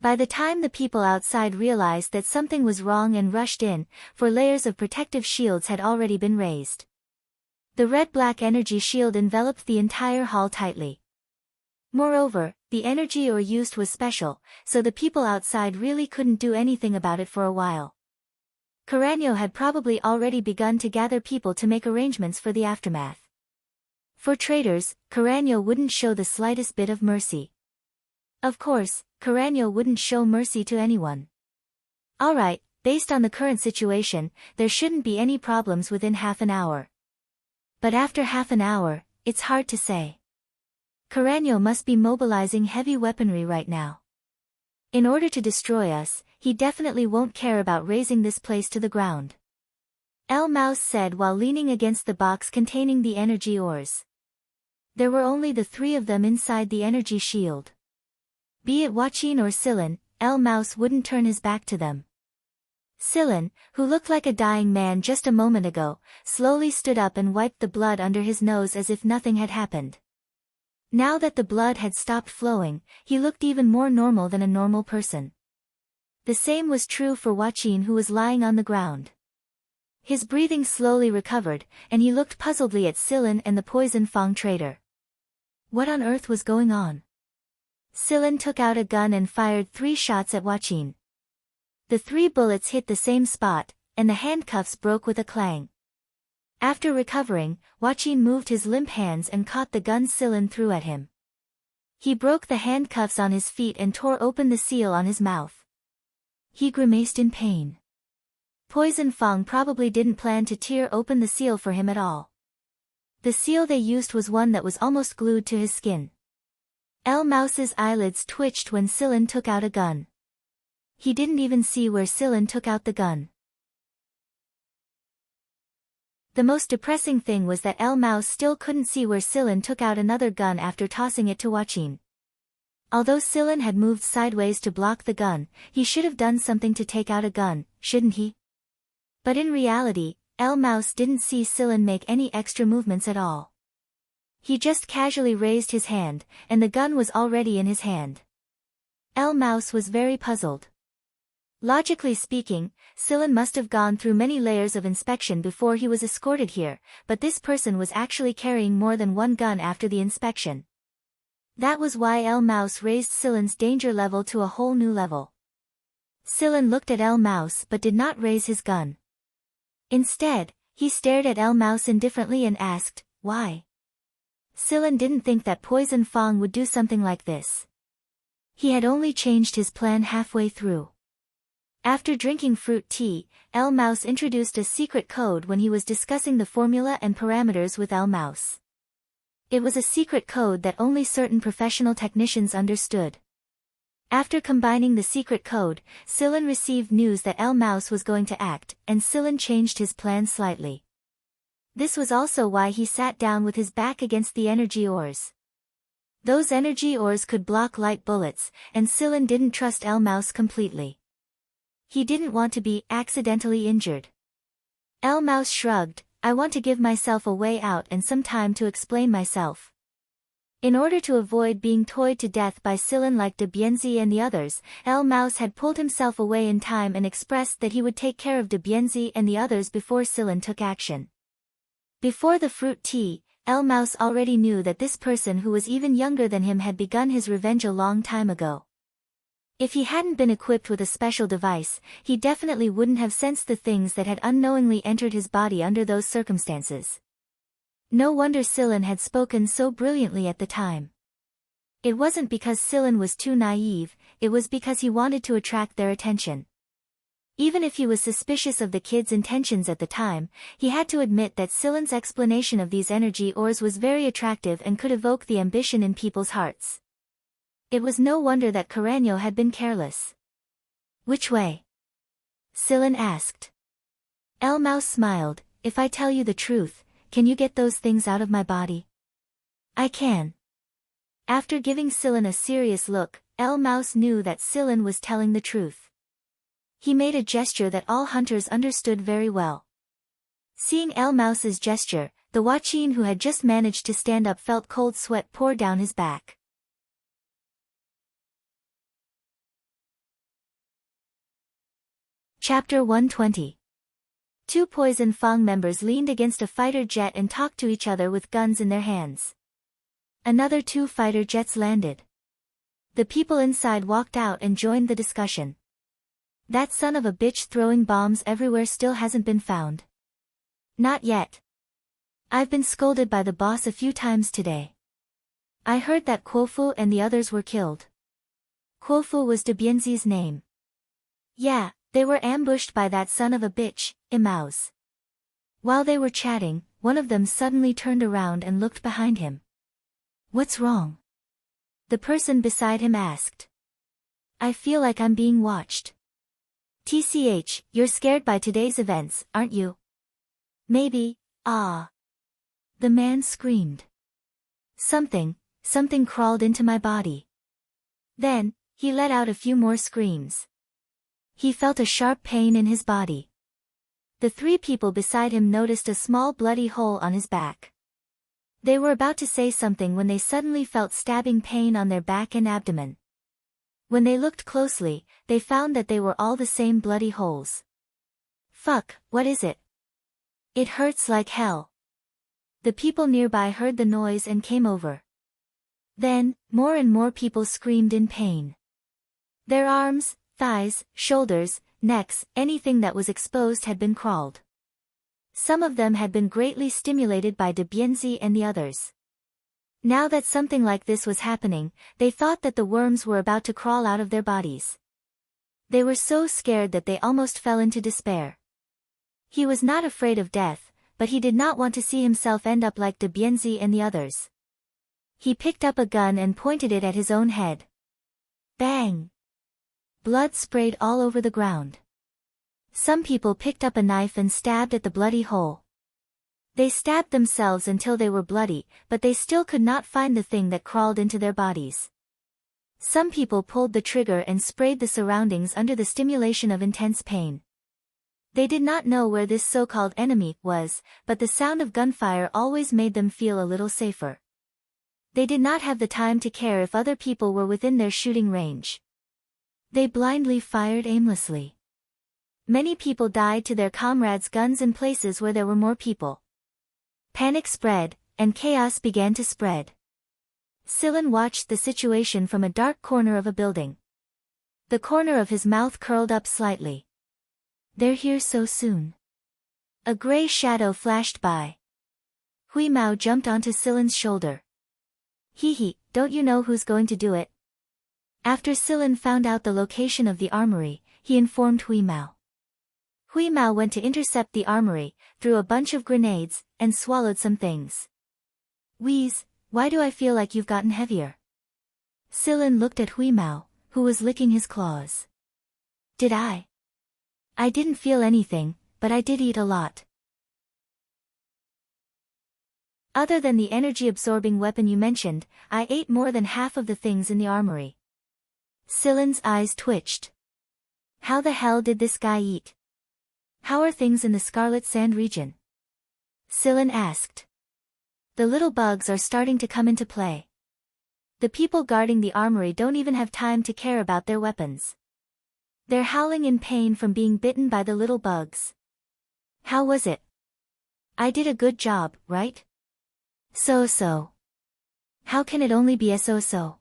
By the time the people outside realized that something was wrong and rushed in, 4 layers of protective shields had already been raised. The red-black energy shield enveloped the entire hall tightly. Moreover, the energy ore used was special, so the people outside really couldn't do anything about it for a while. Carreño had probably already begun to gather people to make arrangements for the aftermath. For traitors, Carreño wouldn't show the slightest bit of mercy. Of course, Carreño wouldn't show mercy to anyone. Alright, based on the current situation, there shouldn't be any problems within half an hour. But after half an hour, it's hard to say. Carreño must be mobilizing heavy weaponry right now. In order to destroy us, he definitely won't care about razing this place to the ground. El Mouse said while leaning against the box containing the energy ores. There were only the 3 of them inside the energy shield. Be it Joaquin or Sillin, El Mouse wouldn't turn his back to them. Sillin, who looked like a dying man just a moment ago, slowly stood up and wiped the blood under his nose as if nothing had happened. Now that the blood had stopped flowing, he looked even more normal than a normal person. The same was true for Joaquin, who was lying on the ground. His breathing slowly recovered, and he looked puzzledly at Sillin and the Poison Fang traitor. What on earth was going on? Sillin took out a gun and fired 3 shots at Joaquin. The 3 bullets hit the same spot, and the handcuffs broke with a clang. After recovering, Joaquin moved his limp hands and caught the gun Sillin threw at him. He broke the handcuffs on his feet and tore open the seal on his mouth. He grimaced in pain. Poison Fang probably didn't plan to tear open the seal for him at all. The seal they used was one that was almost glued to his skin. El Mouse's eyelids twitched when Sillin took out a gun. He didn't even see where Sillin took out the gun. The most depressing thing was that El Mouse still couldn't see where Sillin took out another gun after tossing it to Joaquin. Although Sillin had moved sideways to block the gun, he should have done something to take out a gun, shouldn't he? But in reality, El Mouse didn't see Sillin make any extra movements at all. He just casually raised his hand, and the gun was already in his hand. El Mouse was very puzzled. Logically speaking, Sillin must have gone through many layers of inspection before he was escorted here, but this person was actually carrying more than one gun after the inspection. That was why El Mouse raised Sillin's danger level to a whole new level. Sillin looked at El Mouse but did not raise his gun. Instead, he stared at El Mouse indifferently and asked, "Why?" Sillin didn't think that Poison Fong would do something like this. He had only changed his plan halfway through. After drinking fruit tea, El Mouse introduced a secret code when he was discussing the formula and parameters with El Mouse. It was a secret code that only certain professional technicians understood. After combining the secret code, Sillin received news that El Mouse was going to act, and Sillin changed his plan slightly. This was also why he sat down with his back against the energy ores. Those energy ores could block light bullets, and Sillin didn't trust El Mouse completely. He didn't want to be accidentally injured. El Mouse shrugged, "I want to give myself a way out and some time to explain myself." In order to avoid being toyed to death by Sillin like de Bienzi and the others, El Mouse had pulled himself away in time and expressed that he would take care of de Bienzi and the others before Sillin took action. Before the fruit tea, El Mouse already knew that this person who was even younger than him had begun his revenge a long time ago. If he hadn't been equipped with a special device, he definitely wouldn't have sensed the things that had unknowingly entered his body under those circumstances. No wonder Sillin had spoken so brilliantly at the time. It wasn't because Sillin was too naive, it was because he wanted to attract their attention. Even if he was suspicious of the kid's intentions at the time, he had to admit that Sillin's explanation of these energy ores was very attractive and could evoke the ambition in people's hearts. It was no wonder that Carreño had been careless. "Which way?" Sillin asked. El Mouse smiled, "If I tell you the truth, can you get those things out of my body?" "I can." After giving Sillin a serious look, El Mouse knew that Sillin was telling the truth. He made a gesture that all hunters understood very well. Seeing El Mouse's gesture, the Huachin who had just managed to stand up felt cold sweat pour down his back. Chapter 120. Two Poison Fong members leaned against a fighter jet and talked to each other with guns in their hands. Another two fighter jets landed. The people inside walked out and joined the discussion. "That son of a bitch throwing bombs everywhere still hasn't been found." "Not yet. I've been scolded by the boss a few times today. I heard that Quofu and the others were killed." Quofu was de Bienzi's name. "Yeah, they were ambushed by that son of a bitch, Imao's." While they were chatting, one of them suddenly turned around and looked behind him. "What's wrong?" the person beside him asked. "I feel like I'm being watched." "TCH, you're scared by today's events, aren't you?" "Maybe, ah." The man screamed. Something crawled into my body." Then, he let out a few more screams. He felt a sharp pain in his body. The three people beside him noticed a small bloody hole on his back. They were about to say something when they suddenly felt stabbing pain on their back and abdomen. When they looked closely, they found that they were all the same bloody holes. "Fuck, what is it? It hurts like hell." The people nearby heard the noise and came over. Then, more and more people screamed in pain. Their arms, thighs, shoulders, necks, anything that was exposed had been crawled. Some of them had been greatly stimulated by de Bienzi and the others. Now that something like this was happening, they thought that the worms were about to crawl out of their bodies. They were so scared that they almost fell into despair. He was not afraid of death, but he did not want to see himself end up like de Bienzi and the others. He picked up a gun and pointed it at his own head. Bang! Blood sprayed all over the ground. Some people picked up a knife and stabbed at the bloody hole. They stabbed themselves until they were bloody, but they still could not find the thing that crawled into their bodies. Some people pulled the trigger and sprayed the surroundings under the stimulation of intense pain. They did not know where this so-called enemy was, but the sound of gunfire always made them feel a little safer. They did not have the time to care if other people were within their shooting range. They blindly fired aimlessly. Many people died to their comrades' guns in places where there were more people. Panic spread, and chaos began to spread. Sillin watched the situation from a dark corner of a building. The corner of his mouth curled up slightly. They're here so soon. A gray shadow flashed by. Hui Mao jumped onto Sillin's shoulder. Hee, don't you know who's going to do it? After Sillin found out the location of the armory, he informed Hui Mao. Hui Mao went to intercept the armory, threw a bunch of grenades, and swallowed some things. Wheeze, why do I feel like you've gotten heavier? Sillin looked at Hui Mao, who was licking his claws. Did I? I didn't feel anything, but I did eat a lot. Other than the energy-absorbing weapon you mentioned, I ate more than half of the things in the armory. Sillin's eyes twitched. How the hell did this guy eat? How are things in the Scarlet Sand region? Sillin asked. The little bugs are starting to come into play. The people guarding the armory don't even have time to care about their weapons. They're howling in pain from being bitten by the little bugs. How was it? I did a good job, right? So. How can it only be a so-so?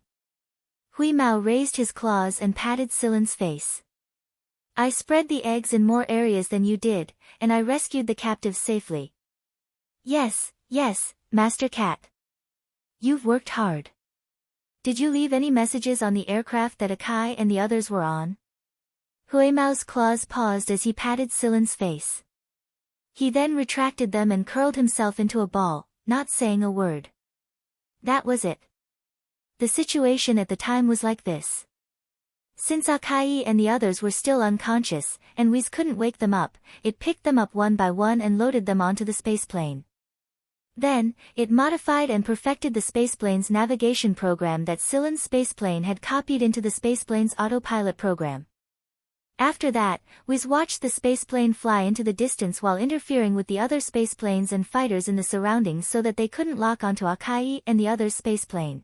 Hui Mao raised his claws and patted Sillin's face. I spread the eggs in more areas than you did, and I rescued the captives safely. Yes, Master Cat. You've worked hard. Did you leave any messages on the aircraft that Akai and the others were on? Hui Mao's claws paused as he patted Sillin's face. He then retracted them and curled himself into a ball, not saying a word. That was it. The situation at the time was like this. Since Akai and the others were still unconscious, and Whis couldn't wake them up, it picked them up one by one and loaded them onto the spaceplane. Then, it modified and perfected the spaceplane's navigation program that Sillin's spaceplane had copied into the spaceplane's autopilot program. After that, Whis watched the spaceplane fly into the distance while interfering with the other spaceplanes and fighters in the surroundings so that they couldn't lock onto Akai and the other's spaceplane.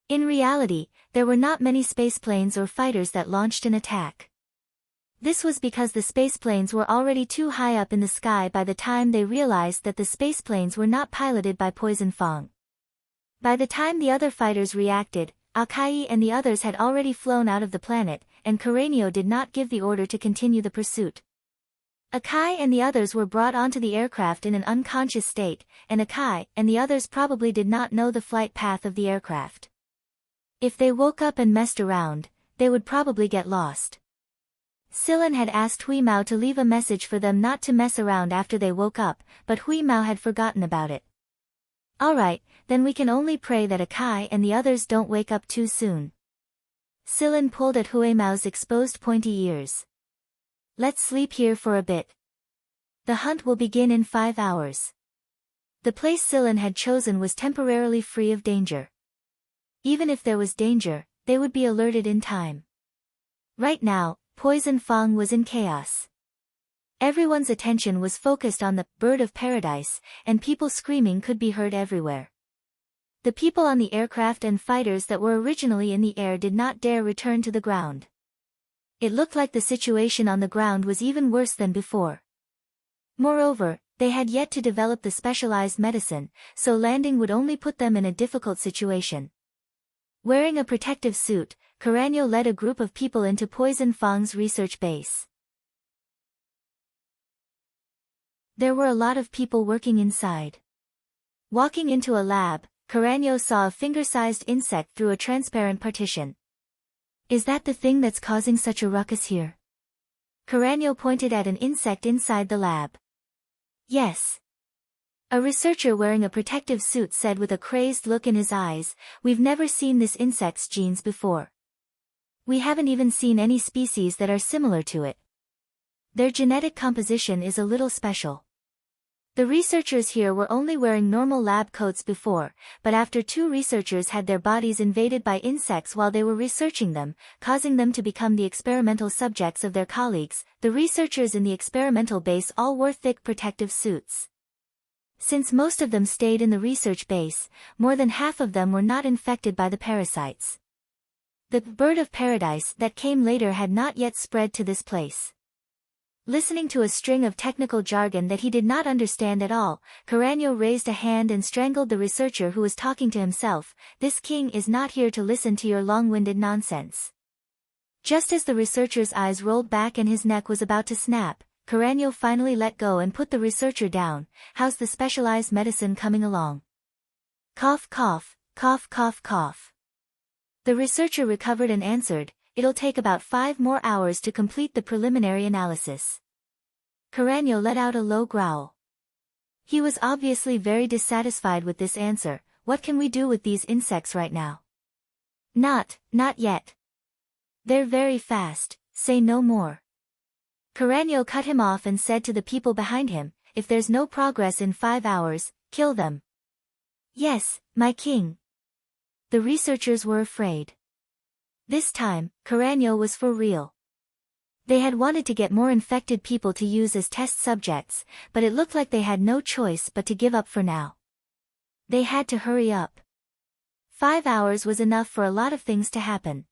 In reality, there were not many spaceplanes or fighters that launched an attack. This was because the spaceplanes were already too high up in the sky by the time they realized that the spaceplanes were not piloted by Poison Fong. By the time the other fighters reacted, Akai and the others had already flown out of the planet, and Carreño did not give the order to continue the pursuit. Akai and the others were brought onto the aircraft in an unconscious state, and Akai and the others probably did not know the flight path of the aircraft. If they woke up and messed around, they would probably get lost. Sillin had asked Hui Mao to leave a message for them not to mess around after they woke up, but Hui Mao had forgotten about it. Alright, then we can only pray that Akai and the others don't wake up too soon. Sillin pulled at Hui Mao's exposed pointy ears. Let's sleep here for a bit. The hunt will begin in 5 hours. The place Sillin had chosen was temporarily free of danger. Even if there was danger, they would be alerted in time. Right now, Poison Fong was in chaos. Everyone's attention was focused on the bird of paradise, and people screaming could be heard everywhere. The people on the aircraft and fighters that were originally in the air did not dare return to the ground. It looked like the situation on the ground was even worse than before. Moreover, they had yet to develop the specialized medicine, so landing would only put them in a difficult situation. Wearing a protective suit, Carreño led a group of people into Poison Fong's research base. There were a lot of people working inside. Walking into a lab, Carreño saw a finger-sized insect through a transparent partition. Is that the thing that's causing such a ruckus here? Carreño pointed at an insect inside the lab. Yes. A researcher wearing a protective suit said with a crazed look in his eyes, we've never seen this insect's genes before. We haven't even seen any species that are similar to it. Their genetic composition is a little special. The researchers here were only wearing normal lab coats before, but after 2 researchers had their bodies invaded by insects while they were researching them, causing them to become the experimental subjects of their colleagues, the researchers in the experimental base all wore thick protective suits. Since most of them stayed in the research base, more than half of them were not infected by the parasites. The bird of paradise that came later had not yet spread to this place. Listening to a string of technical jargon that he did not understand at all, Carreño raised a hand and strangled the researcher who was talking to himself. This king is not here to listen to your long-winded nonsense. Just as the researcher's eyes rolled back and his neck was about to snap, Carreño finally let go and put the researcher down. How's the specialized medicine coming along? Cough cough, cough cough cough. The researcher recovered and answered, it'll take about 5 more hours to complete the preliminary analysis. Carreño let out a low growl. He was obviously very dissatisfied with this answer. What can we do with these insects right now? Not yet. They're very fast, say no more. Carreño cut him off and said to the people behind him, if there's no progress in 5 hours, kill them. Yes, my king. The researchers were afraid. This time, Carreño was for real. They had wanted to get more infected people to use as test subjects, but it looked like they had no choice but to give up for now. They had to hurry up. 5 hours was enough for a lot of things to happen.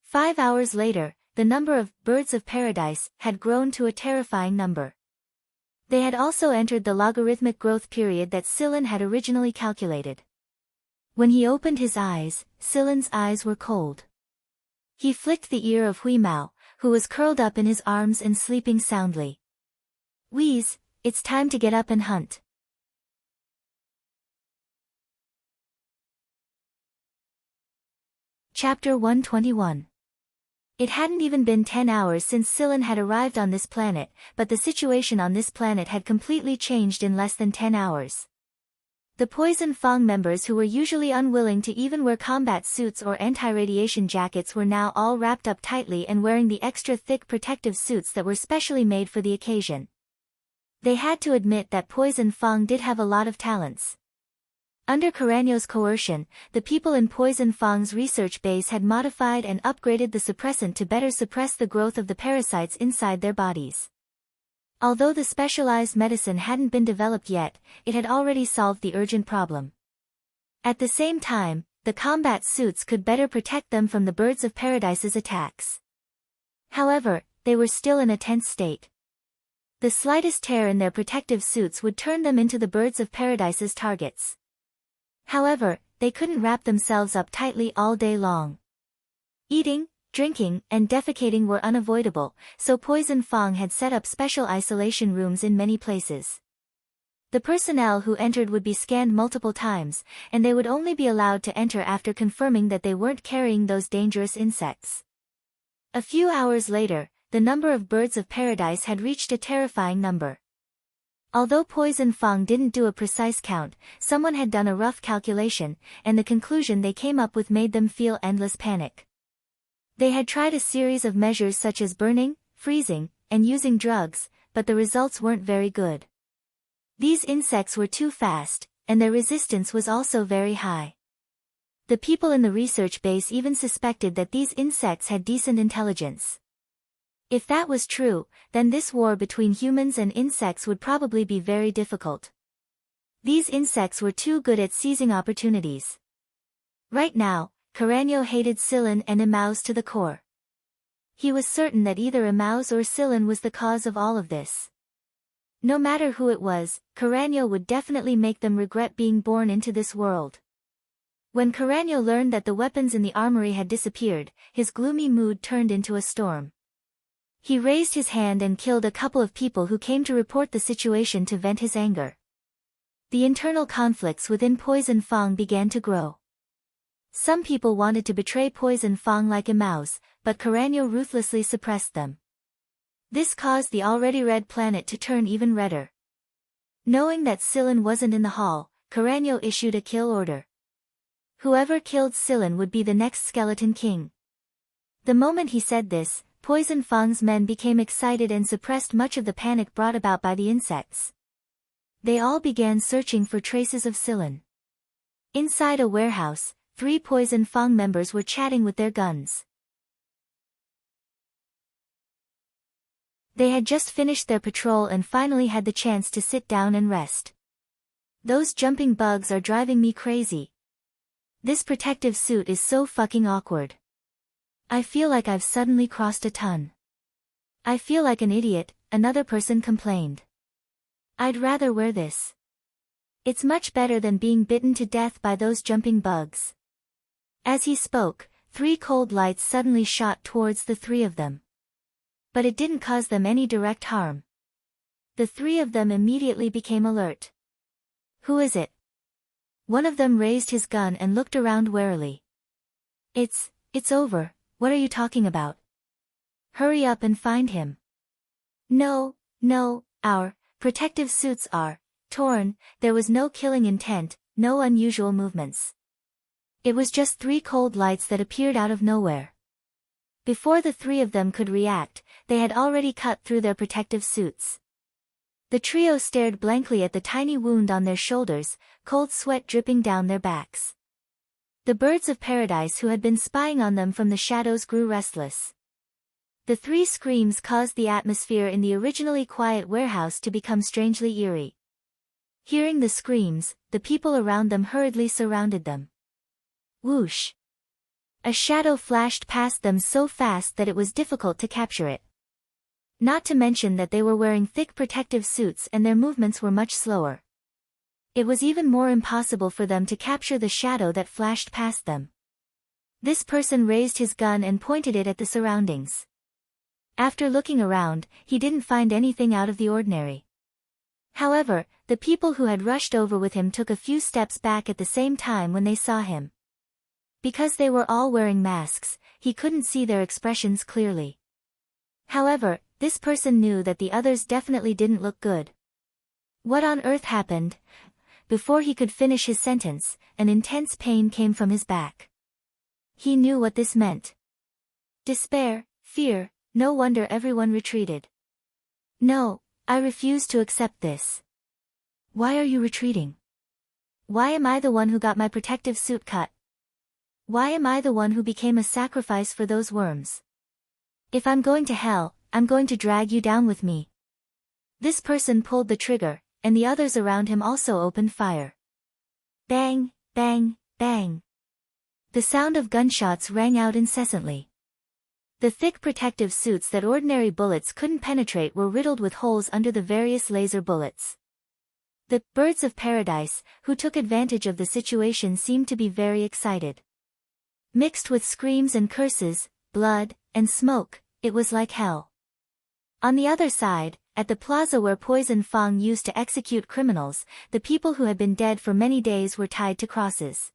5 hours later, the number of birds of paradise had grown to a terrifying number. They had also entered the logarithmic growth period that Sillin had originally calculated. When he opened his eyes, Sillin's eyes were cold. He flicked the ear of Hui Mao, who was curled up in his arms and sleeping soundly. Wheeze, it's time to get up and hunt. Chapter 121. It hadn't even been 10 hours since Sillin had arrived on this planet, but the situation on this planet had completely changed in less than 10 hours. The Poison Fang members who were usually unwilling to even wear combat suits or anti-radiation jackets were now all wrapped up tightly and wearing the extra thick protective suits that were specially made for the occasion. They had to admit that Poison Fang did have a lot of talents. Under Carreño's coercion, the people in Poison Fang's research base had modified and upgraded the suppressant to better suppress the growth of the parasites inside their bodies. Although the specialized medicine hadn't been developed yet, it had already solved the urgent problem. At the same time, the combat suits could better protect them from the birds of paradise's attacks. However, they were still in a tense state. The slightest tear in their protective suits would turn them into the birds of paradise's targets. However, they couldn't wrap themselves up tightly all day long. Eating, drinking, and defecating were unavoidable, so Poison Fang had set up special isolation rooms in many places. The personnel who entered would be scanned multiple times, and they would only be allowed to enter after confirming that they weren't carrying those dangerous insects. A few hours later, the number of birds of paradise had reached a terrifying number. Although Poison Fang didn't do a precise count, someone had done a rough calculation, and the conclusion they came up with made them feel endless panic. They had tried a series of measures such as burning, freezing, and using drugs, but the results weren't very good. These insects were too fast, and their resistance was also very high. The people in the research base even suspected that these insects had decent intelligence. If that was true, then this war between humans and insects would probably be very difficult. These insects were too good at seizing opportunities. Right now, Carreño hated Sillin and Emaus to the core. He was certain that either Emaus or Sillin was the cause of all of this. No matter who it was, Carreño would definitely make them regret being born into this world. When Carreño learned that the weapons in the armory had disappeared, his gloomy mood turned into a storm. He raised his hand and killed a couple of people who came to report the situation to vent his anger. The internal conflicts within Poison Fang began to grow. Some people wanted to betray Poison Fang like Emaus, but Carreño ruthlessly suppressed them. This caused the already red planet to turn even redder. Knowing that Sillin wasn't in the hall, Carreño issued a kill order. Whoever killed Sillin would be the next Skeleton King. The moment he said this, Poison Fang's men became excited and suppressed much of the panic brought about by the insects. They all began searching for traces of Sillin. Inside a warehouse, 3 Poison Fang members were chatting with their guns. They had just finished their patrol and finally had the chance to sit down and rest. Those jumping bugs are driving me crazy. This protective suit is so fucking awkward. I feel like I've suddenly crossed a ton. I feel like an idiot, another person complained. I'd rather wear this. It's much better than being bitten to death by those jumping bugs. As he spoke, 3 cold lights suddenly shot towards the 3 of them. But it didn't cause them any direct harm. The 3 of them immediately became alert. Who is it? One of them raised his gun and looked around warily. It's over, what are you talking about? Hurry up and find him. No, our protective suits are torn, there was no killing intent, no unusual movements. It was just 3 cold lights that appeared out of nowhere. Before the 3 of them could react, they had already cut through their protective suits. The trio stared blankly at the tiny wound on their shoulders, cold sweat dripping down their backs. The birds of paradise who had been spying on them from the shadows grew restless. The 3 screams caused the atmosphere in the originally quiet warehouse to become strangely eerie. Hearing the screams, the people around them hurriedly surrounded them. Whoosh! A shadow flashed past them so fast that it was difficult to capture it. Not to mention that they were wearing thick protective suits and their movements were much slower. It was even more impossible for them to capture the shadow that flashed past them. This person raised his gun and pointed it at the surroundings. After looking around, he didn't find anything out of the ordinary. However, the people who had rushed over with him took a few steps back at the same time when they saw him. Because they were all wearing masks, he couldn't see their expressions clearly. However, this person knew that the others definitely didn't look good. What on earth happened? Before he could finish his sentence, an intense pain came from his back. He knew what this meant. Despair, fear, no wonder everyone retreated. No, I refuse to accept this. Why are you retreating? Why am I the one who got my protective suit cut? Why am I the one who became a sacrifice for those worms? If I'm going to hell, I'm going to drag you down with me. This person pulled the trigger, and the others around him also opened fire. Bang, bang, bang. The sound of gunshots rang out incessantly. The thick protective suits that ordinary bullets couldn't penetrate were riddled with holes under the various laser bullets. The birds of paradise, who took advantage of the situation, seemed to be very excited. Mixed with screams and curses, blood, and smoke, it was like hell. On the other side, at the plaza where Poison Fang used to execute criminals, the people who had been dead for many days were tied to crosses.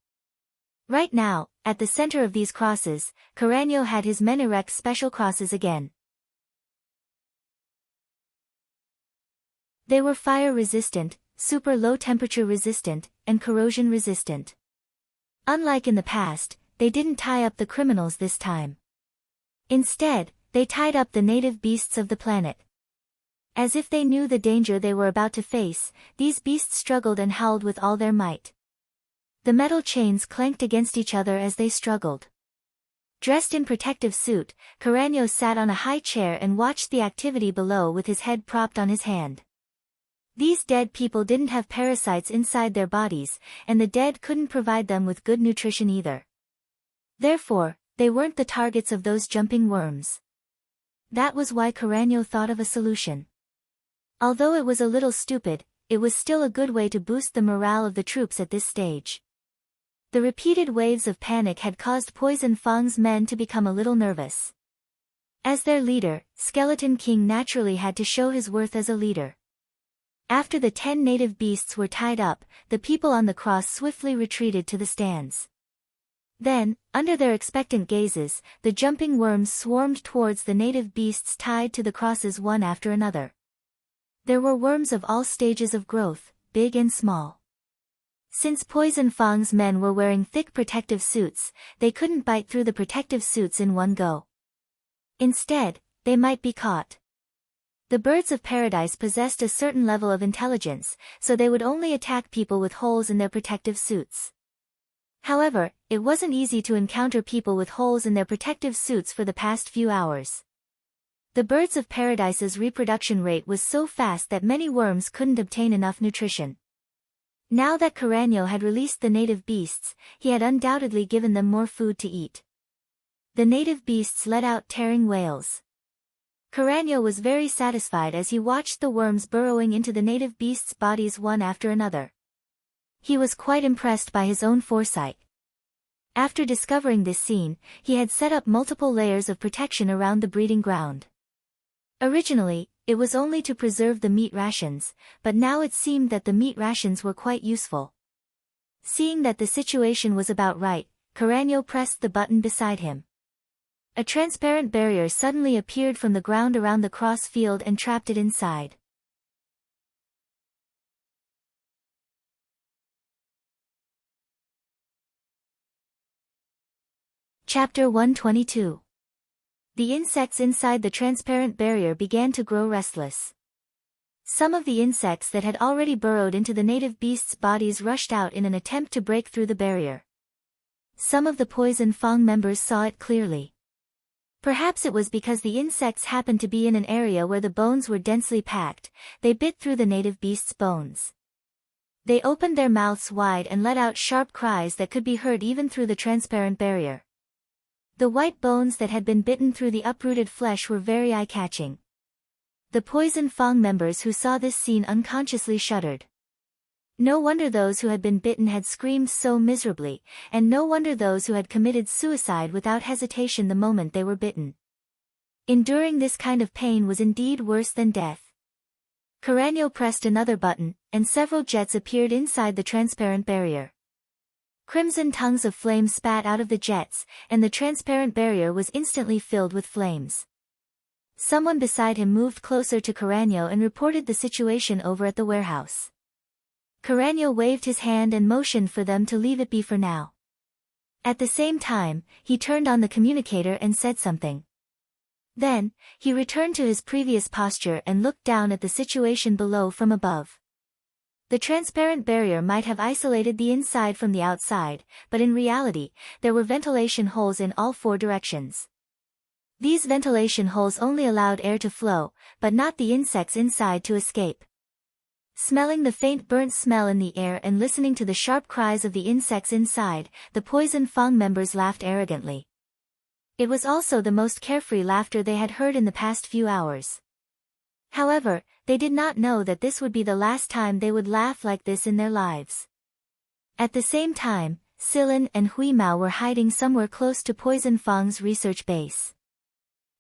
Right now, at the center of these crosses, Carreño had his men erect special crosses again. They were fire-resistant, super low-temperature resistant, and corrosion-resistant. Unlike in the past, they didn't tie up the criminals this time. Instead, they tied up the native beasts of the planet. As if they knew the danger they were about to face, these beasts struggled and howled with all their might. The metal chains clanked against each other as they struggled. Dressed in protective suit, Carreño sat on a high chair and watched the activity below with his head propped on his hand. These dead people didn't have parasites inside their bodies, and the dead couldn't provide them with good nutrition either. Therefore, they weren't the targets of those jumping worms. That was why Carreño thought of a solution. Although it was a little stupid, it was still a good way to boost the morale of the troops at this stage. The repeated waves of panic had caused Poison Fang's men to become a little nervous. As their leader, Skeleton King naturally had to show his worth as a leader. After the 10 native beasts were tied up, the people on the cross swiftly retreated to the stands. Then, under their expectant gazes, the jumping worms swarmed towards the native beasts tied to the crosses one after another. There were worms of all stages of growth, big and small. Since Poison Fang's men were wearing thick protective suits, they couldn't bite through the protective suits in one go. Instead, they might be caught. The birds of paradise possessed a certain level of intelligence, so they would only attack people with holes in their protective suits. However, it wasn't easy to encounter people with holes in their protective suits for the past few hours. The birds of paradise's reproduction rate was so fast that many worms couldn't obtain enough nutrition. Now that Carreño had released the native beasts, he had undoubtedly given them more food to eat. The native beasts let out tearing wails. Carreño was very satisfied as he watched the worms burrowing into the native beasts' bodies one after another. He was quite impressed by his own foresight. After discovering this scene, he had set up multiple layers of protection around the breeding ground. Originally, it was only to preserve the meat rations, but now it seemed that the meat rations were quite useful. Seeing that the situation was about right, Carreño pressed the button beside him. A transparent barrier suddenly appeared from the ground around the cross field and trapped it inside. Chapter 122. The insects inside the transparent barrier began to grow restless. Some of the insects that had already burrowed into the native beasts' bodies rushed out in an attempt to break through the barrier. Some of the poison fang members saw it clearly. Perhaps it was because the insects happened to be in an area where the bones were densely packed, they bit through the native beasts' bones. They opened their mouths wide and let out sharp cries that could be heard even through the transparent barrier. The white bones that had been bitten through the uprooted flesh were very eye-catching. The poison fang members who saw this scene unconsciously shuddered. No wonder those who had been bitten had screamed so miserably, and no wonder those who had committed suicide without hesitation the moment they were bitten. Enduring this kind of pain was indeed worse than death. Carreño pressed another button, and several jets appeared inside the transparent barrier. Crimson tongues of flame spat out of the jets, and the transparent barrier was instantly filled with flames. Someone beside him moved closer to Carreño and reported the situation over at the warehouse. Carreño waved his hand and motioned for them to leave it be for now. At the same time, he turned on the communicator and said something. Then, he returned to his previous posture and looked down at the situation below from above. The transparent barrier might have isolated the inside from the outside, but in reality, there were ventilation holes in all four directions. These ventilation holes only allowed air to flow, but not the insects inside to escape. Smelling the faint burnt smell in the air and listening to the sharp cries of the insects inside, the poison fang members laughed arrogantly. It was also the most carefree laughter they had heard in the past few hours. However, they did not know that this would be the last time they would laugh like this in their lives. At the same time, Silin and Hui Mao were hiding somewhere close to Poison Fang's research base.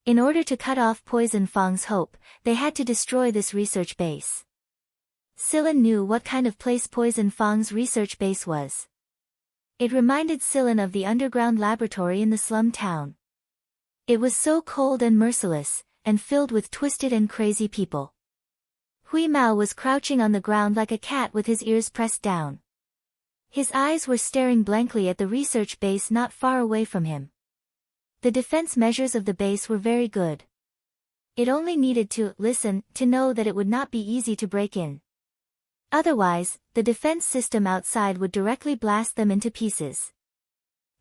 In order to cut off Poison Fang's hope, they had to destroy this research base. Silin knew what kind of place Poison Fang's research base was. It reminded Silin of the underground laboratory in the slum town. It was so cold and merciless, and filled with twisted and crazy people. Hui Mao was crouching on the ground like a cat with his ears pressed down. His eyes were staring blankly at the research base not far away from him. The defense measures of the base were very good. It only needed to listen to know that it would not be easy to break in. Otherwise, the defense system outside would directly blast them into pieces.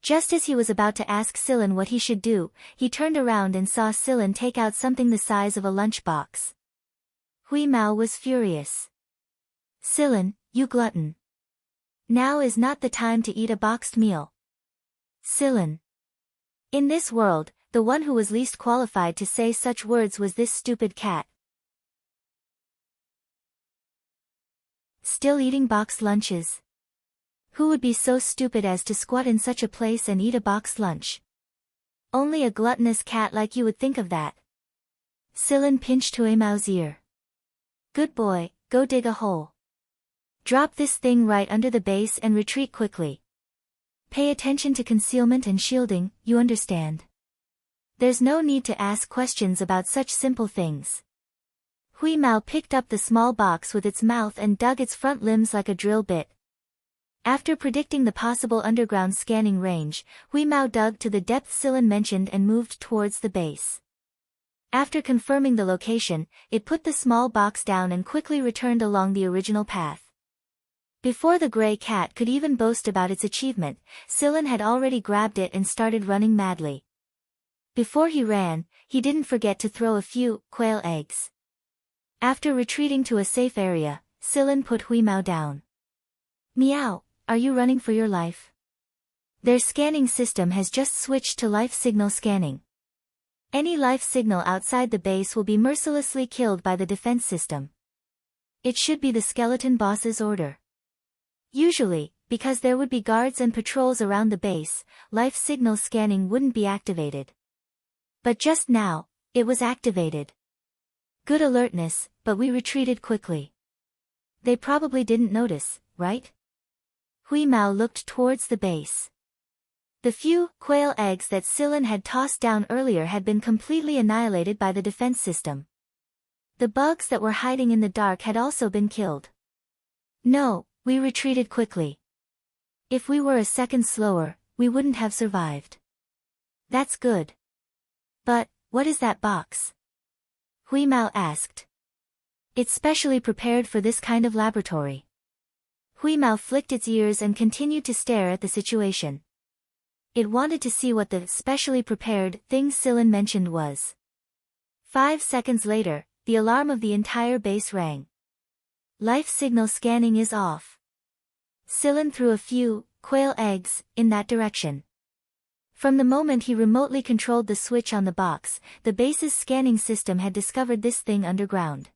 Just as he was about to ask Silin what he should do, he turned around and saw Silin take out something the size of a lunchbox. Hui Mao was furious. Silin, you glutton. Now is not the time to eat a boxed meal. Silin. In this world, the one who was least qualified to say such words was this stupid cat. Still eating boxed lunches? Who would be so stupid as to squat in such a place and eat a boxed lunch? Only a gluttonous cat like you would think of that. Silin pinched Hui Mao's ear. Good boy, go dig a hole. Drop this thing right under the base and retreat quickly. Pay attention to concealment and shielding, you understand? There's no need to ask questions about such simple things. Hui Mao picked up the small box with its mouth and dug its front limbs like a drill bit. After predicting the possible underground scanning range, Hui Mao dug to the depth Silin mentioned and moved towards the base. After confirming the location, it put the small box down and quickly returned along the original path. Before the gray cat could even boast about its achievement, Silin had already grabbed it and started running madly. Before he ran, he didn't forget to throw a few quail eggs. After retreating to a safe area, Silin put Hui Mao down. Meow, are you running for your life? Their scanning system has just switched to life signal scanning. Any life signal outside the base will be mercilessly killed by the defense system. It should be the skeleton boss's order. Usually, because there would be guards and patrols around the base, life signal scanning wouldn't be activated. But just now, it was activated. Good alertness, but we retreated quickly. They probably didn't notice, right? Hui Mao looked towards the base. The few quail eggs that Silen had tossed down earlier had been completely annihilated by the defense system. The bugs that were hiding in the dark had also been killed. No, we retreated quickly. If we were a second slower, we wouldn't have survived. That's good. But, what is that box? Hui Mao asked. It's specially prepared for this kind of laboratory. Hui Mao flicked its ears and continued to stare at the situation. It wanted to see what the specially prepared thing Silen mentioned was. 5 seconds later, the alarm of the entire base rang. Life signal scanning is off. Silen threw a few quail eggs in that direction. From the moment he remotely controlled the switch on the box, the base's scanning system had discovered this thing underground.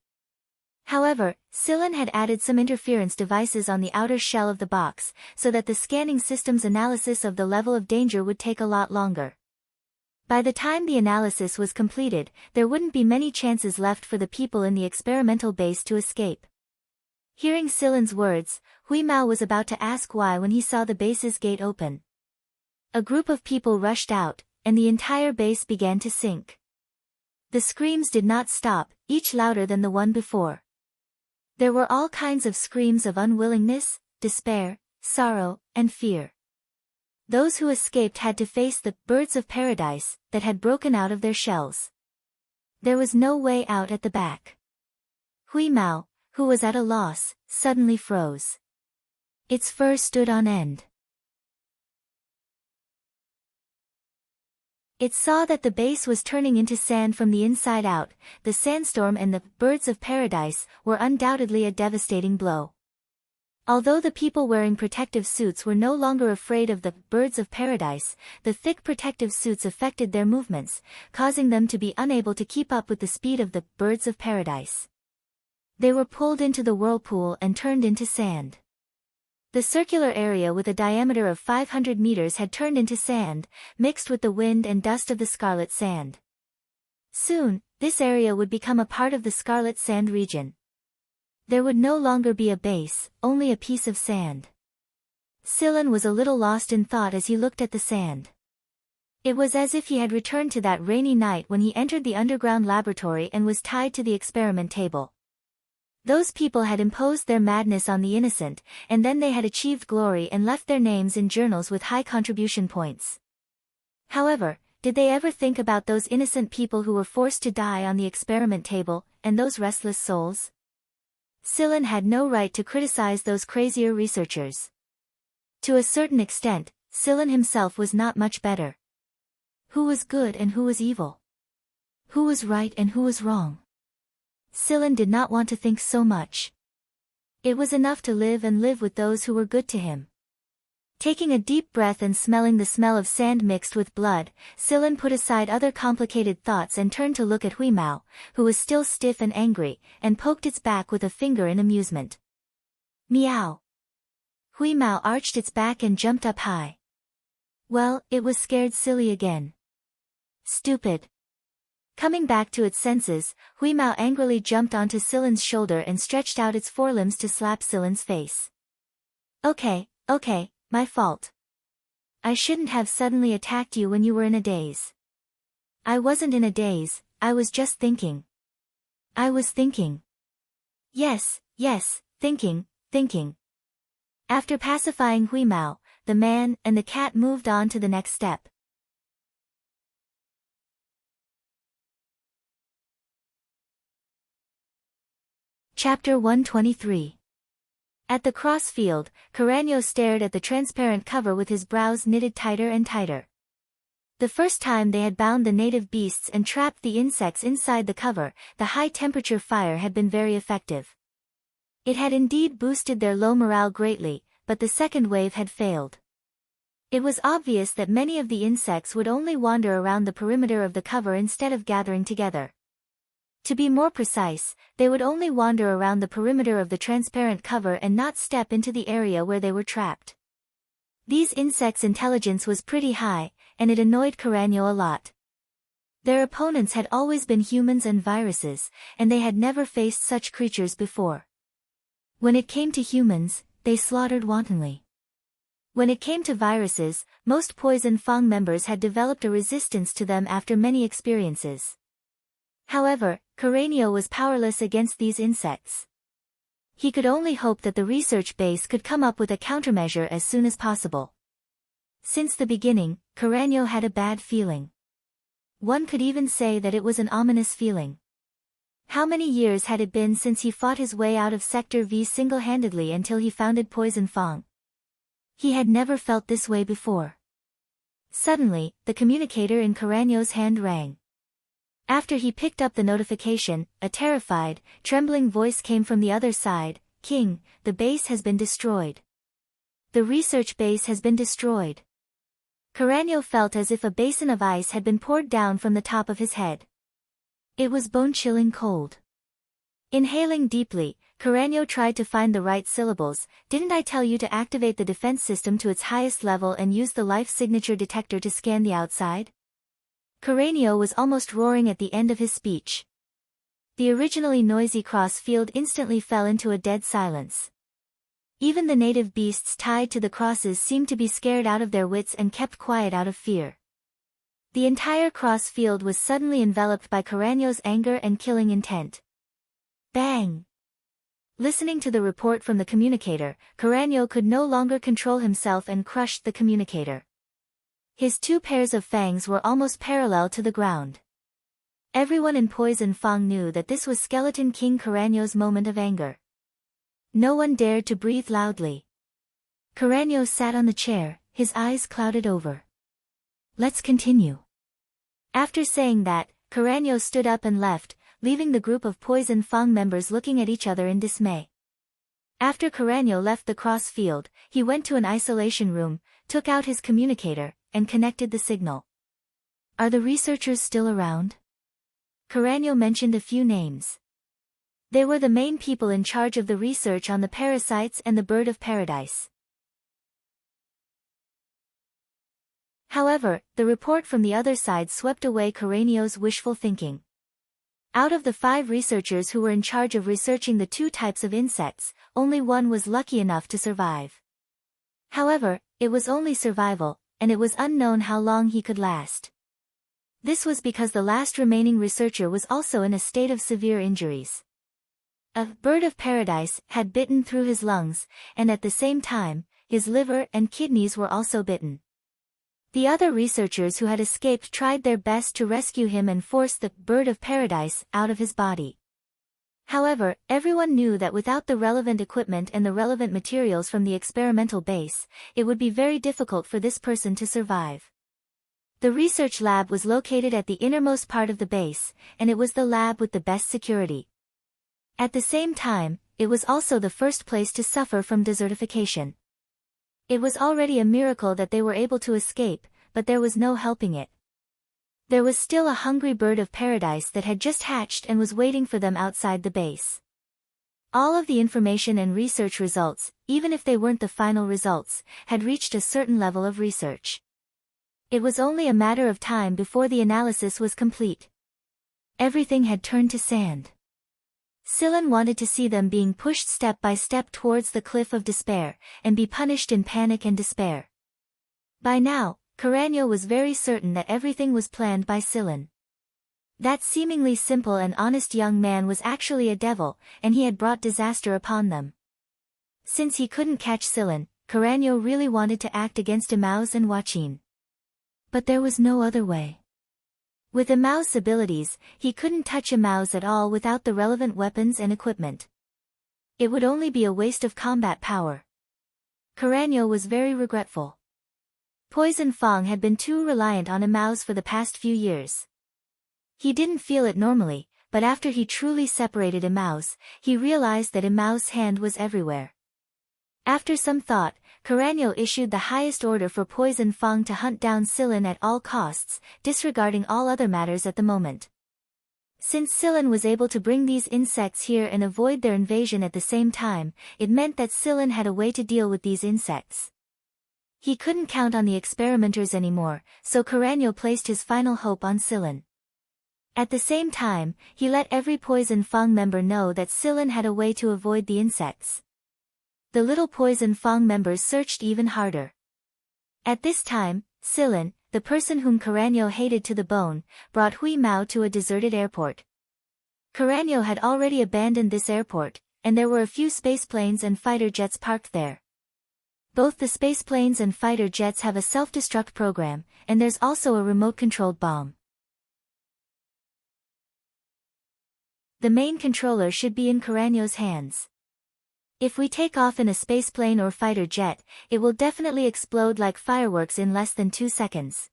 However, Silen had added some interference devices on the outer shell of the box, so that the scanning system's analysis of the level of danger would take a lot longer. By the time the analysis was completed, there wouldn't be many chances left for the people in the experimental base to escape. Hearing Silen's words, Hui Mao was about to ask why when he saw the base's gate open. A group of people rushed out, and the entire base began to sink. The screams did not stop, each louder than the one before. There were all kinds of screams of unwillingness, despair, sorrow, and fear. Those who escaped had to face the birds of paradise that had broken out of their shells. There was no way out at the back. Hui Mao, who was at a loss, suddenly froze. Its fur stood on end. It saw that the base was turning into sand from the inside out. The sandstorm and the birds of paradise were undoubtedly a devastating blow. Although the people wearing protective suits were no longer afraid of the birds of paradise, the thick protective suits affected their movements, causing them to be unable to keep up with the speed of the birds of paradise. They were pulled into the whirlpool and turned into sand. The circular area with a diameter of 500 meters had turned into sand, mixed with the wind and dust of the scarlet sand. Soon, this area would become a part of the scarlet sand region. There would no longer be a base, only a piece of sand. Silen was a little lost in thought as he looked at the sand. It was as if he had returned to that rainy night when he entered the underground laboratory and was tied to the experiment table. Those people had imposed their madness on the innocent, and then they had achieved glory and left their names in journals with high contribution points. However, did they ever think about those innocent people who were forced to die on the experiment table, and those restless souls? Silen had no right to criticize those crazier researchers. To a certain extent, Silen himself was not much better. Who was good and who was evil? Who was right and who was wrong? Silen did not want to think so much. It was enough to live and live with those who were good to him. Taking a deep breath and smelling the smell of sand mixed with blood, Silen put aside other complicated thoughts and turned to look at Hui Mao, who was still stiff and angry, and poked its back with a finger in amusement. Meow! Hui Mao arched its back and jumped up high. Well, it was scared silly again. Stupid. Coming back to its senses, Hui Mao angrily jumped onto Silen's shoulder and stretched out its forelimbs to slap Silen's face. Okay, my fault. I shouldn't have suddenly attacked you when you were in a daze. I wasn't in a daze, I was just thinking. I was thinking. Yes, thinking. After pacifying Hui Mao, the man and the cat moved on to the next step. Chapter 123. At the cross field, Carreño stared at the transparent cover with his brows knitted tighter and tighter. The first time they had bound the native beasts and trapped the insects inside the cover, the high-temperature fire had been very effective. It had indeed boosted their low morale greatly, but the second wave had failed. It was obvious that many of the insects would only wander around the perimeter of the cover instead of gathering together. To be more precise, they would only wander around the perimeter of the transparent cover and not step into the area where they were trapped. These insects' intelligence was pretty high, and it annoyed Carreño a lot. Their opponents had always been humans and viruses, and they had never faced such creatures before. When it came to humans, they slaughtered wantonly. When it came to viruses, most Poison Fang members had developed a resistance to them after many experiences. However, Carreño was powerless against these insects. He could only hope that the research base could come up with a countermeasure as soon as possible. Since the beginning, Carreño had a bad feeling. One could even say that it was an ominous feeling. How many years had it been since he fought his way out of Sector V single-handedly until he founded Poison Fang? He had never felt this way before. Suddenly, the communicator in Carreño's hand rang. After he picked up the notification, a terrified, trembling voice came from the other side. "King, the base has been destroyed. The research base has been destroyed." Carreño felt as if a basin of ice had been poured down from the top of his head. It was bone-chilling cold. Inhaling deeply, Carreño tried to find the right syllables. "Didn't I tell you to activate the defense system to its highest level and use the life signature detector to scan the outside?" Carreño was almost roaring at the end of his speech. The originally noisy cross field instantly fell into a dead silence. Even the native beasts tied to the crosses seemed to be scared out of their wits and kept quiet out of fear. The entire cross field was suddenly enveloped by Carreño's anger and killing intent. Bang! Listening to the report from the communicator, Carreño could no longer control himself and crushed the communicator. His two pairs of fangs were almost parallel to the ground. Everyone in Poison Fang knew that this was Skeleton King Carreño's moment of anger. No one dared to breathe loudly. Carreño sat on the chair, his eyes clouded over. "Let's continue." After saying that, Carreño stood up and left, leaving the group of Poison Fang members looking at each other in dismay. After Carreño left the cross field, he went to an isolation room, took out his communicator, and connected the signal. "Are the researchers still around?" Carreño mentioned a few names. They were the main people in charge of the research on the parasites and the bird of paradise. However, the report from the other side swept away Carreño's wishful thinking. Out of the 5 researchers who were in charge of researching the 2 types of insects, only one was lucky enough to survive. However, it was only survival, and it was unknown how long he could last. This was because the last remaining researcher was also in a state of severe injuries. A bird of paradise had bitten through his lungs, and at the same time, his liver and kidneys were also bitten. The other researchers who had escaped tried their best to rescue him and force the bird of paradise out of his body. However, everyone knew that without the relevant equipment and the relevant materials from the experimental base, it would be very difficult for this person to survive. The research lab was located at the innermost part of the base, and it was the lab with the best security. At the same time, it was also the first place to suffer from desertification. It was already a miracle that they were able to escape, but there was no helping it. There was still a hungry bird of paradise that had just hatched and was waiting for them outside the base. All of the information and research results, even if they weren't the final results, had reached a certain level of research. It was only a matter of time before the analysis was complete. Everything had turned to sand. Silen wanted to see them being pushed step by step towards the cliff of despair, and be punished in panic and despair. By now, Carreño was very certain that everything was planned by Silen. That seemingly simple and honest young man was actually a devil, and he had brought disaster upon them. Since he couldn't catch Silen, Carreño really wanted to act against Emaus and Joaquin. But there was no other way. With Emaus' abilities, he couldn't touch Emaus at all without the relevant weapons and equipment. It would only be a waste of combat power. Carreño was very regretful. Poison Fang had been too reliant on Emaus for the past few years. He didn't feel it normally, but after he truly separated Emaus, he realized that Emaus' hand was everywhere. After some thought, Carreño issued the highest order for Poison Fang to hunt down Sillin at all costs, disregarding all other matters at the moment. Since Sillin was able to bring these insects here and avoid their invasion at the same time, it meant that Sillin had a way to deal with these insects. He couldn't count on the experimenters anymore, so Carreño placed his final hope on Sillin. At the same time, he let every Poison Fang member know that Sillin had a way to avoid the insects. The little Poison Fang members searched even harder. At this time, Sillin, the person whom Carreño hated to the bone, brought Hui Mao to a deserted airport. Carreño had already abandoned this airport, and there were a few spaceplanes and fighter jets parked there. Both the spaceplanes and fighter jets have a self-destruct program, and there's also a remote-controlled bomb. The main controller should be in Carreño's hands. If we take off in a spaceplane or fighter jet, it will definitely explode like fireworks in less than 2 seconds.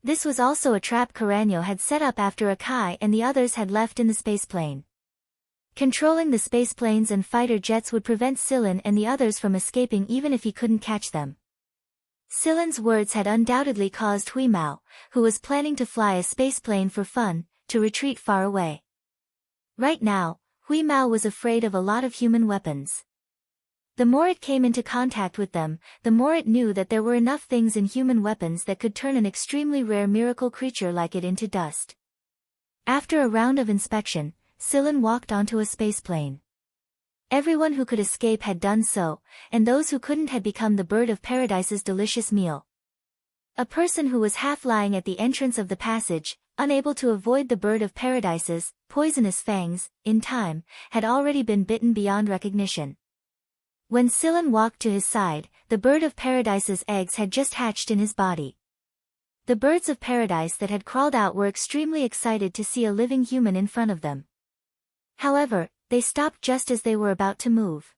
This was also a trap Carreño had set up after Akai and the others had left in the spaceplane. Controlling the spaceplanes and fighter jets would prevent Sillin and the others from escaping even if he couldn't catch them. Sillin's words had undoubtedly caused Hui Mao, who was planning to fly a spaceplane for fun, to retreat far away. Right now, Hui Mao was afraid of a lot of human weapons. The more it came into contact with them, the more it knew that there were enough things in human weapons that could turn an extremely rare miracle creature like it into dust. After a round of inspection, Sillin walked onto a spaceplane. Everyone who could escape had done so, and those who couldn't had become the bird of paradise's delicious meal. A person who was half lying at the entrance of the passage, unable to avoid the bird of paradise's poisonous fangs, in time, had already been bitten beyond recognition. When Sillin walked to his side, the bird of paradise's eggs had just hatched in his body. The birds of paradise that had crawled out were extremely excited to see a living human in front of them. However, they stopped just as they were about to move.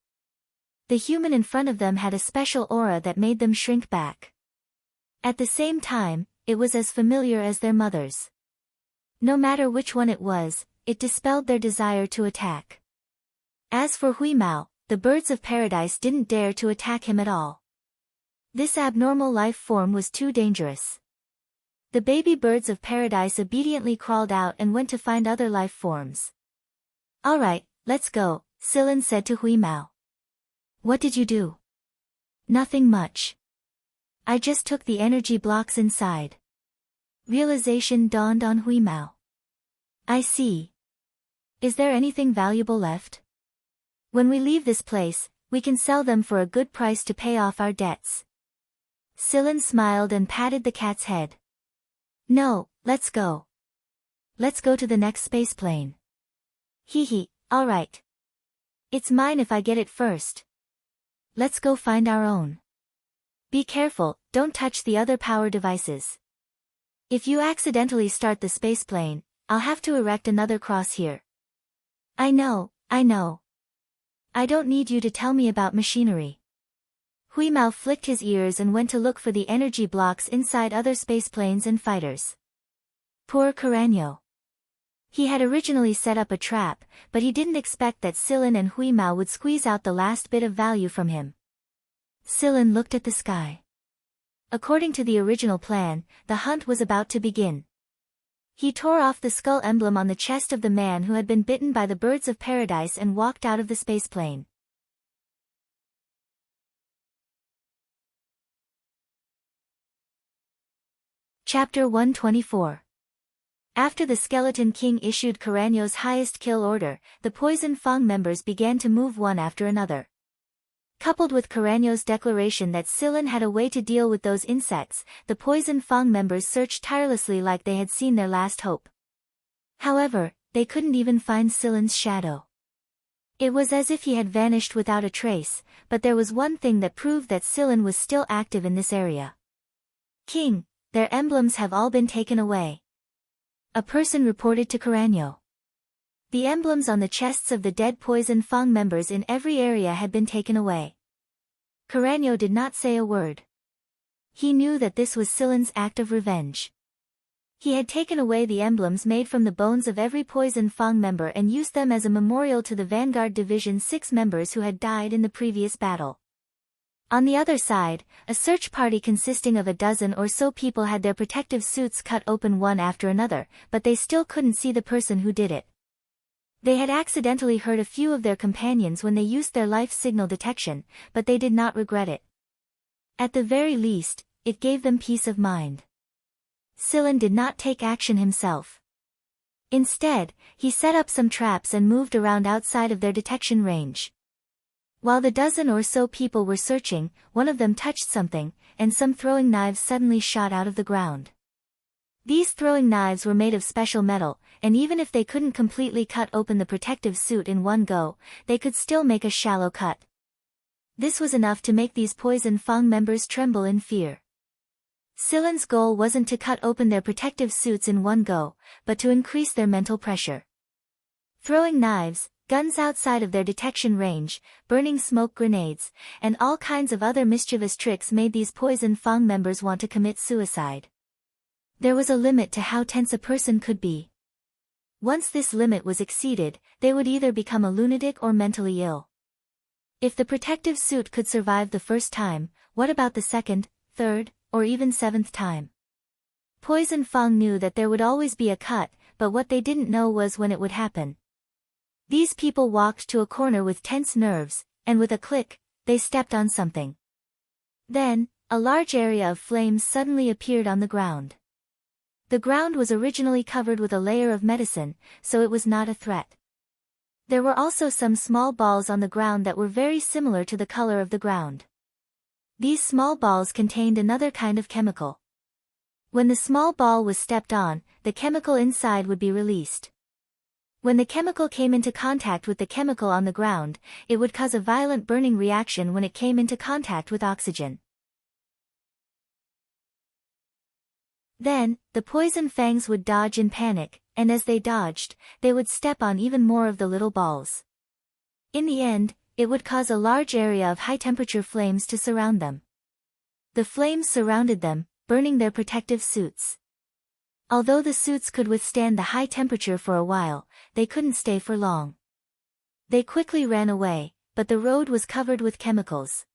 The human in front of them had a special aura that made them shrink back. At the same time, it was as familiar as their mother's. No matter which one it was, it dispelled their desire to attack. As for Hui Mao, the birds of paradise didn't dare to attack him at all. This abnormal life form was too dangerous. The baby birds of paradise obediently crawled out and went to find other life forms. "Alright, let's go," Sillin said to Hui Mao. "What did you do?" "Nothing much. I just took the energy blocks inside." Realization dawned on Hui Mao. "I see. Is there anything valuable left? When we leave this place, we can sell them for a good price to pay off our debts." Sillin smiled and patted the cat's head. "No, let's go. Let's go to the next spaceplane." "Hee, alright. It's mine if I get it first. Let's go find our own. Be careful, don't touch the other power devices. If you accidentally start the spaceplane, I'll have to erect another cross here." I know. I don't need you to tell me about machinery." Hui Mao flicked his ears and went to look for the energy blocks inside other spaceplanes and fighters. Poor Carreño. He had originally set up a trap, but he didn't expect that Sillin and Hui Mao would squeeze out the last bit of value from him. Sillin looked at the sky. According to the original plan, the hunt was about to begin. He tore off the skull emblem on the chest of the man who had been bitten by the birds of paradise and walked out of the spaceplane. Chapter 124. After the Skeleton King issued Carreño's highest kill order, the Poison Fang members began to move one after another. Coupled with Carreño's declaration that Sillin had a way to deal with those insects, the Poison Fang members searched tirelessly like they had seen their last hope. However, they couldn't even find Sillin's shadow. It was as if he had vanished without a trace, but there was one thing that proved that Sillin was still active in this area. "King, their emblems have all been taken away," a person reported to Carreño. The emblems on the chests of the dead Poison Fang members in every area had been taken away. Carreño did not say a word. He knew that this was Sillin's act of revenge. He had taken away the emblems made from the bones of every Poison Fang member and used them as a memorial to the Vanguard Division 6 members who had died in the previous battle. On the other side, a search party consisting of a dozen or so people had their protective suits cut open one after another, but they still couldn't see the person who did it. They had accidentally hurt a few of their companions when they used their life signal detection, but they did not regret it. At the very least, it gave them peace of mind. Silen did not take action himself. Instead, he set up some traps and moved around outside of their detection range. While the dozen or so people were searching, one of them touched something, and some throwing knives suddenly shot out of the ground. These throwing knives were made of special metal, and even if they couldn't completely cut open the protective suit in one go, they could still make a shallow cut. This was enough to make these Poison Fang members tremble in fear. Silen's goal wasn't to cut open their protective suits in one go, but to increase their mental pressure. Throwing knives, guns outside of their detection range, burning smoke grenades, and all kinds of other mischievous tricks made these Poison Fang members want to commit suicide. There was a limit to how tense a person could be. Once this limit was exceeded, they would either become a lunatic or mentally ill. If the protective suit could survive the first time, what about the second, third, or even seventh time? Poison Fang knew that there would always be a cut, but what they didn't know was when it would happen. These people walked to a corner with tense nerves, and with a click, they stepped on something. Then, a large area of flames suddenly appeared on the ground. The ground was originally covered with a layer of medicine, so it was not a threat. There were also some small balls on the ground that were very similar to the color of the ground. These small balls contained another kind of chemical. When the small ball was stepped on, the chemical inside would be released. When the chemical came into contact with the chemical on the ground, it would cause a violent burning reaction when it came into contact with oxygen. Then, the poison fangs would dodge in panic, and as they dodged, they would step on even more of the little balls. In the end, it would cause a large area of high-temperature flames to surround them. The flames surrounded them, burning their protective suits. Although the suits could withstand the high temperature for a while, they couldn't stay for long. They quickly ran away, but the road was covered with chemicals.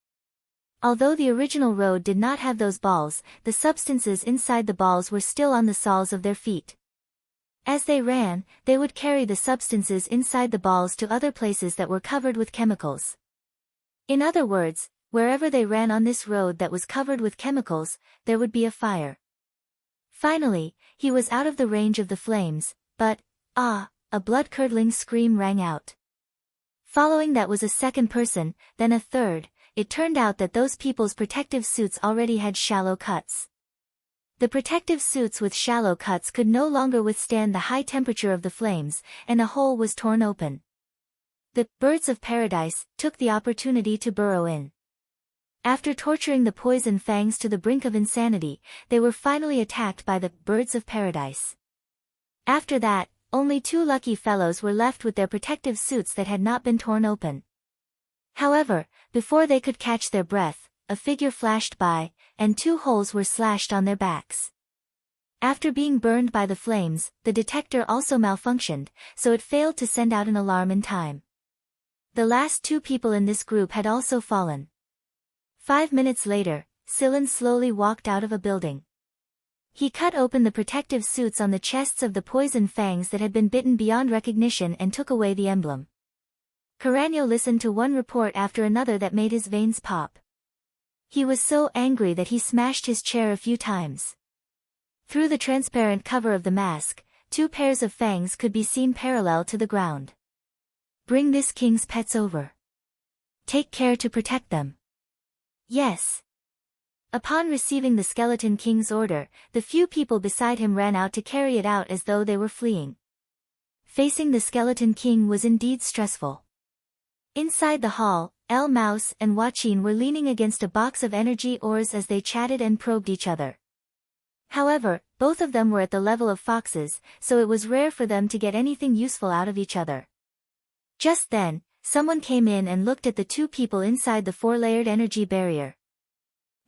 Although the original road did not have those balls, the substances inside the balls were still on the soles of their feet. As they ran, they would carry the substances inside the balls to other places that were covered with chemicals. In other words, wherever they ran on this road that was covered with chemicals, there would be a fire. Finally, he was out of the range of the flames, but, a blood-curdling scream rang out. Following that was a second person, then a third. It turned out that those people's protective suits already had shallow cuts. The protective suits with shallow cuts could no longer withstand the high temperature of the flames, and a hole was torn open. The birds of paradise took the opportunity to burrow in. After torturing the poison fangs to the brink of insanity, they were finally attacked by the birds of paradise. After that, only 2 lucky fellows were left with their protective suits that had not been torn open. However, before they could catch their breath, a figure flashed by, and 2 holes were slashed on their backs. After being burned by the flames, the detector also malfunctioned, so it failed to send out an alarm in time. The last 2 people in this group had also fallen. 5 minutes later, Silen slowly walked out of a building. He cut open the protective suits on the chests of the poison fangs that had been bitten beyond recognition and took away the emblem. Carano listened to one report after another that made his veins pop. He was so angry that he smashed his chair a few times. Through the transparent cover of the mask, 2 pairs of fangs could be seen parallel to the ground. Bring this king's pets over. Take care to protect them. Yes. Upon receiving the Skeleton King's order, the few people beside him ran out to carry it out as though they were fleeing. Facing the Skeleton King was indeed stressful. Inside the hall, El Mouse and Wachin were leaning against a box of energy ores as they chatted and probed each other. However, both of them were at the level of foxes, so it was rare for them to get anything useful out of each other. Just then, someone came in and looked at the 2 people inside the 4-layered energy barrier.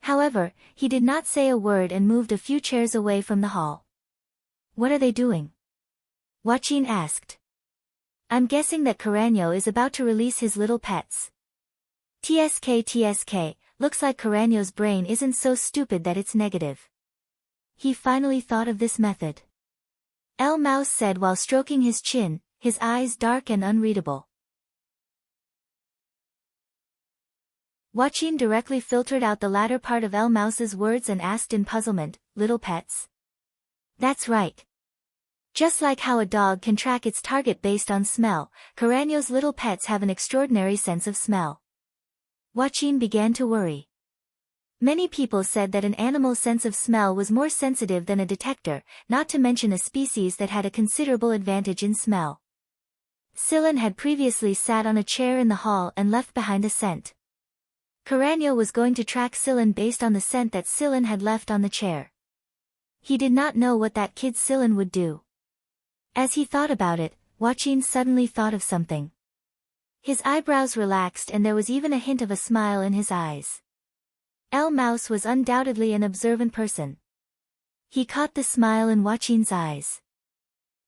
However, he did not say a word and moved a few chairs away from the hall. What are they doing? Wachin asked. I'm guessing that Carano is about to release his little pets. TSK, looks like Carreño's brain isn't so stupid that it's negative. He finally thought of this method. El Mouse said while stroking his chin, his eyes dark and unreadable. Joaquin directly filtered out the latter part of El Mouse's words and asked in puzzlement, "Little pets?" "That's right. Just like how a dog can track its target based on smell, Carreño's little pets have an extraordinary sense of smell." Joaquin began to worry. Many people said that an animal's sense of smell was more sensitive than a detector, not to mention a species that had a considerable advantage in smell. Sillin had previously sat on a chair in the hall and left behind a scent. Carreño was going to track Sillin based on the scent that Sillin had left on the chair. He did not know what that kid Sillin would do. As he thought about it, Joaquin suddenly thought of something. His eyebrows relaxed and there was even a hint of a smile in his eyes. El Mouse was undoubtedly an observant person. He caught the smile in Joaquin's eyes.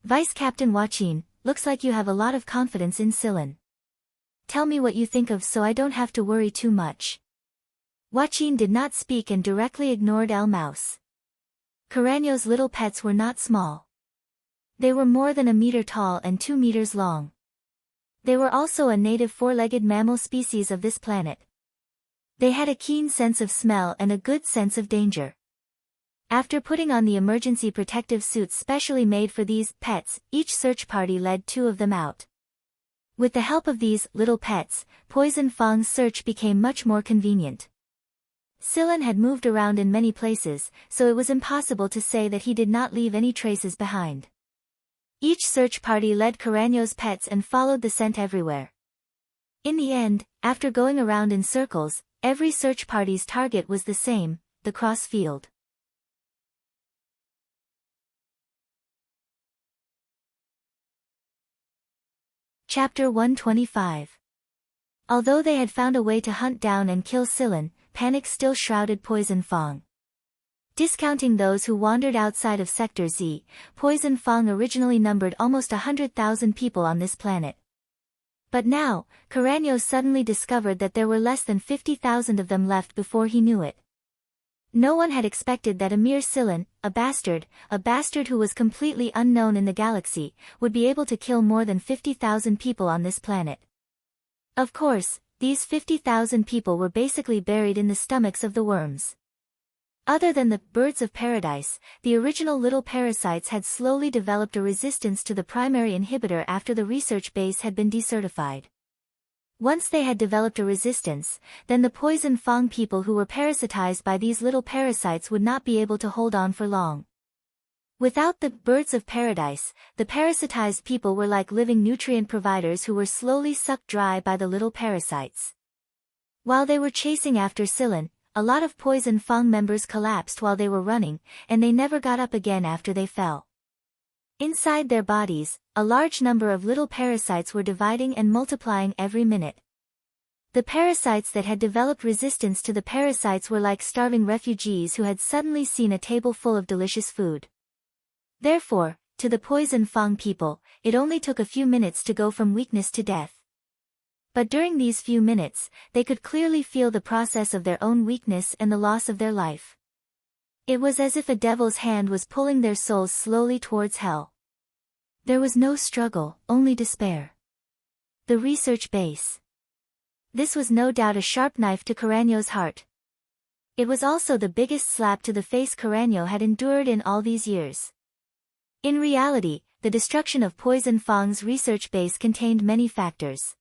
"Vice Captain Joaquin, looks like you have a lot of confidence in Sillin. Tell me what you think of so I don't have to worry too much." Joaquin did not speak and directly ignored El Mouse. Carreño's little pets were not small. They were more than a meter tall and 2 meters long. They were also a native four-legged mammal species of this planet. They had a keen sense of smell and a good sense of danger. After putting on the emergency protective suits specially made for these pets, each search party led 2 of them out. With the help of these little pets, Poison Fang's search became much more convenient. Sillin had moved around in many places, so it was impossible to say that he did not leave any traces behind. Each search party led Carreño's pets and followed the scent everywhere. In the end, after going around in circles, every search party's target was the same, the cross field. Chapter 125. Although they had found a way to hunt down and kill Sillin, panic still shrouded Poison Fang. Discounting those who wandered outside of Sector Z, Poison Fang originally numbered almost 100,000 people on this planet. But now, Carreño suddenly discovered that there were less than 50,000 of them left before he knew it. No one had expected that a mere Sillin, a bastard who was completely unknown in the galaxy, would be able to kill more than 50,000 people on this planet. Of course, these 50,000 people were basically buried in the stomachs of the worms. Other than the birds of paradise, the original little parasites had slowly developed a resistance to the primary inhibitor after the research base had been decertified. Once they had developed a resistance, then the Poison Fang people who were parasitized by these little parasites would not be able to hold on for long. Without the birds of paradise, the parasitized people were like living nutrient providers who were slowly sucked dry by the little parasites. While they were chasing after Sillin, a lot of Poison Fang members collapsed while they were running, and they never got up again after they fell. Inside their bodies, a large number of little parasites were dividing and multiplying every minute. The parasites that had developed resistance to the parasites were like starving refugees who had suddenly seen a table full of delicious food. Therefore, to the Poison Fang people, it only took a few minutes to go from weakness to death. But during these few minutes, they could clearly feel the process of their own weakness and the loss of their life. It was as if a devil's hand was pulling their souls slowly towards hell. There was no struggle, only despair. The research base. This was no doubt a sharp knife to Carreño's heart. It was also the biggest slap to the face Carreño had endured in all these years. In reality, the destruction of Poison Fang's research base contained many factors.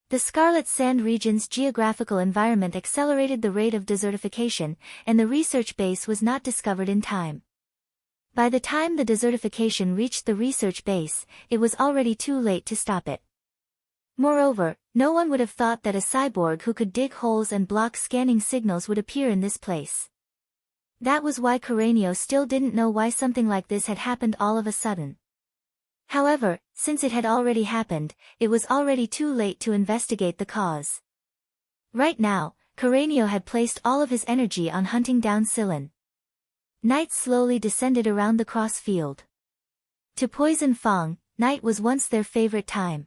The Scarlet Sand region's geographical environment accelerated the rate of desertification, and the research base was not discovered in time. By the time the desertification reached the research base, it was already too late to stop it. Moreover, no one would have thought that a cyborg who could dig holes and block scanning signals would appear in this place. That was why Carreño still didn't know why something like this had happened all of a sudden. However, since it had already happened, it was already too late to investigate the cause. Right now, Carreño had placed all of his energy on hunting down Sillin. Night slowly descended around the cross field. To Poison Fang, night was once their favorite time.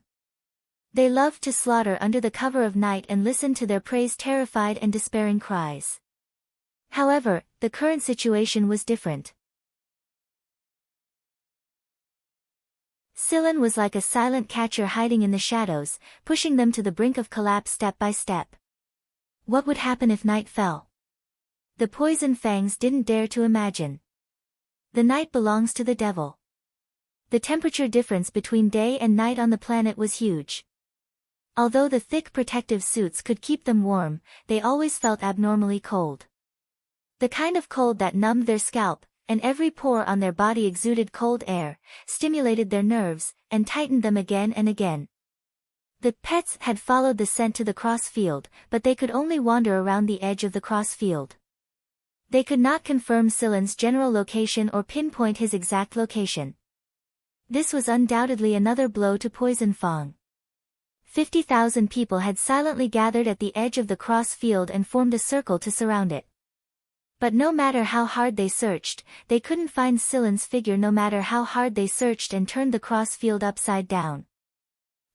They loved to slaughter under the cover of night and listen to their prey's terrified and despairing cries. However, the current situation was different. Scylla was like a silent catcher hiding in the shadows, pushing them to the brink of collapse step by step. What would happen if night fell? The poison fangs didn't dare to imagine. The night belongs to the devil. The temperature difference between day and night on the planet was huge. Although the thick protective suits could keep them warm, they always felt abnormally cold. The kind of cold that numbed their scalp, and every pore on their body exuded cold air, stimulated their nerves, and tightened them again and again. The pets had followed the scent to the cross field, but they could only wander around the edge of the cross field. They could not confirm Scylla's general location or pinpoint his exact location. This was undoubtedly another blow to Poison Fang. 50,000 people had silently gathered at the edge of the cross field and formed a circle to surround it. But no matter how hard they searched, they couldn't find Scylla's figure no matter how hard they searched and turned the cross field upside down.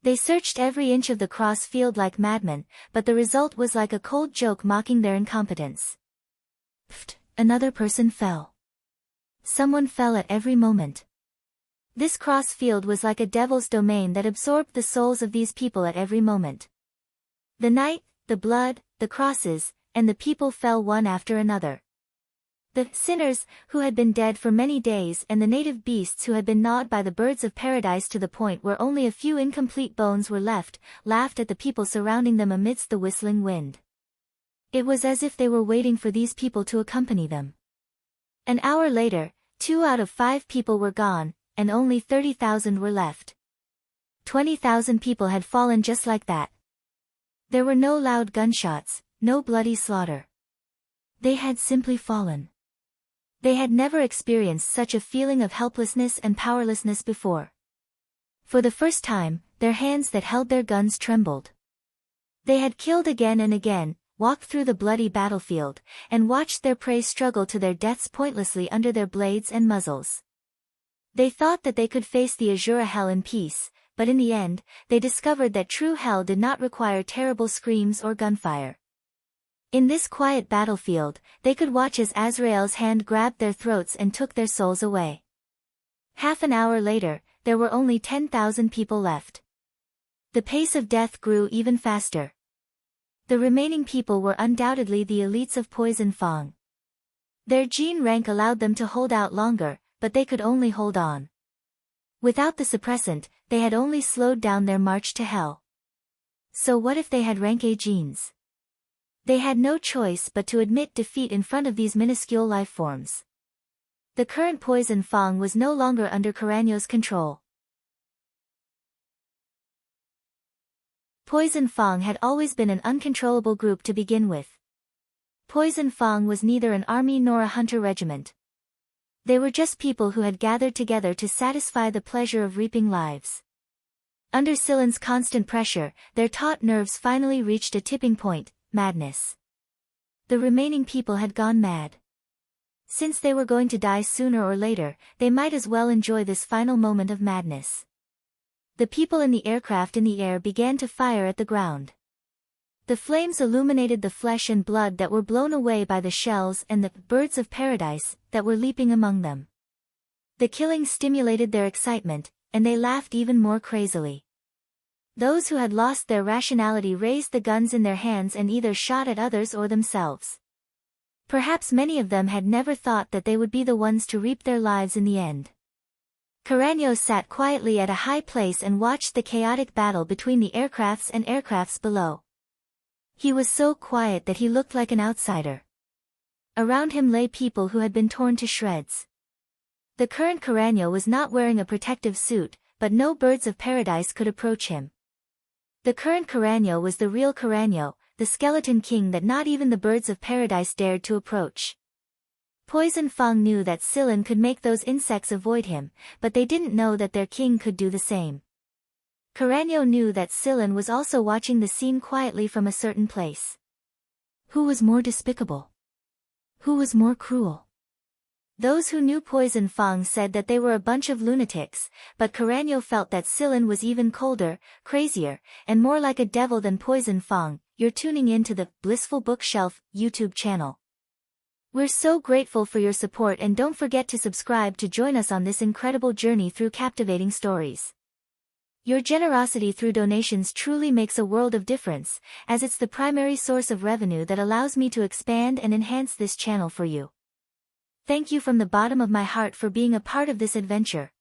They searched every inch of the cross field like madmen, but the result was like a cold joke mocking their incompetence. Pfft, another person fell. Someone fell at every moment. This cross field was like a devil's domain that absorbed the souls of these people at every moment. The night, the blood, the crosses, and the people fell one after another. The sinners, who had been dead for many days, and the native beasts who had been gnawed by the birds of paradise to the point where only a few incomplete bones were left, laughed at the people surrounding them amidst the whistling wind. It was as if they were waiting for these people to accompany them. An hour later, 2 out of 5 people were gone, and only 30,000 were left. 20,000 people had fallen just like that. There were no loud gunshots, no bloody slaughter. They had simply fallen. They had never experienced such a feeling of helplessness and powerlessness before. For the first time, their hands that held their guns trembled. They had killed again and again, walked through the bloody battlefield, and watched their prey struggle to their deaths pointlessly under their blades and muzzles. They thought that they could face the Azura hell in peace, but in the end, they discovered that true hell did not require terrible screams or gunfire. In this quiet battlefield, they could watch as Azrael's hand grabbed their throats and took their souls away. Half an hour later, there were only 10,000 people left. The pace of death grew even faster. The remaining people were undoubtedly the elites of Poison Fang. Their gene rank allowed them to hold out longer, but they could only hold on. Without the suppressant, they had only slowed down their march to hell. So what if they had rank A genes? They had no choice but to admit defeat in front of these minuscule life forms. The current Poison Fang was no longer under Caragno's control. Poison Fang had always been an uncontrollable group to begin with. Poison Fang was neither an army nor a hunter regiment. They were just people who had gathered together to satisfy the pleasure of reaping lives. Under Scylla's constant pressure, their taut nerves finally reached a tipping point: madness. The remaining people had gone mad. Since they were going to die sooner or later, they might as well enjoy this final moment of madness. The people in the aircraft in the air began to fire at the ground. The flames illuminated the flesh and blood that were blown away by the shells and the birds of paradise that were leaping among them. The killing stimulated their excitement, and they laughed even more crazily. Those who had lost their rationality raised the guns in their hands and either shot at others or themselves. Perhaps many of them had never thought that they would be the ones to reap their lives in the end. Caragno sat quietly at a high place and watched the chaotic battle between the aircrafts and aircrafts below. He was so quiet that he looked like an outsider. Around him lay people who had been torn to shreds. The current Caragno was not wearing a protective suit, but no birds of paradise could approach him. The current Caragno was the real Caragno, the skeleton king that not even the birds of paradise dared to approach. Poison Fang knew that Scylla could make those insects avoid him, but they didn't know that their king could do the same. Caragno knew that Scylla was also watching the scene quietly from a certain place. Who was more despicable? Who was more cruel? Those who knew Poison Fang said that they were a bunch of lunatics, but Carreño felt that Sillin was even colder, crazier, and more like a devil than Poison Fang. You're tuning in to the Blissful Bookshelf YouTube channel. We're so grateful for your support, and don't forget to subscribe to join us on this incredible journey through captivating stories. Your generosity through donations truly makes a world of difference, as it's the primary source of revenue that allows me to expand and enhance this channel for you. Thank you from the bottom of my heart for being a part of this adventure.